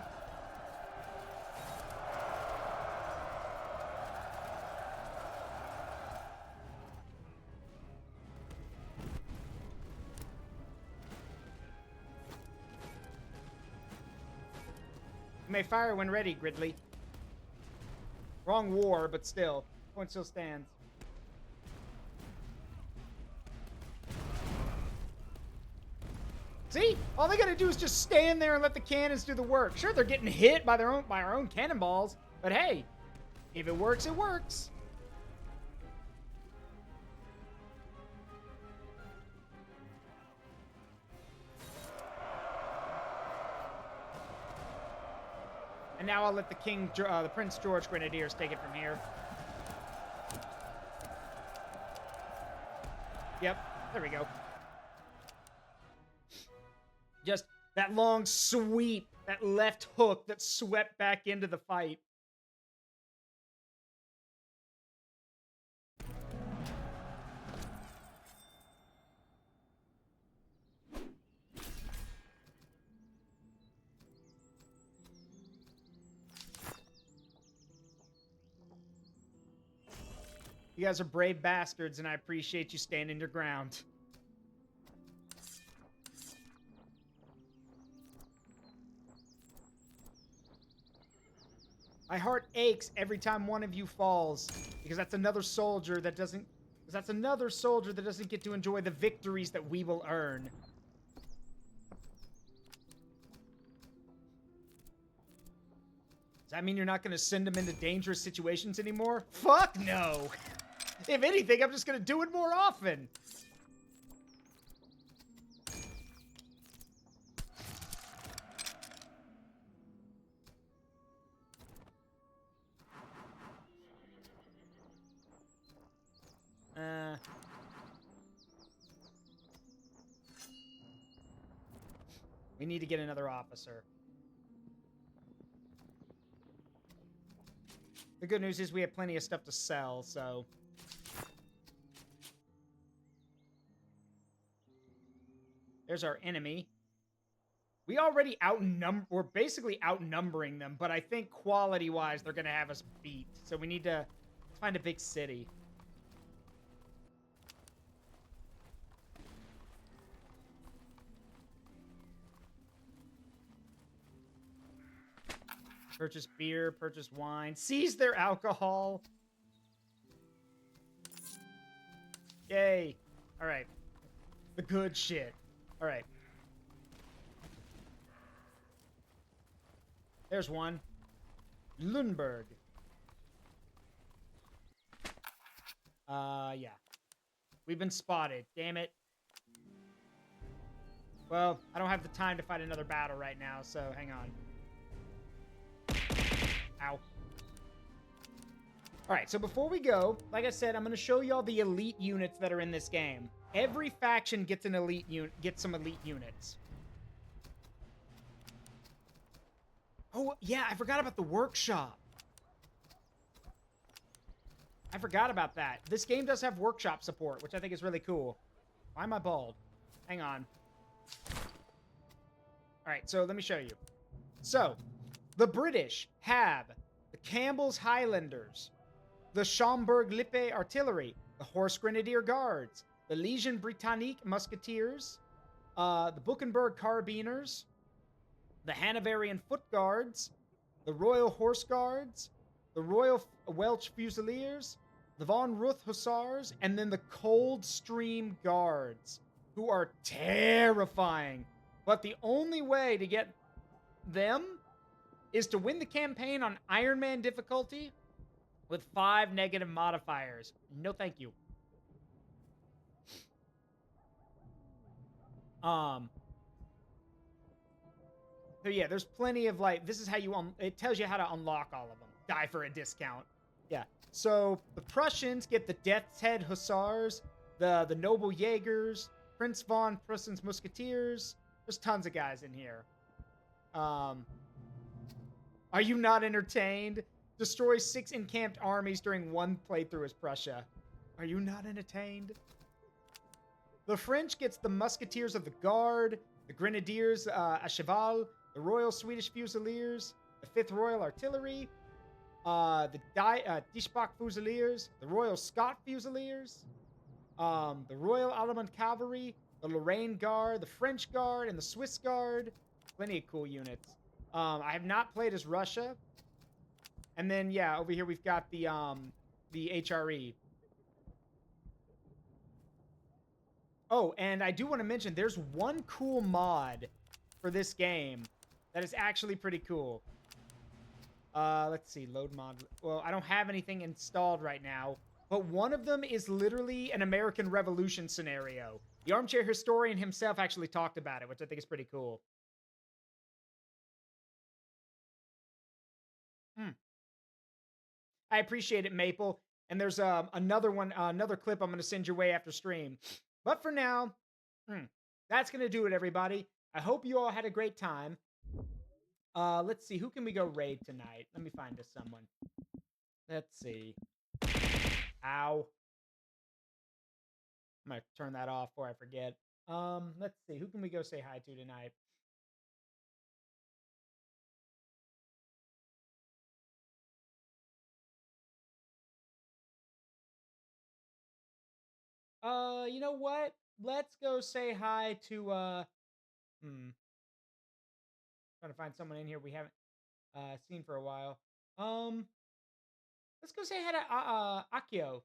You may fire when ready, Gridley. Wrong war, but still. Point still stands. See? All they gotta do is just stand there and let the cannons do the work. Sure, they're getting hit by our own cannonballs, but hey, if it works, it works. And now I'll let the Prince George Grenadiers take it from here. Yep, there we go. Just that long sweep, that left hook that swept back into the fight. You guys are brave bastards, and I appreciate you standing your ground. My heart aches every time one of you falls, because that's another soldier that doesn't get to enjoy the victories that we will earn. Does that mean you're not going to send them into dangerous situations anymore? Fuck no! If anything, I'm just going to do it more often. We need to get another officer. The good news is we have plenty of stuff to sell, so... There's our enemy. We already we're basically outnumbering them, but I think quality-wise, they're gonna have us beat. So we need to find a big city. Purchase beer, purchase wine, seize their alcohol. Yay. All right. The good shit. All right. There's one. Lundberg. Yeah. We've been spotted. Damn it. Well, I don't have the time to fight another battle right now, so hang on. Ow. Alright, so before we go, like I said, I'm going to show y'all the elite units that are in this game. Every faction gets an elite gets some elite units. Oh, yeah, I forgot about the workshop. I forgot about that. This game does have workshop support, which I think is really cool. Why am I bald? Hang on. Alright, so let me show you. So, the British have the Campbell's Highlanders, the Schomburg Lippe Artillery, the Horse Grenadier Guards, the Legion Britannique Musketeers, the Buchenberg Carabiners, the Hanoverian Foot Guards, the Royal Horse Guards, the Royal Welsh Fusiliers, the Von Ruth Hussars, and then the Coldstream Guards, who are terrifying. But the only way to get them is to win the campaign on Iron Man difficulty with 5 negative modifiers. No thank you. So yeah, there's plenty of, like, this is how you, it tells you how to unlock all of them. Die for a discount. Yeah. So the Prussians get the Death's Head Hussars, the Noble Jaegers, Prince von Prussen's Musketeers. There's tons of guys in here. Are you not entertained? Destroy 6 encamped armies during 1 playthrough as Prussia. Are you not entertained? The French gets the Musketeers of the Guard, the Grenadiers à Cheval, the Royal Swedish Fusiliers, the 5th Royal Artillery, the Diespach Fusiliers, the Royal Scott Fusiliers, the Royal Allemande Cavalry, the Lorraine Guard, the French Guard, and the Swiss Guard. Plenty of cool units. I have not played as Russia. And then, yeah, over here we've got the HRE. Oh, and I do want to mention, there's one cool mod for this game that is actually pretty cool. Let's see, load mod. Well, I don't have anything installed right now, but one of them is literally an American Revolution scenario. The armchair historian himself actually talked about it, which I think is pretty cool. I appreciate it, Maple. And there's another one, another clip I'm going to send your way after stream. But for now, that's going to do it, everybody. I hope you all had a great time. Let's see. Who can we go raid tonight? Let me find us someone. Let's see. Ow. I'm going to turn that off before I forget. Let's see. Who can we go say hi to tonight? You know what? Let's go say hi to, trying to find someone in here we haven't, seen for a while. Let's go say hi to, Akio.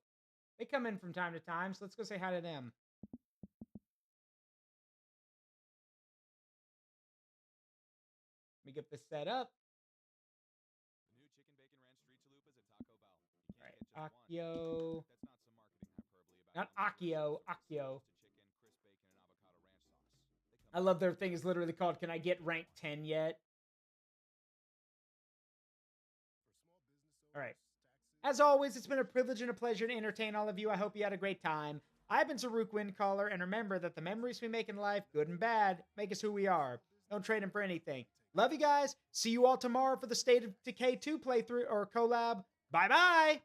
They come in from time to time, so let's go say hi to them. Let me get this set up. The new chicken bacon ranch street chalupas at Taco Bell. You can't get just Akio. one. That's not some marketing hyperbole about Not Akio, Akio. chicken, crisp bacon, and avocado ranch sauce. I love their thing is literally called, "Can I get rank 10 yet?" All right. As always, it's been a privilege and a pleasure to entertain all of you. I hope you had a great time. I've been Zaruk Windcaller, and remember that the memories we make in life, good and bad, make us who we are. Don't trade them for anything. Love you guys. See you all tomorrow for the State of Decay 2 playthrough or collab. Bye-bye!